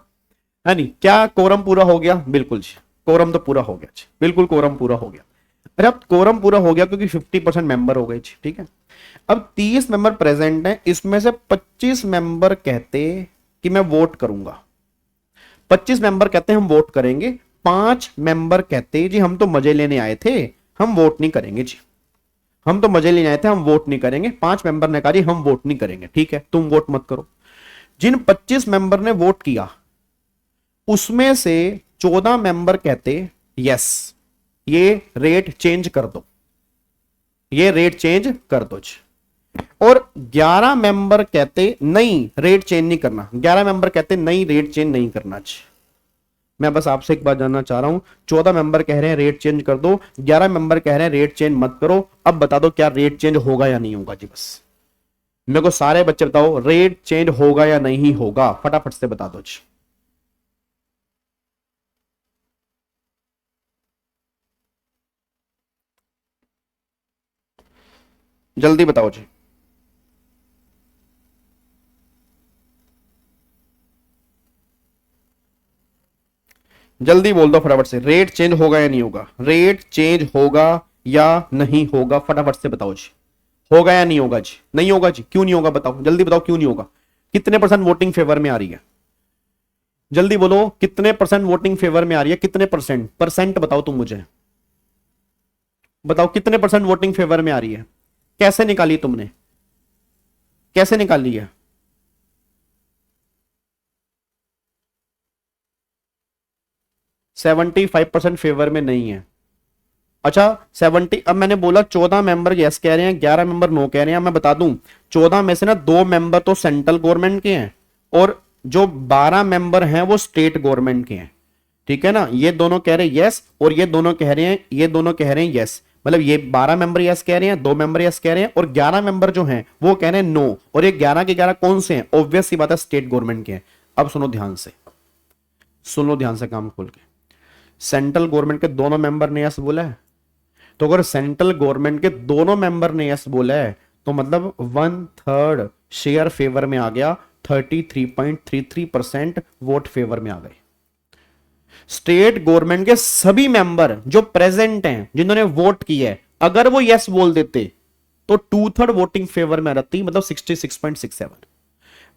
है नहीं? क्या कोरम पूरा हो गया? बिल्कुल जी कोरम तो पूरा हो गया जी, बिल्कुल कोरम पूरा हो गया। अरे अब कोरम पूरा हो गया क्योंकि 50% मेंबर हो गए जी, ठीक है। अब 30 मेंबर प्रेजेंट हैं, इसमें से 25 मेंबर कहते कि मैं वोट करूंगा, 25 मेंबर कहते हम वोट करेंगे, 5 मेंबर कहते जी हम तो मजे लेने आए थे, हम वोट नहीं करेंगे जी, हम तो मजे लेने आए थे, हम वोट नहीं करेंगे। 5 मेंबर ने कहा जी हम वोट नहीं करेंगे, ठीक है तुम वोट मत करो। जिन 25 मेंबर ने वोट किया उसमें से 14 मेंबर कहते यस ये रेट चेंज कर दो, ये रेट चेंज कर दो जी, और 11 मेंबर कहते नहीं रेट चेंज नहीं करना, 11 मेंबर कहते नहीं रेट चेंज नहीं करना जी। मैं बस आपसे एक बात जानना चाह रहा हूं, 14 मेंबर कह रहे हैं रेट चेंज कर दो, 11 मेंबर कह रहे हैं रेट चेंज मत करो। अब बता दो क्या रेट चेंज होगा या नहीं होगा जी? बस मेरे को सारे बच्चे बताओ रेट चेंज होगा या नहीं होगा, फटाफट से बता दो जी। जल्दी बताओ जी। जल्दी बोल दो फटाफट से, रेट चेंज होगा या नहीं होगा? रेट चेंज होगा या नहीं होगा? फटाफट से बताओ जी, होगा या नहीं होगा जी? नहीं होगा जी, क्यों नहीं होगा बताओ, जल्दी बताओ क्यों नहीं होगा? कितने परसेंट वोटिंग फेवर में आ रही है? जल्दी बोलो कितने परसेंट वोटिंग फेवर में आ रही है? कितने परसेंट? परसेंट बताओ तुम मुझे, बताओ कितने परसेंट वोटिंग फेवर में आ रही है? कैसे निकाली तुमने, कैसे निकाली है? सेवेंटी 5% फेवर में नहीं है। अच्छा 70, अब मैंने बोला 14 मेंबर यस कह रहे हैं, 11 मेंबर नो कह रहे हैं। मैं बता दूं 14 में से ना 2 मेंबर तो सेंट्रल गवर्नमेंट के हैं और जो 12 मेंबर हैं वो स्टेट गवर्नमेंट के हैं, ठीक है ना। ये दोनों कह रहे हैं यस और ये दोनों कह रहे हैं, ये दोनों कह रहे हैं यस। मतलब ये 12 मेंबर यस कह रहे हैं, 2 मेंबर यस कह रहे हैं, और 11 मेंबर जो हैं वो कह रहे हैं नो। और ये 11 के 11 कौन से हैं? ऑब्वियस सी बात है, स्टेट गवर्नमेंट के हैं। अब सुनो ध्यान से, सुन लो ध्यान से काम खोल के। सेंट्रल गवर्नमेंट के दोनों मेंबर ने यस बोला है, तो अगर सेंट्रल गवर्नमेंट के दोनों मेंबर ने यस बोला है तो मतलब 1/3 शेयर फेवर में आ गया, 33.33% वोट फेवर में आ गए। स्टेट गवर्नमेंट के सभी मेंबर जो प्रेजेंट हैं, जिन्होंने वोट किया है, अगर वो यस बोल देते तो 2/3 वोटिंग फेवर में रहती, मतलब 66.67।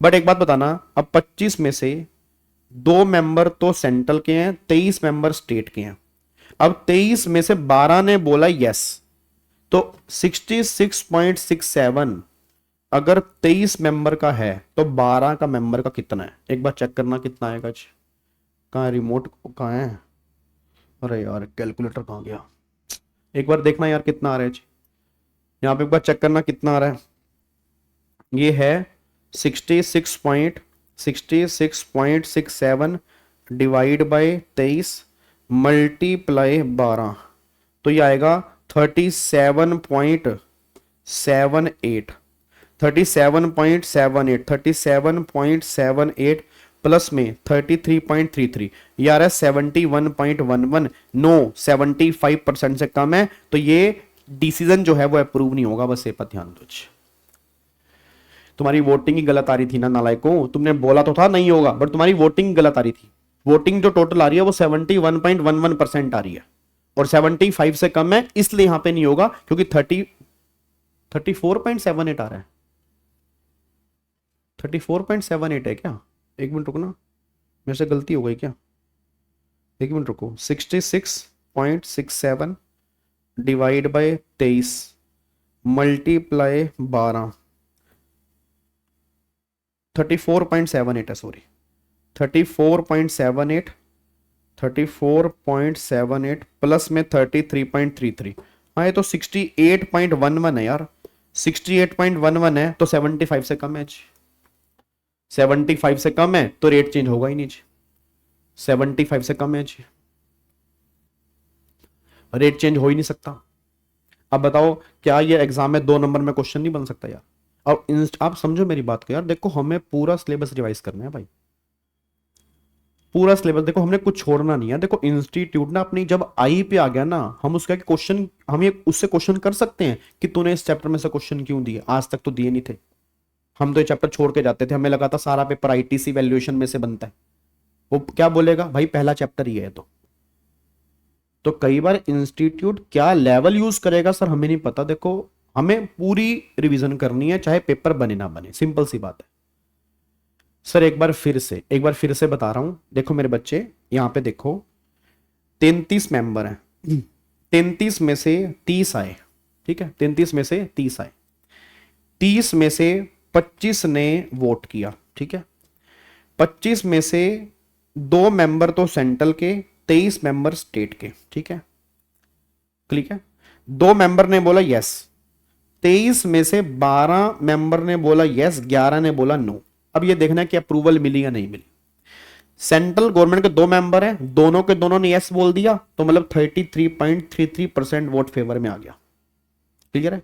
बट एक बात बताना, अब 25 में से 2 मेंबर तो सेंट्रल के हैं, 23 मेंबर स्टेट के हैं। अब 23 में से 12 ने बोला यस, तो 66.67 अगर 23 मेंबर का है तो 12 का मेंबर का कितना है? एक बार चेक करना कितना आएगा जी। कहाँ है रिमोट, कहाँ है? अरे यार कैलकुलेटर कहाँ गया? एक बार देखना यार कितना आ रहा है जी। यहाँ पे एक बार चेक करना कितना आ रहा है। ये है 66.67 डिवाइड बाय 23 मल्टीप्लाई 12, तो ये आएगा 37.78 प्लस में 33.33, ये आ रहा है 71.11। नो 75% से कम है, तो ये डिसीजन जो है वो अप्रूव नहीं होगा। बस ये पर ध्यान दो। तुम्हारी वोटिंग ही गलत आ रही थी ना नालायकों, तुमने बोला तो था नहीं होगा, बट तुम्हारी वोटिंग गलत आ रही थी। वोटिंग जो टोटल आ रही है वो 71.11% आ रही है, और 75 से कम है, इसलिए यहां पे नहीं होगा, क्योंकि 34.78 आ रहा है। 34.78 है क्या? एक मिनट रुको ना, मेरे से गलती हो गई क्या? एक मिनट रुको। 66.67 डिवाइड बाय 23 मल्टीप्लाई 12, 34.78 है, सॉरी 34.78 प्लस में 33.33, हाँ ये तो 68.11 है यार। 68.11 है तो 75 से कम है जी। 75 से कम है तो रेट चेंज होगा ही नहीं जी। 75 से कम है जी, रेट चेंज हो ही नहीं सकता। अब बताओ क्या ये एग्जाम में 2 नंबर में क्वेश्चन नहीं बन सकता यार? अब आप समझो मेरी बात को यार, देखो हमें पूरा सिलेबस रिवाइज करना है भाई, पूरा सिलेबस। देखो हमने कुछ छोड़ना नहीं है। देखो इंस्टीट्यूट ना अपनी जब आई पे आ गया ना, हम उसका क्वेश्चन, हम ये उससे क्वेश्चन कर सकते हैं कि तूने इस चैप्टर में से क्वेश्चन क्यों दिए, आज तक तो दिए नहीं थे। हम तो ये चैप्टर छोड़ के जाते थे, हमें लगा था सारा पेपर आईटीसी वैल्यूएशन में से बनता है। वो क्या बोलेगा भाई, पहला चैप्टर ही है। तो कई बार इंस्टीट्यूट क्या लेवल यूज करेगा सर हमें नहीं पता। देखो हमें पूरी रिवीजन करनी है, चाहे पेपर बने ना बने, सिंपल सी बात है। सर एक बार फिर से बता रहा हूं, देखो मेरे बच्चे यहां पे देखो 33 मेंबर हैं, 33 में से 30 आए, ठीक है, 33 में से 30 आए, 30 में से 25 ने वोट किया, ठीक है, 25 में से 2 मेंबर तो सेंट्रल के, 23 मेंबर स्टेट के, ठीक है, क्लिक है। 2 मेंबर ने बोला यस, 23 में से 12 मेंबर ने बोला यस, 11 ने बोला नो। अब ये देखना है कि अप्रूवल मिली या नहीं मिली। सेंट्रल गवर्नमेंट के 2 मेंबर हैं, दोनों के दोनों ने यस बोल दिया, तो मतलब 33.33% वोट फेवर में आ गया, क्लियर है।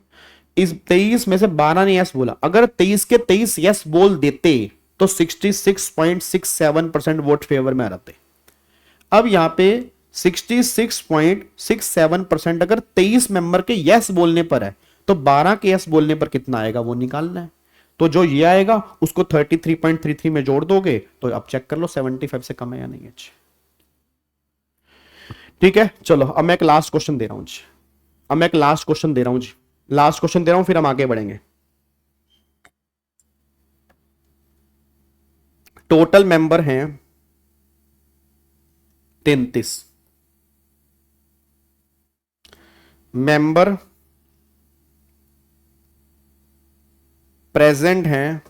इस 23 में से 12 ने यस बोला, अगर 23 के 23 यस बोल देते तो 66.67% वोट फेवर में आ जाते। अब यहां पे 66.67% अगर 23 मेंबर के यस बोलने पर है, तो 12 के यस बोलने पर कितना आएगा वो निकालना है। तो जो ये आएगा उसको 33.33 में जोड़ दोगे, तो अब चेक कर लो 75 से कम है या नहीं है। ठीक है, चलो अब मैं एक लास्ट क्वेश्चन दे रहा हूं जी, लास्ट क्वेश्चन दे रहा हूं, फिर हम आगे बढ़ेंगे। टोटल मेंबर हैं 33 मेंबर, प्रेजेंट हैं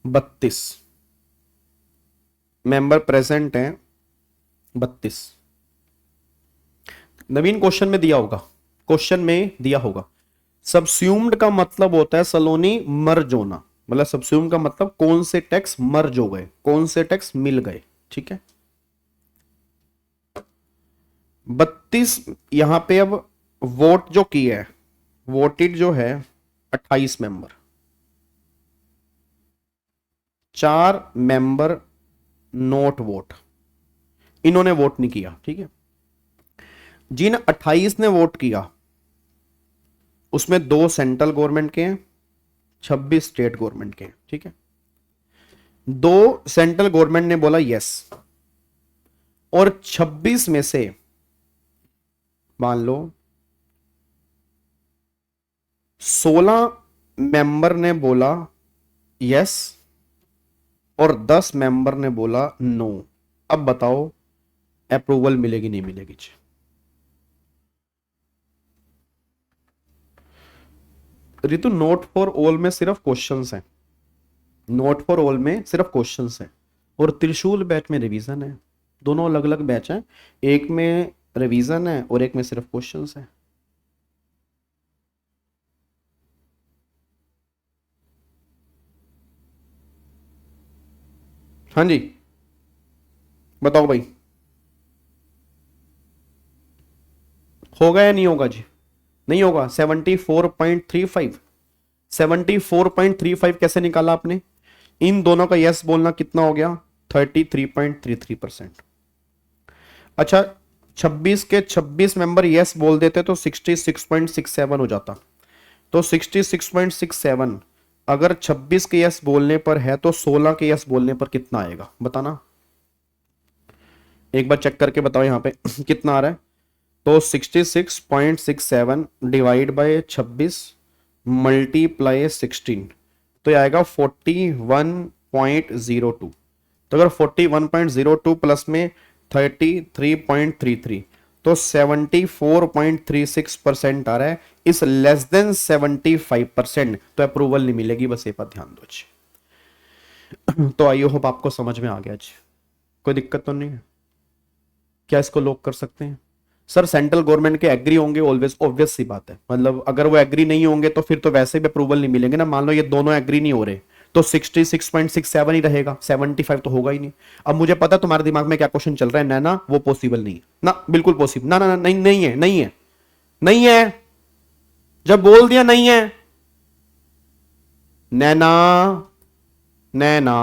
32 मेंबर, प्रेजेंट हैं 32। नवीन क्वेश्चन में दिया होगा, सबस्यूम्ड का मतलब होता है सलोनी मर्ज होना, मतलब सबस्यूम का मतलब कौन से टैक्स मर्ज हो गए, कौन से टैक्स मिल गए, ठीक है। 32 यहां पे अब वोट जो की है, वोटेड जो है 28 मेंबर, 4 मेंबर नोट वोट, इन्होंने वोट नहीं किया, ठीक है। जिन 28 ने वोट किया उसमें 2 सेंट्रल गवर्नमेंट के हैं, 26 स्टेट गवर्नमेंट के हैं, ठीक है। 2 सेंट्रल गवर्नमेंट ने बोला यस, और 26 में से मान लो 16 मेंबर ने बोला यस और 10 मेंबर ने बोला नो। अब बताओ अप्रूवल मिलेगी नहीं मिलेगी जी? रितु नोट फॉर ऑल में सिर्फ क्वेश्चंस हैं, नोट फॉर ऑल में सिर्फ क्वेश्चंस हैं, और त्रिशूल बैच में रिवीजन है। दोनों अलग अलग बैच हैं, एक में रिवीजन है और एक में सिर्फ क्वेश्चंस है। हाँ जी बताओ भाई, होगा या नहीं होगा जी? नहीं होगा। 74.35, 74.35 कैसे निकाला आपने? इन दोनों का यस बोलना कितना हो गया? 33.33%। अच्छा 26 के 26 मेंबर यस बोल देते तो 66.67 हो जाता। तो 66.67 अगर 26 के यस बोलने पर है तो 16 के यस बोलने पर कितना आएगा बताना, एक बार चेक करके बताओ यहां पे कितना आ रहा है। तो 66.67 डिवाइड बाय 26 मल्टीप्लाई 16, तो ये आएगा 41.02। तो अगर 41.02 प्लस में 33.33 तो 74.36% आ रहा है। इस लेस देन 75% तो अप्रूवल नहीं मिलेगी, बस ये पर ध्यान दो जी। तो आई होप आपको समझ में आ गया जी, कोई दिक्कत तो नहीं है? क्या इसको लॉक कर सकते हैं? सर सेंट्रल गवर्नमेंट के एग्री होंगे ऑलवेज, ऑब्वियस सी बात है। मतलब अगर वो एग्री नहीं होंगे तो फिर तो वैसे भी अप्रूवल नहीं मिलेंगे ना। मान लो ये दोनों एग्री नहीं हो रहे तो 66.67 ही रहेगा, 75 तो होगा ही नहीं। अब मुझे पता है तुम्हारे दिमाग में क्या क्वेश्चन चल रहा है, ना वो पॉसिबल नहीं है ना, बिल्कुल पॉसिबल ना, ना नहीं, नहीं है, नहीं है, नहीं है। जब बोल दिया नहीं है, नैना नैना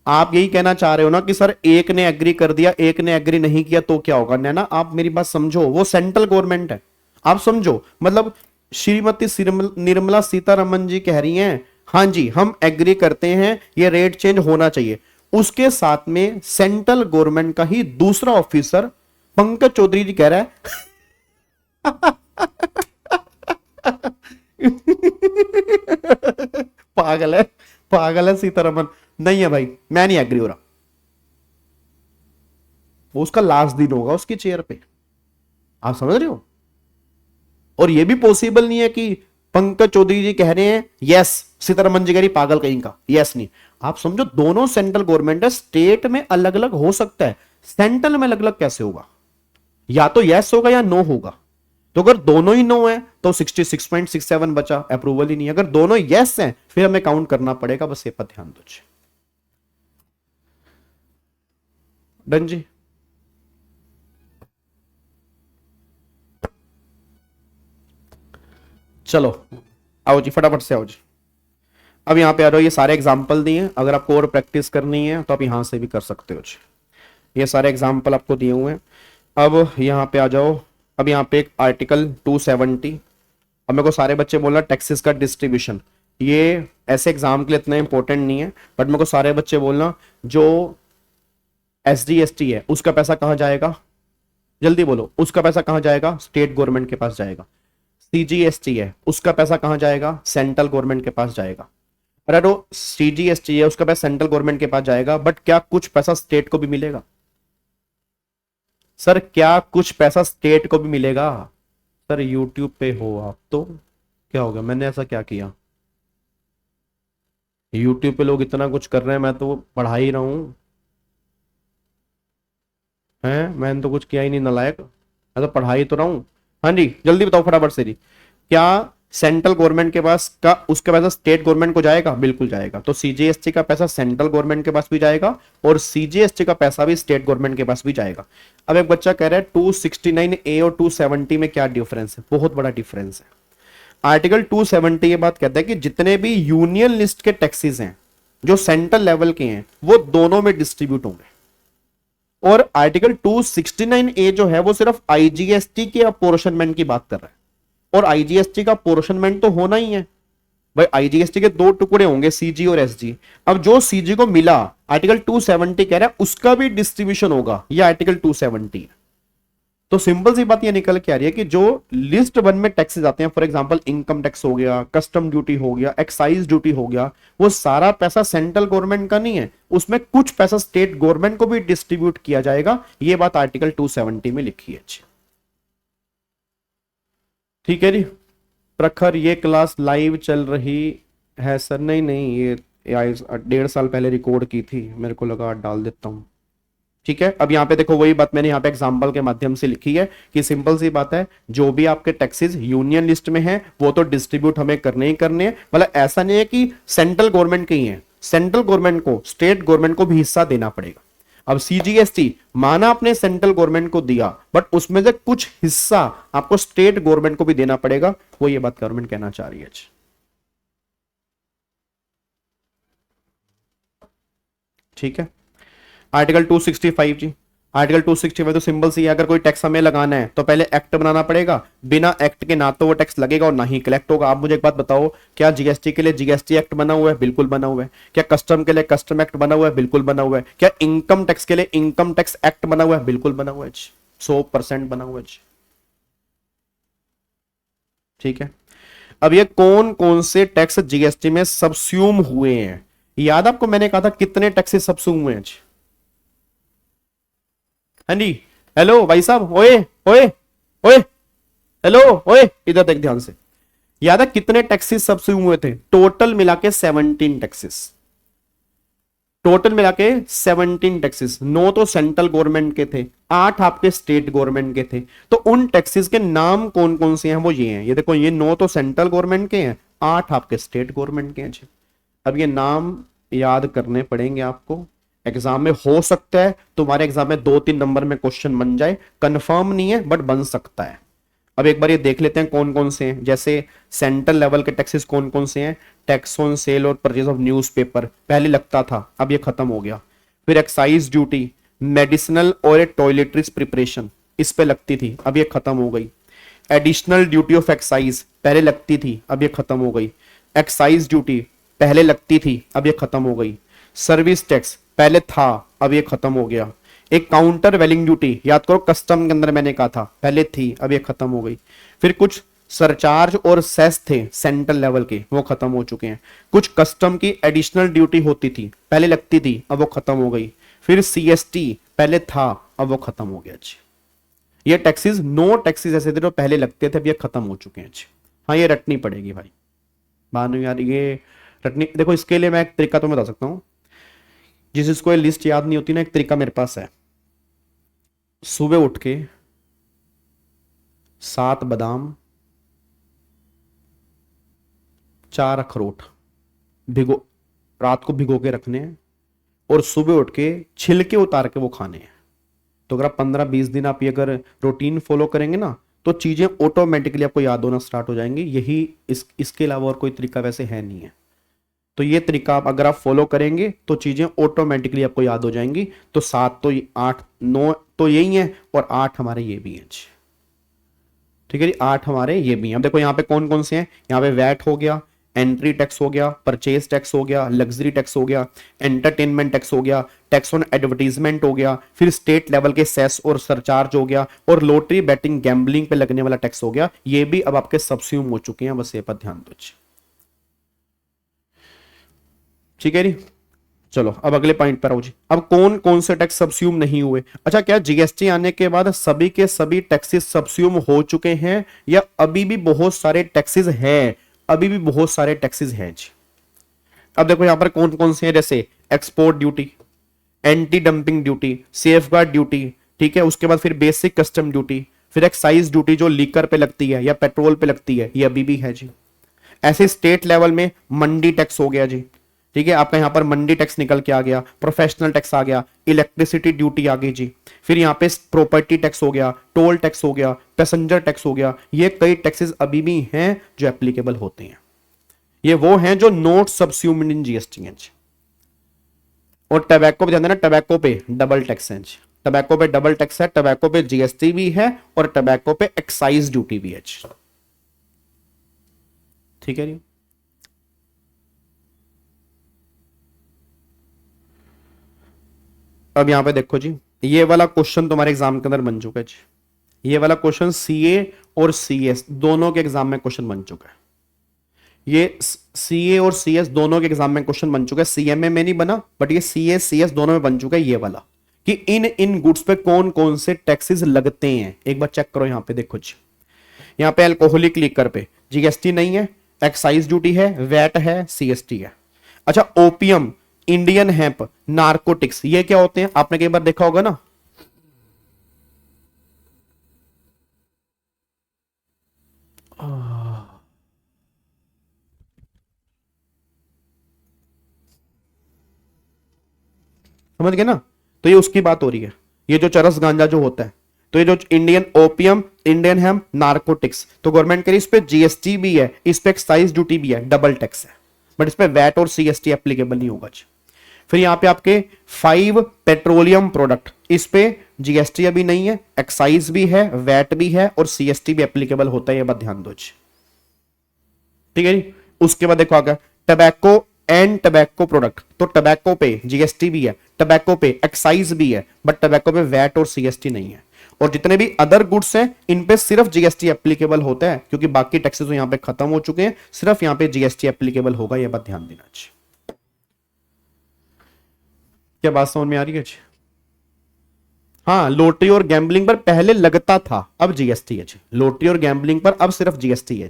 आप यही कहना चाह रहे हो ना कि सर एक ने एग्री कर दिया एक ने एग्री नहीं किया तो क्या होगा? नैना आप मेरी बात समझो, वो सेंट्रल गवर्नमेंट है, आप समझो। मतलब श्रीमती निर्मला सीतारमन जी कह रही हैं हाँ जी हम एग्री करते हैं ये रेट चेंज होना चाहिए, उसके साथ में सेंट्रल गवर्नमेंट का ही दूसरा ऑफिसर पंकज चौधरी जी कह रहा है पागल है, पागल है सीतारमन। नहीं है भाई, मैं नहीं एग्री हो रहा। वो उसका लास्ट दिन होगा उसकी चेयर पे, आप समझ रहे हो? और ये भी पॉसिबल नहीं है कि पंकज चौधरी जी कह रहे हैं यस, सीतारमन जी कह रही पागल कहीं का यस नहीं। आप समझो दोनों सेंट्रल गवर्नमेंट है, स्टेट में अलग अलग हो सकता है, सेंट्रल में अलग अलग कैसे होगा? या तो यस होगा या नो होगा। तो अगर दोनों ही नो है तो 66.67 बचा, अप्रूवल ही नहीं। अगर दोनों यस हैं फिर हमें काउंट करना पड़ेगा, बस ये पर ध्यान दो। डन जी। चलो आओ जी फटाफट से आओ जी। अब यहां पे आ जाओ, ये सारे एग्जाम्पल दिए, अगर आपको और प्रैक्टिस करनी है तो आप यहां से भी कर सकते हो जी। ये सारे एग्जाम्पल आपको दिए हुए हैं। अब यहां पे आ जाओ, अब यहां पे एक आर्टिकल 270। अब मेरे को सारे बच्चे बोलना टैक्सेस का डिस्ट्रीब्यूशन, ये ऐसे एग्जाम के लिए इतना इंपॉर्टेंट नहीं है, बट मेरे को सारे बच्चे बोलना जो SGST है उसका पैसा कहां जाएगा? जल्दी बोलो, उसका पैसा कहां जाएगा? स्टेट गवर्नमेंट के पास जाएगा। CGST है उसका पैसा कहां जाएगा? सेंट्रल गवर्नमेंट के पास जाएगा। अरे तो CGST है उसका पैसा सेंट्रल गवर्नमेंट के पास जाएगा, बट क्या कुछ पैसा स्टेट को भी मिलेगा? सर क्या कुछ पैसा स्टेट को भी मिलेगा? सर यूट्यूब पे हो आप तो क्या हो गया, मैंने ऐसा क्या किया? यूट्यूब पे लोग इतना कुछ कर रहे हैं, मैं तो पढ़ा ही रहा हूं हैं, मैंने तो कुछ किया ही नहीं नालायक, मैं तो पढ़ा ही तो रहा हूं। हाँ जी जल्दी बताओ फटाफट से जी, क्या सेंट्रल गवर्नमेंट के पास का उसका पैसा स्टेट गवर्नमेंट को जाएगा, बिल्कुल जाएगा। तो सीजीएसटी का पैसा सेंट्रल गवर्नमेंट के पास भी जाएगा और सीजीएसटी का पैसा भी स्टेट गवर्नमेंट के पास भी जाएगा। अब एक बच्चा कह रहा है 269A और 270 में क्या डिफरेंस है? बहुत बड़ा डिफरेंस है। आर्टिकल 270 ये बात कहता है कि जितने भी यूनियन लिस्ट के टैक्सेस हैं जो सेंट्रल लेवल के हैं वो दोनों में डिस्ट्रीब्यूट होंगे, और आर्टिकल 269A जो है वो सिर्फ आईजीएसटी के अपोर्शनमेंट की बात कर रहा है, और आईजीएसटी का अपोर्शनमेंट तो होना ही है भाई। आईजीएसटी के दो टुकड़े होंगे, सीजी और एसजी। अब जो सीजी को मिला आर्टिकल 270 कह रहा है उसका भी डिस्ट्रीब्यूशन होगा, यह आर्टिकल 270 है। तो सिंपल सी बात ये निकल के आ रही है कि जो लिस्ट 1 में टैक्सेस आते हैं, फॉर एग्जांपल इनकम टैक्स हो गया, कस्टम ड्यूटी हो गया, एक्साइज ड्यूटी हो गया, वो सारा पैसा सेंट्रल गवर्नमेंट का नहीं है, उसमें कुछ पैसा स्टेट गवर्नमेंट को भी डिस्ट्रीब्यूट किया जाएगा। ये बात आर्टिकल 270 में लिखी है। ठीक है जी। प्रखर ये क्लास लाइव चल रही है सर? नहीं, ये 1.5 साल पहले रिकॉर्ड की थी, मेरे को लगा डाल देता हूं। ठीक है। अब यहाँ पे देखो वही बात मैंने यहाँ पे एग्जांपल के माध्यम से लिखी है कि सिंपल सी बात है, जो भी आपके टैक्सेस यूनियन लिस्ट में है वो तो डिस्ट्रीब्यूट हमें करने ही करने हैं। मतलब ऐसा नहीं है कि सेंट्रल गवर्नमेंट के ही है, सेंट्रल गवर्नमेंट को स्टेट गवर्नमेंट को भी हिस्सा देना पड़ेगा। अब सीजीएसटी माना आपने सेंट्रल गवर्नमेंट को दिया, बट उसमें से कुछ हिस्सा आपको स्टेट गवर्नमेंट को भी देना पड़ेगा, वो ये बात गवर्नमेंट कहना चाह रही है। ठीक है। आर्टिकल 265 जी, आर्टिकल 265 तो सिंपल सी है, अगर कोई टैक्स हमें लगाना है तो पहले एक्ट बनाना पड़ेगा, बिना एक्ट के ना तो वो टैक्स लगेगा और ना ही कलेक्ट होगा। आप मुझे एक बात बताओ, क्या जीएसटी के लिए जीएसटी एक्ट बना हुआ है? बिल्कुल बना हुआ है। क्या कस्टम के लिए कस्टम एक्ट बना हुआ है? बिल्कुल बना हुआ है। क्या इनकम टैक्स के लिए इनकम टैक्स एक्ट बना हुआ है? बिल्कुल बना हुआ है, 100% बना हुआ है। ठीक है। अब ये कौन कौन से टैक्स जीएसटी में सबस्यूम हुए हैं? याद आपको मैंने कहा था कितने टैक्सेस सबस्यूम हुए हैं? हाँ जी, हेलो भाई साहब, ओए ओए ओए, हेलो ओए, इधर देख ध्यान से। याद है कितने टैक्सेस सबस्यूम हुए थे? टोटल मिला के 17 टैक्सेस, टोटल मिला के 17 टैक्सेस। 9 तो सेंट्रल गवर्नमेंट के थे, 8 आपके स्टेट गवर्नमेंट के थे। तो उन टैक्सेस के नाम कौन कौन से हैं? वो ये हैं, ये देखो, ये 9 तो सेंट्रल गवर्नमेंट के हैं, 8 आपके स्टेट गवर्नमेंट के हैं। अब ये नाम याद करने पड़ेंगे आपको, एग्जाम में हो सकता है तुम्हारे एग्जाम में 2-3 नंबर में क्वेश्चन बन जाए, कंफर्म नहीं है बट बन सकता है। अब एक बार ये देख लेते हैं कौन कौन से हैं। जैसे सेंट्रल लेवल के टैक्सेस कौन कौन से हैं? टैक्स ऑन सेल और परचेज ऑफ न्यूज़पेपर, पहले लगता था, अब ये खत्म हो गया। फिर एक्साइज ड्यूटी, मेडिसिनल और टॉयलेटरीज प्रिपरेशन, इस पे लगती थी, अब ये खत्म हो गई। एडिशनल ड्यूटी ऑफ एक्साइज पहले लगती थी, अब ये खत्म हो गई। एक्साइज ड्यूटी पहले लगती थी, अब ये खत्म हो गई। सर्विस टैक्स पहले था, अब ये खत्म हो गया। एक काउंटर वेलिंग ड्यूटी, याद करो कस्टम के अंदर मैंने कहा था, पहले थी, अब ये खत्म हो गई। फिर कुछ सरचार्ज और सेस थे सेंट्रल लेवल के, वो खत्म हो चुके हैं। कुछ कस्टम की एडिशनल ड्यूटी होती थी, पहले लगती थी, अब वो खत्म हो गई। फिर सीएसटी पहले था, अब वो खत्म हो गया। ये टैक्सेस, 9 टैक्सेस ऐसे थे जो पहले लगते थे, अब ये खत्म हो चुके हैं। हाँ, ये रटनी पड़ेगी भाई, मानो यार, ये रटनी। देखो इसके लिए मैं एक तरीका तो मैं बता सकता हूं, जिसको ये लिस्ट याद नहीं होती ना, एक तरीका मेरे पास है। सुबह उठ के 7 बादाम, 4 अखरोट भिगो, रात को भिगो के रखने हैं, और सुबह उठ के छिलके उतार के वो खाने हैं। तो अगर आप 15-20 दिन आप ये अगर रूटीन फॉलो करेंगे ना, तो चीजें ऑटोमेटिकली आपको याद होना स्टार्ट हो जाएंगी। यही इसके अलावा और कोई तरीका वैसे है नहीं है। तो ये तरीका आप अगर आप फॉलो करेंगे तो चीजें ऑटोमेटिकली आपको याद हो जाएंगी। तो 7 तो 8 9 तो यही है, और 8 हमारे ये भी हैं। ठीक है जी, 8 हमारे ये भी हैं। अब देखो यहाँ पे कौन कौन से हैं। यहाँ पे वैट हो गया, एंट्री टैक्स हो गया, परचेज टैक्स हो गया, लग्जरी टैक्स हो गया, एंटरटेनमेंट टैक्स हो गया, टैक्स ऑन एडवर्टीजमेंट हो गया, फिर स्टेट लेवल के सेस और सरचार्ज हो गया, और लॉटरी बैटिंग गैम्बलिंग पे लगने वाला टैक्स हो गया। ये भी अब आपके सबस्यूम हो चुके हैं, बस ये पर ध्यान दो। ठीक है जी, चलो अब अगले पॉइंट पर आओ जी। अब कौन कौन से टैक्स सबस्यूम नहीं हुए? अच्छा, क्या जीएसटी आने के बाद सभी के सभी टैक्सेस सबस्यूम हो चुके हैं, या अभी भी बहुत सारे टैक्सेस हैं? अभी भी बहुत सारे टैक्सेस हैं जी। अब देखो यहां पर कौन कौन से हैं, जैसे export duty, anti dumping duty, safeguard duty, ठीक है, उसके बाद फिर बेसिक कस्टम ड्यूटी, फिर एक्साइज ड्यूटी जो लीकर पे लगती है या पेट्रोल पे लगती है, ये अभी भी है जी। ऐसे स्टेट लेवल में मंडी टैक्स हो गया जी, ठीक है, आपका यहां पर मंडी टैक्स निकल के आ गया, प्रोफेशनल टैक्स आ गया, इलेक्ट्रिसिटी ड्यूटी आ गई जी, फिर यहाँ पे प्रॉपर्टी टैक्स हो गया, टोल टैक्स हो गया, पैसेंजर टैक्स हो गया। ये कई टैक्सेस अभी भी हैं जो एप्लीकेबल होते हैं। ये वो हैं जो नोट सबस्यूम्ड इन जीएसटी हैं। और टबैको पे ध्यान देना, टबैको पे डबल टैक्स है, टबैको पे डबल टैक्स है, टबैको पे जीएसटी भी है और टबैको पे एक्साइज ड्यूटी भी है। ठीक है जी। अब यहां पे देखो जी, ये वाला क्वेश्चन तुम्हारे एग्जाम के अंदर बन चुका है जी। ये वाला क्वेश्चन सीए और सीएस दोनों के एग्जाम में क्वेश्चन बन चुका है। ये सीए और सीएस दोनों के एग्जाम में क्वेश्चन बन चुका है, सीएमए में नहीं बना, बट ये सीए सीएस दोनों में बन चुका है। ये वाला कि इन गुड्स पे कौन कौन से टैक्सेस लगते हैं, एक बार चेक करो। यहां पे देखो जी, यहां पे अल्कोहलिक लिकर पे जीएसटी नहीं है, एक्साइज ड्यूटी है, वैट है, सीएसटी है। अच्छा, ओपियम, इंडियन हेम्प, नार्कोटिक्स, ये क्या होते हैं आपने कई बार देखा होगा ना। समझ गए ना, तो ये उसकी बात हो रही है, ये जो चरस गांजा जो होता है, तो ये जो Indian opium, Indian hemp, narcotics, तो गवर्नमेंट कह रही है इस पे जीएसटी भी है, इस पे एक्साइज ड्यूटी भी है, डबल टैक्स है, बट इस पे वैट और सीएसटी एप्लीकेबल नहीं होगा। फिर यहां पे आपके 5 पेट्रोलियम प्रोडक्ट, इस पे जीएसटी अभी नहीं है, एक्साइज भी है, वैट भी है और सीएसटी भी एप्लीकेबल होता है, ये बात ध्यान दो। ठीक है जी। उसके बाद देखो आगे टबैको एंड टबैको प्रोडक्ट, तो टबैको पे जीएसटी भी है, टबैको पे एक्साइज भी है, बट टबैको पे वैट और सीएसटी नहीं है। और जितने भी अदर गुड्स हैं इन पे सिर्फ जीएसटी एप्लीकेबल होता है, क्योंकि बाकी टैक्सेस तो यहां पे खत्म हो चुके हैं, सिर्फ यहां पे जीएसटी एप्लीकेबल होगा, यह बात ध्यान देना चाहिए। क्या बात समझ में आ रही है? हाँ, लॉटरी और गैम्बलिंग पर पहले लगता था, अब जीएसटी है। लॉटरी और गैम्बलिंग पर अब सिर्फ जीएसटी है।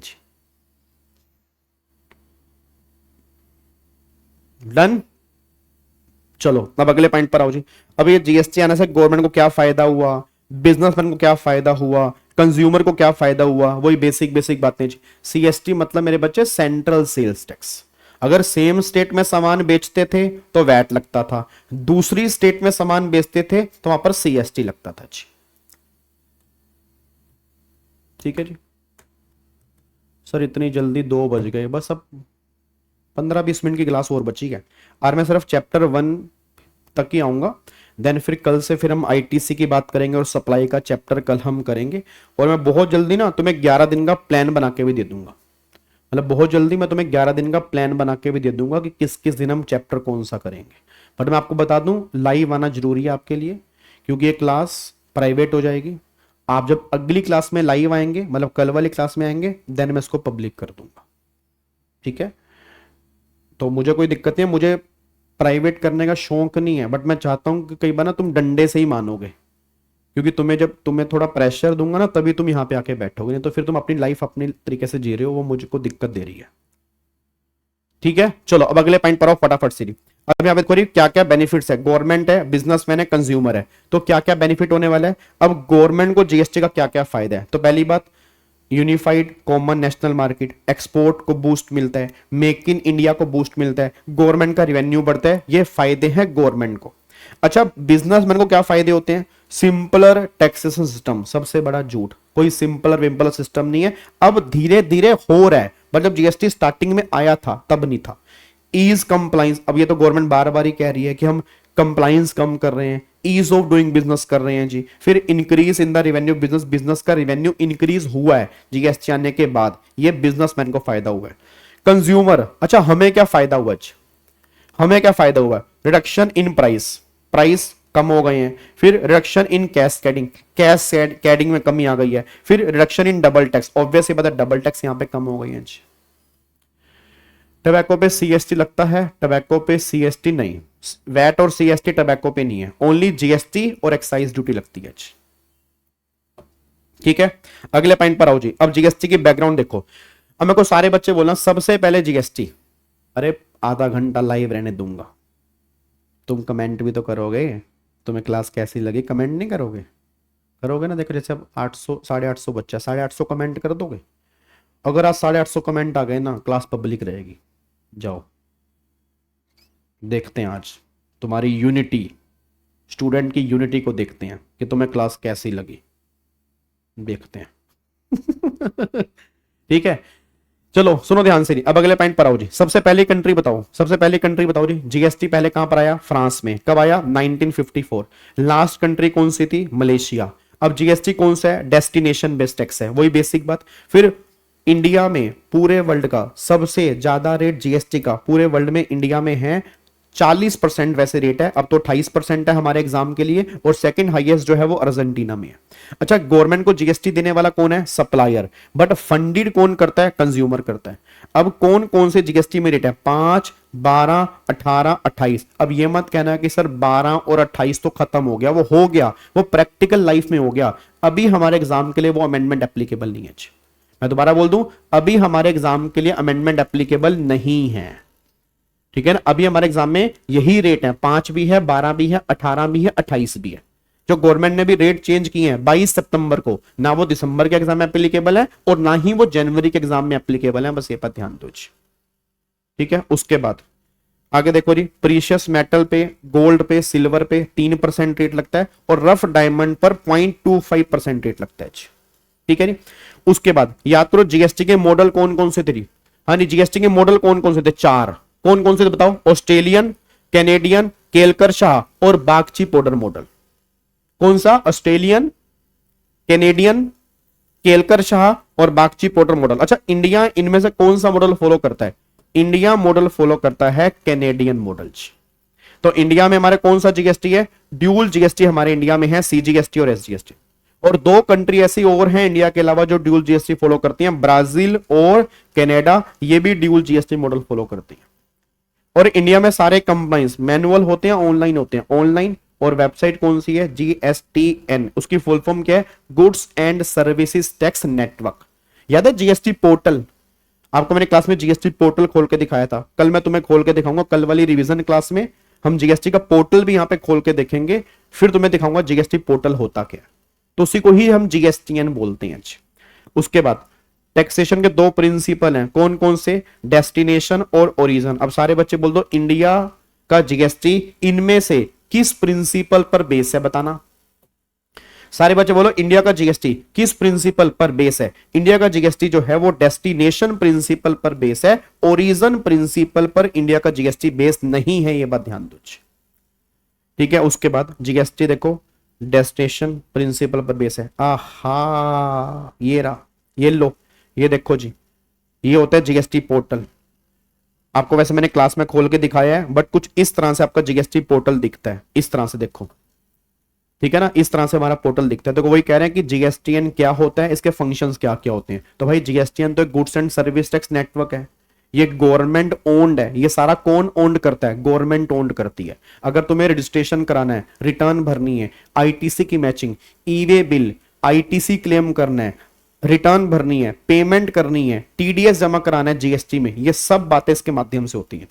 डन। चलो अब अगले पॉइंट पर आओ जी। अब ये जीएसटी आने से गवर्नमेंट को क्या फायदा हुआ, बिजनेसमैन को क्या फायदा हुआ, कंज्यूमर को क्या फायदा हुआ, वही बेसिक बेसिक बातें जी। सीएसटी मतलब मेरे बच्चे सेंट्रल सेल्स टैक्स। अगर सेम स्टेट में सामान बेचते थे तो वैट लगता था, दूसरी स्टेट में सामान बेचते थे तो वहां पर सीएसटी लगता था जी। ठीक है जी। सर इतनी जल्दी 2 बज गए, बस अब 15-20 मिनट की क्लास और बची है, और मैं सिर्फ चैप्टर 1 तक ही आऊंगा। देन फिर कल से फिर हम आईटीसी की बात करेंगे और सप्लाई का चैप्टर कल हम करेंगे। और मैं बहुत जल्दी ना तुम्हें 11 दिन का प्लान बना के भी दे दूंगा, मतलब बहुत जल्दी मैं तुम्हें 11 दिन का प्लान बना के भी दे दूंगा कि किस किस दिन हम चैप्टर कौन सा करेंगे। बट मैं आपको बता दूं, लाइव आना जरूरी है आपके लिए, क्योंकि ये क्लास प्राइवेट हो जाएगी। आप जब अगली क्लास में लाइव आएंगे, मतलब कल वाली क्लास में आएंगे, देन मैं इसको पब्लिक कर दूंगा। ठीक है, तो मुझे कोई दिक्कत नहीं है, मुझे प्राइवेट करने का शौक नहीं है, बट मैं चाहता हूं कि कई बार ना तुम डंडे से ही मानोगे, क्योंकि जब तुम्हें थोड़ा प्रेशर दूंगा ना तभी तुम यहाँ पे आके बैठोगे, नहीं तो फिर तुम अपनी लाइफ अपने तरीके से जी रहे हो, वो मुझको दिक्कत दे रही है। ठीक है, चलो अब अगले पॉइंट पर आओ फटाफट से। अब यहाँ पे देखो क्या क्या बेनिफिट्स है, गवर्नमेंट है, बिजनेसमैन है, कंज्यूमर है, तो क्या क्या बेनिफिट होने वाला है। अब गवर्नमेंट को जीएसटी का क्या क्या फायदा है, तो पहली बात unified common national market, export को बूस्ट मिलता है, मेक इन इंडिया को बूस्ट मिलता है, गवर्नमेंट का रेवेन्यू बढ़ता है, ये फायदे हैं गवर्नमेंट को। अच्छा, बिजनेसमैन को क्या फायदे होते हैं, सिंपलर टैक्सेशन सिस्टम, सबसे बड़ा झूठ, कोई सिंपलर विंपलर सिस्टम नहीं है, अब धीरे धीरे हो रहा है, बट जब जीएसटी स्टार्टिंग में आया था तब नहीं था। ईज कंप्लाइंस, अब ये तो गवर्नमेंट बार बार ही कह रही है कि हम कंप्लाइंस कम कर रहे हैं, ईज ऑफ डूइंग बिजनेस कर रहे हैं जी। फिर increase in the revenue, business का रेवेन्यू इंक्रीज हुआ है जीएसटी आने के बाद, ये बिजनेसमैन को फायदा हुआ है। कंज्यूमर, अच्छा हमें क्या फायदा हुआ, हमें क्या फायदा हुआ, रिडक्शन इन प्राइस कम हो गए हैं, फिर रिडक्शन इन कैश कैडिंग में कमी आ गई है, फिर reduction in double tax, obviously पता डबल टैक्स यहां पे कम हो गई है जी। टबैको पे सीएसटी लगता है, टबैको पे सीएसटी नहीं, वैट और सीएसटी टबैको पे नहीं है, ओनली जीएसटी और एक्साइज ड्यूटी लगती है। ठीक है, अगले पॉइंट पर आओ जी। अब जीएसटी की बैकग्राउंड देखो, अब मेरे को सारे बच्चे बोलना सबसे पहले जीएसटी, अरे आधा घंटा लाइव रहने दूंगा, तुम कमेंट भी तो करोगे, तुम्हें क्लास कैसी लगी कमेंट नहीं करोगे, करोगे ना। देखो जैसे अब 800 850 बच्चा, 850 कमेंट कर दोगे, अगर आज 850 कमेंट आ गए ना, क्लास पब्लिक रहेगी। जाओ, देखते हैं आज तुम्हारी यूनिटी, स्टूडेंट की यूनिटी को देखते हैं कि तुम्हें क्लास कैसी लगी, देखते हैं। ठीक है, चलो सुनो ध्यान से। अब अगले पॉइंट पर आओ जी। सबसे पहली कंट्री बताओ, सबसे पहली कंट्री बताओ जी। जीएसटी पहले कहां पर आया? फ्रांस में। कब आया? 1954। लास्ट कंट्री कौन सी थी? मलेशिया। अब जीएसटी कौन सा है? डेस्टिनेशन बेस्ड टैक्स है, वही बेसिक बात। फिर इंडिया में पूरे वर्ल्ड का सबसे ज्यादा रेट जीएसटी का पूरे वर्ल्ड में इंडिया में है 40% वैसे रेट है, अब तो 28% है हमारे एग्जाम के लिए, और सेकंड हाईएस्ट जो है वो अर्जेंटीना में है। अच्छा, गवर्नमेंट को जीएसटी देने वाला कौन है? सप्लायर, बट फंडेड कौन करता है? कंज्यूमर करता है। अब कौन कौन से जीएसटी में रेट है? 5, 12, 18, 28। अब ये मत कहना कि सर 12 और 28 तो खत्म हो गया, वो हो गया, वो प्रैक्टिकल लाइफ में हो गया, अभी हमारे एग्जाम के लिए वो अमेंडमेंट एप्लीकेबल नहीं है। मैं दोबारा बोल दूं, अभी हमारे एग्जाम के लिए अमेंडमेंट एप्लीकेबल नहीं है, ठीक है ना। अभी हमारे एग्जाम में यही रेट है, 5 भी है, 12 भी है, 18 भी है, 28 भी है। जो गवर्नमेंट ने भी रेट चेंज किए हैं 22 सितंबर को, ना वो दिसंबर के एग्जाम में एप्लीकेबल है और ना ही वो जनवरी के एग्जाम में एप्लीकेबल है, बस ये पर ध्यान दो, ठीक है। उसके बाद आगे देखो जी, प्रीशियस मेटल पे, गोल्ड पे, सिल्वर पे 3% रेट लगता है और रफ डायमंड पर 0.25% रेट लगता है, ठीक है जी। उसके बाद याद करो जीएसटी के मॉडल कौन कौन से थे? हाँ जी, जीएसटी के मॉडल कौन कौन से थे? 4। कौन कौन से थे बताओ? ऑस्ट्रेलियन, कैनेडियन, केलकर शाह और बागची पोडर मॉडल। कौन सा? ऑस्ट्रेलियन, कैनेडियन, केलकर शाह और बागची पोडर मॉडल। अच्छा, इंडिया इनमें से कौन सा मॉडल फॉलो करता है? इंडिया मॉडल फॉलो करता है कैनेडियन मॉडल। तो इंडिया में हमारे कौन सा जीएसटी है? ड्यूल जीएसटी हमारे इंडिया में है, सीजीएसटी और एसजीएसटी। और 2 कंट्री ऐसी और हैं इंडिया के अलावा जो ड्यूल जीएसटी फॉलो करती हैं, ब्राजील और कनाडा, ये भी ड्यूल जीएसटी मॉडल फॉलो करती हैं। और इंडिया में सारे कंप्लायंस मैनुअल होते हैं, ऑनलाइन होते हैं, ऑनलाइन। और वेबसाइट कौन सी है? जीएसटीएन, उसकी फुल फॉर्म क्या है? Goods and services tax network. याद है जीएसटी पोर्टल? आपको मैंने क्लास में जीएसटी पोर्टल खोल के दिखाया था, कल मैं तुम्हें खोल के दिखाऊंगा, कल वाली रिवीजन क्लास में हम जीएसटी का पोर्टल भी यहां पे खोल के देखेंगे, फिर तुम्हें दिखाऊंगा जीएसटी पोर्टल होता क्या, तो उसी को ही हम जीएसटीएन बोलते हैं। उसके बाद टैक्सेशन के 2 प्रिंसिपल हैं, कौन कौन से? डेस्टिनेशन और ओरिजिन। अब सारे बच्चे बोल दो, इंडिया का जीएसटी इनमें से किस प्रिंसिपल पर बेस है? बताना। सारे बच्चे बोलो, इंडिया का जीएसटी किस प्रिंसिपल पर बेस है? इंडिया का जीएसटी जो है वो डेस्टिनेशन प्रिंसिपल पर बेस है, ओरिजिन प्रिंसिपल पर इंडिया का जीएसटी बेस नहीं है, ये बात ध्यान दो, ठीक है। उसके बाद जीएसटी देखो डेस्टिनेशन प्रिंसिपल पर बेस है। आहा, ये रहा, ये लो, ये देखो जी, ये होता है जीएसटी पोर्टल। आपको वैसे मैंने क्लास में खोल के दिखाया है, बट कुछ इस तरह से आपका जीएसटी पोर्टल दिखता है, इस तरह से देखो, ठीक है ना, इस तरह से हमारा पोर्टल दिखता है। तो वही कह रहे हैं कि जीएसटीएन क्या होता है, इसके फंक्शंस क्या क्या होते हैं। तो भाई जीएसटीएन तो goods and service tax network है, ये गवर्नमेंट ओन्ड है। ये सारा कौन ओन्ड करता है? गवर्नमेंट ओन्ड करती है। अगर तुम्हें रजिस्ट्रेशन कराना है, रिटर्न भरनी है, आईटीसी की मैचिंग, ई वे बिल, आईटीसी क्लेम करना है, रिटर्न भरनी है, पेमेंट करनी है, टीडीएस जमा कराना है जीएसटी में, ये सब बातें इसके माध्यम से होती हैं।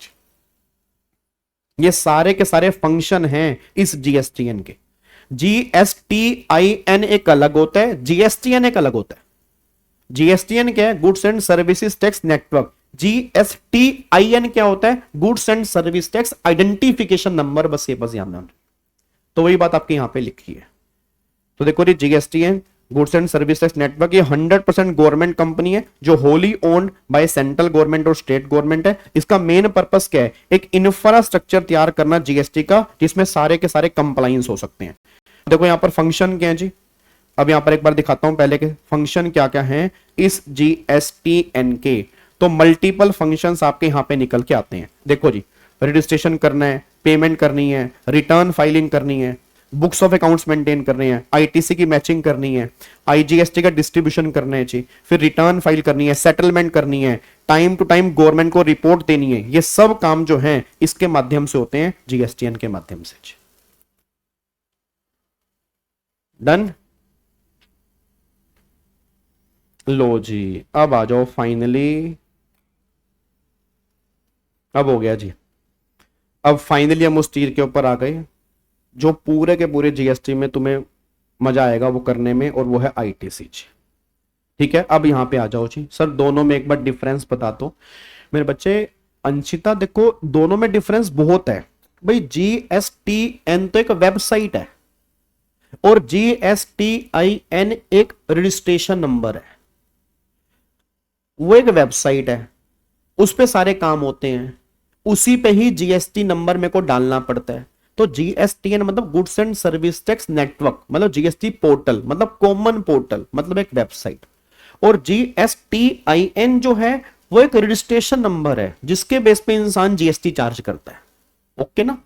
ये सारे के सारे फंक्शन हैं इस जीएसटीएन के। जीएसटीआईएन एक अलग होता है, जीएसटीएन एक अलग होता है। जीएसटीएन क्या है? Goods and services tax network. GSTIN क्या होता है? Goods and service tax identification number. बस ये बस ध्यान, तो वही बात आपके यहां पे लिखी है। तो देखो जी, GSTN goods and service tax network ये 100% गवर्नमेंट कंपनी है जो wholly owned by central government और स्टेट गवर्नमेंट है। इसका मेन पर्पस क्या है? एक इंफ्रास्ट्रक्चर तैयार करना जीएसटी का, जिसमें सारे के सारे कंप्लायंस हो सकते हैं। देखो यहां पर फंक्शन क्या है जी, अब यहां पर एक बार दिखाता हूं पहले के फंक्शन क्या क्या हैं इस जीएसटीएन के। तो मल्टीपल फंक्शंस आपके यहां पे निकल के आते हैं। देखो जी, रजिस्ट्रेशन करना है, पेमेंट करनी है, रिटर्न फाइलिंग करनी है, बुक्स ऑफ अकाउंट्स मेंटेन करनी है, आईटीसी की मैचिंग करनी है, आईजीएसटी का डिस्ट्रीब्यूशन करना है जी, फिर रिटर्न फाइल करनी है, सेटलमेंट करनी है, टाइम टू टाइम गवर्नमेंट को रिपोर्ट देनी है। ये सब काम जो हैं इसके माध्यम से होते हैं, जीएसटीएन के माध्यम से। डन। लो जी, अब आ जाओ फाइनली, अब हो गया जी। अब फाइनली हम उस तीर के ऊपर आ गए जो पूरे के पूरे जीएसटी में तुम्हें मजा आएगा वो करने में, और वो है आईटीसी। ठीक है, अब यहां पे आ जाओ जी। सर दोनों में एक बार डिफरेंस बता दो मेरे बच्चे। अंशिता देखो दोनों में डिफरेंस बहुत है भाई। GSTN तो एक वेबसाइट है और GSTIN एक रजिस्ट्रेशन नंबर है। वो एक वेबसाइट है, उस पे सारे काम होते हैं, उसी पे ही GST नंबर मेरे को डालना पड़ता है। तो GSTN मतलब goods and service tax network, मतलब GST पोर्टल, मतलब कॉमन पोर्टल, मतलब एक वेबसाइट। और GSTIN जो है वो एक रजिस्ट्रेशन नंबर है जिसके बेस पे इंसान GST चार्ज करता है। ओके ना,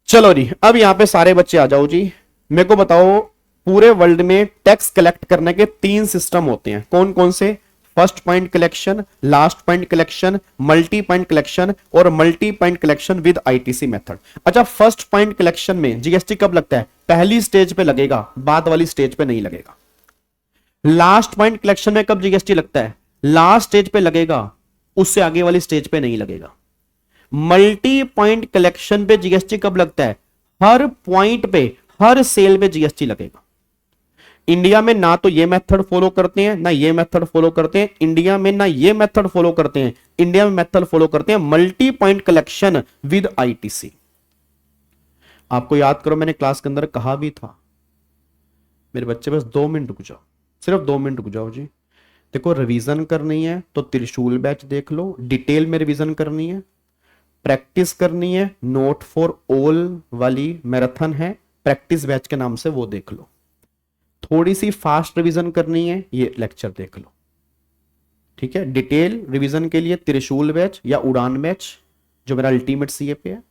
चलो जी अब यहां पे सारे बच्चे आ जाओ जी। मेरे को बताओ पूरे वर्ल्ड में टैक्स कलेक्ट करने के 3 सिस्टम होते हैं, कौन कौन से? First point collection, last point collection, multi point collection और multi point collection with ITC method. अच्छा, फर्स्ट पॉइंट कलेक्शन में GST कब लगता है? पहली स्टेज पे लगेगा, बाद वाली स्टेज पे नहीं लगेगा। लास्ट पॉइंट कलेक्शन में कब GST लगता है? लास्ट स्टेज पे लगेगा, उससे आगे वाली स्टेज पे नहीं लगेगा। मल्टी पॉइंट कलेक्शन पे GST कब लगता है? हर पॉइंट पे, हर सेल पे GST लगेगा। इंडिया में ना तो ये मेथड फॉलो करते हैं ना ये मेथड फॉलो करते हैं। इंडिया में ना ये मेथड फॉलो करते हैं, इंडिया में मेथड फॉलो करते हैं multi point collection with ITC। आपको याद करो मैंने क्लास के अंदर कहा भी था मेरे बच्चे, बस 2 मिनट रुक जाओ, सिर्फ 2 मिनट रुक जाओ जी। देखो रिवीजन करनी है तो त्रिशूल बैच देख लो, डिटेल में रिवीजन करनी है, प्रैक्टिस करनी है, नोट फॉर ऑल वाली मैराथन है प्रैक्टिस बैच के नाम से, वो देख लो। थोड़ी सी फास्ट रिवीजन करनी है, ये लेक्चर देख लो। ठीक है, डिटेल रिवीजन के लिए त्रिशूल बैच या उड़ान बैच जो मेरा अल्टीमेट CA पे है,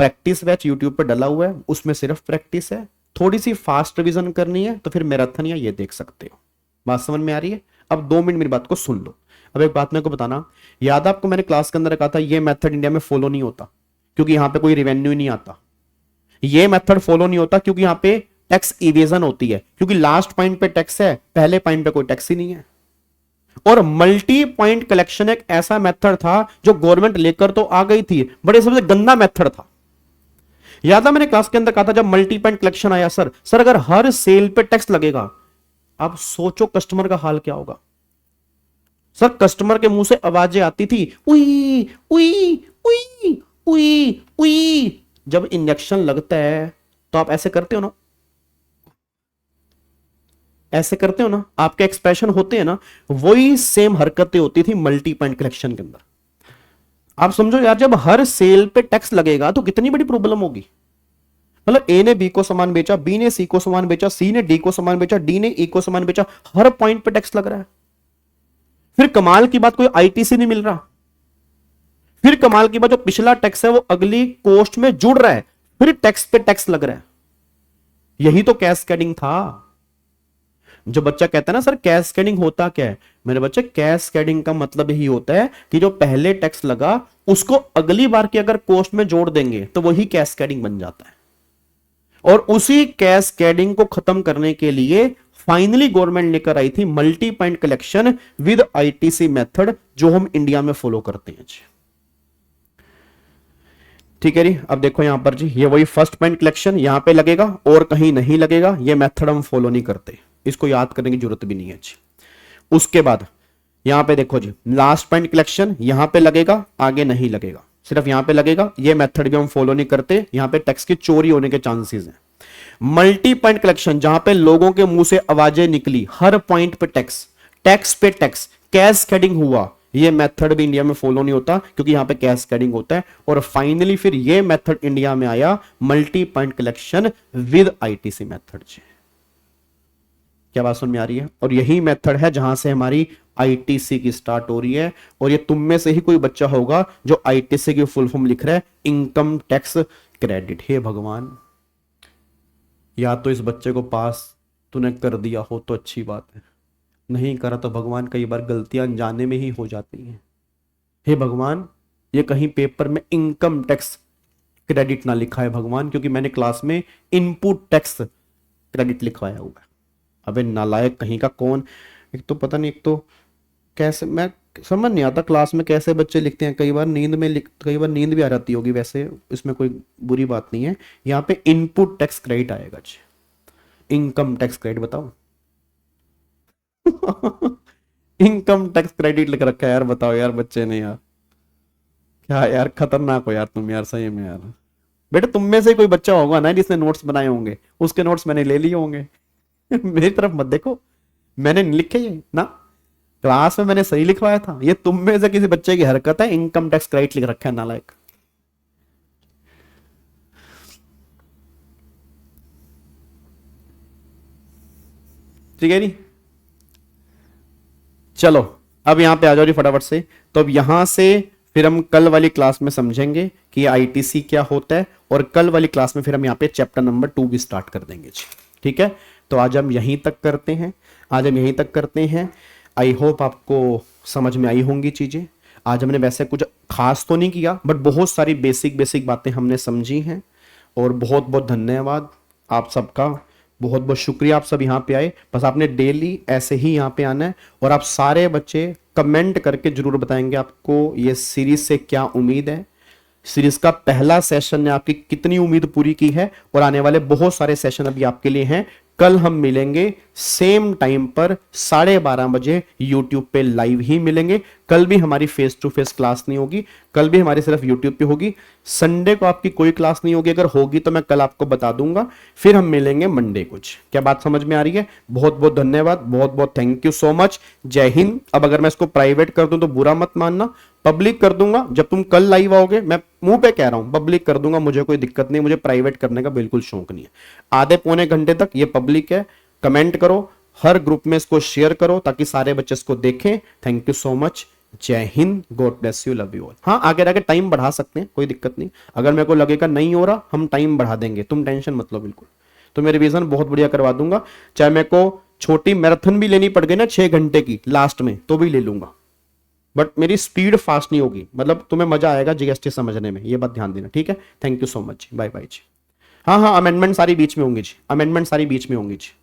प्रैक्टिस बैच यूट्यूब पर डला हुआ है, उसमें सिर्फ प्रैक्टिस है। थोड़ी सी फास्ट रिवीजन करनी है तो फिर मैराथन या ये देख सकते हो। बात समझ में आ रही है? अब 2 मिनट मेरी बात को सुन लो। अब एक बात मेरे को बताना, याद आपको मैंने क्लास के अंदर कहा था ये मेथड इंडिया में फॉलो नहीं होता क्योंकि यहां पे कोई रेवेन्यू नहीं आता। ये मेथड फॉलो नहीं होता क्योंकि यहां पे टैक्स इवेजन होती है, क्योंकि लास्ट पॉइंट पे टैक्स है, पहले पॉइंट पे कोई टैक्स ही नहीं है। और मल्टी पॉइंट कलेक्शन एक ऐसा मेथड था जो गवर्नमेंट लेकर तो आ गई थी, बड़े सबसे गंदा मेथड था। याद है मैंने क्लास के अंदर कहा था जब मल्टी पॉइंट कलेक्शन आया, सर अगर हर सेल पे टैक्स लगेगा, अब सोचो कस्टमर का हाल क्या होगा। सर कस्टमर के मुंह से आवाजें आती थी, उई उई उई उई उई। जब इंजेक्शन लगता है तो आप ऐसे करते हो ना, ऐसे करते हो ना, आपके एक्सप्रेशन होते हैं ना, वही सेम हरकतें होती थी मल्टी पॉइंट कलेक्शन के अंदर। आप समझो यार, जब हर सेल पे टैक्स लगेगा तो कितनी बड़ी प्रॉब्लम होगी। मतलब ए ने बी को सामान बेचा, बी ने सी को सामान बेचा, सी ने डी को सामान बेचा, डी ने ई को सामान बेचा, हर पॉइंट पे टैक्स लग रहा है। फिर कमाल की बात, कोई ITC नहीं मिल रहा। फिर कमाल की बात, जो पिछला टैक्स है वो अगली कोस्ट में जुड़ रहा है, फिर टैक्स पे टैक्स लग रहा है। यही तो कैस्केडिंग था। जो बच्चा कहता है ना सर कैस्केडिंग होता क्या है, मेरे बच्चे कैस्केडिंग का मतलब यही होता है कि जो पहले टैक्स लगा उसको अगली बार की अगर कॉस्ट में जोड़ देंगे तो वही कैस्केडिंग बन जाता है। और उसी कैस्केडिंग को खत्म करने के लिए फाइनली गवर्नमेंट लेकर आई थी multi point collection with ITC method, जो हम इंडिया में फॉलो करते हैं जी। ठीक है जी, अब देखो यहां पर जी, ये वही फर्स्ट पॉइंट कलेक्शन यहां पे लगेगा और कहीं नहीं लगेगा। ये मेथड हम फॉलो नहीं करते, इसको याद करने की जरूरत भी नहीं है जी। उसके बाद यहां पे देखो जी, लास्ट पॉइंट कलेक्शन यहां पे लगेगा, आगे नहीं लगेगा, सिर्फ यहां पे लगेगा। ये मेथड भी हम फॉलो नहीं करते, यहां पे टैक्स की चोरी होने के चांसेस हैं। मल्टी पॉइंट कलेक्शन जहां पे लोगों के मुंह से आवाजें निकली, हर पॉइंट पे टैक्स, टैक्स पे टैक्स, कैस्केडिंग हुआ, ये मेथड भी इंडिया में फॉलो नहीं होता क्योंकि यहां पे कैस्केडिंग होता है। और फाइनली फिर ये मेथड इंडिया में आया, multi point collection with ITC method. क्या बात समझ में आ रही है? और यही मेथड है जहां से हमारी ITC की स्टार्ट हो रही है। और ये तुम में से ही कोई बच्चा होगा जो ITC की फुल फॉर्म लिख रहा है, इनकम टैक्स क्रेडिट। हे भगवान, या तो इस बच्चे को पास तूने कर दिया हो तो अच्छी बात है, नहीं करा तो भगवान कई बार गलतियां अनजाने में ही हो जाती हैं। हे भगवान, ये कहीं पेपर में इनकम टैक्स क्रेडिट ना लिखा है भगवान, क्योंकि मैंने क्लास में इनपुट टैक्स क्रेडिट लिखवाया हुआ है। अबे नालायक कहीं का कौन, एक तो पता नहीं, एक तो कैसे, मैं समझ नहीं आता क्लास में कैसे बच्चे लिखते हैं। कई बार नींद में कई बार नींद भी आ जाती होगी, वैसे इसमें कोई बुरी बात नहीं है। यहाँ पे इनपुट टैक्स क्रेडिट आएगा जी, इनकम टैक्स क्रेडिट बताओ। इनकम टैक्स क्रेडिट लिख रखा है यार, बताओ यार बच्चे ने यार, क्या यार खतरनाक हो यार तुम यार, सही में यार। बेटा तुम में से कोई बच्चा होगा ना जिसने नोट्स बनाए होंगे, उसके नोट्स मैंने ले लिए होंगे। मेरी तरफ मत देखो, मैंने नहीं लिखे ये ना, क्लास में मैंने सही लिखवाया था। ये तुम में से किसी बच्चे की हरकत है, इनकम टैक्स क्रेडिट लिख रखा है नालायक। ठीक है नहीं, चलो अब यहां पे आ जाओ जी फटाफट से। तो अब यहां से फिर हम कल वाली क्लास में समझेंगे कि आईटीसी क्या होता है, और कल वाली क्लास में फिर हम यहाँ पे चैप्टर नंबर 2 भी स्टार्ट कर देंगे जी। ठीक है, तो आज हम यहीं तक करते हैं, आज हम यहीं तक करते हैं। आई होप आपको समझ में आई होंगी चीजें। आज हमने वैसे कुछ खास तो नहीं किया, बट बहुत सारी बेसिक बेसिक बातें हमने समझी हैं। और बहुत बहुत धन्यवाद आप सबका, बहुत बहुत शुक्रिया आप सब यहाँ पे आए। बस आपने डेली ऐसे ही यहाँ पे आना है, और आप सारे बच्चे कमेंट करके जरूर बताएंगे आपको ये सीरीज से क्या उम्मीद है, सीरीज का पहला सेशन ने आपकी कितनी उम्मीद पूरी की है, और आने वाले बहुत सारे सेशन अभी आपके लिए हैं। कल हम मिलेंगे सेम टाइम पर 12:30 बजे YouTube पे लाइव ही मिलेंगे। कल भी हमारी फेस टू फेस क्लास नहीं होगी, कल भी हमारी सिर्फ YouTube पे होगी। संडे को आपकी कोई क्लास नहीं होगी, अगर होगी तो मैं कल आपको बता दूंगा। फिर हम मिलेंगे मंडे कुछ। क्या बात समझ में आ रही है? बहुत बहुत धन्यवाद, बहुत बहुत थैंक यू सो मच। जय हिंद। अब अगर मैं इसको प्राइवेट कर दूं तो बुरा मत मानना, पब्लिक कर दूंगा। जब तुम कल लाइव आओगे, मैं मुंह पे कह रहा हूं पब्लिक कर दूंगा, मुझे कोई दिक्कत नहीं, मुझे प्राइवेट करने का बिल्कुल शौक नहीं है। आधे पौने घंटे तक ये पब्लिक है। कमेंट करो, हर ग्रुप में इसको शेयर करो ताकि सारे बच्चे इसको देखें। Thank you so much. जय हिंद, God bless you, love you all. हाँ, आगे आगे टाइम बढ़ा सकते हैं, कोई दिक्कत नहीं। अगर मेरे को लगेगा नहीं हो रहा, हम टाइम बढ़ा देंगे, तुम टेंशन मत लो बिल्कुल। तो मैं रिवीजन बहुत बढ़िया करवा दूंगा, चाहे मेरे को छोटी मैराथन भी लेनी पड़ गई ना 6 घंटे की लास्ट में, तो भी ले लूंगा। बट मेरी स्पीड फास्ट नहीं होगी, मतलब तुम्हें मजा आएगा जीएसटी समझने में, ये बात ध्यान देना। ठीक है, thank you so much, bye bye जी। हाँ हाँ, अमेंडमेंट सारी बीच में होंगी जी, अमेंडमेंट सारी बीच में होंगी जी।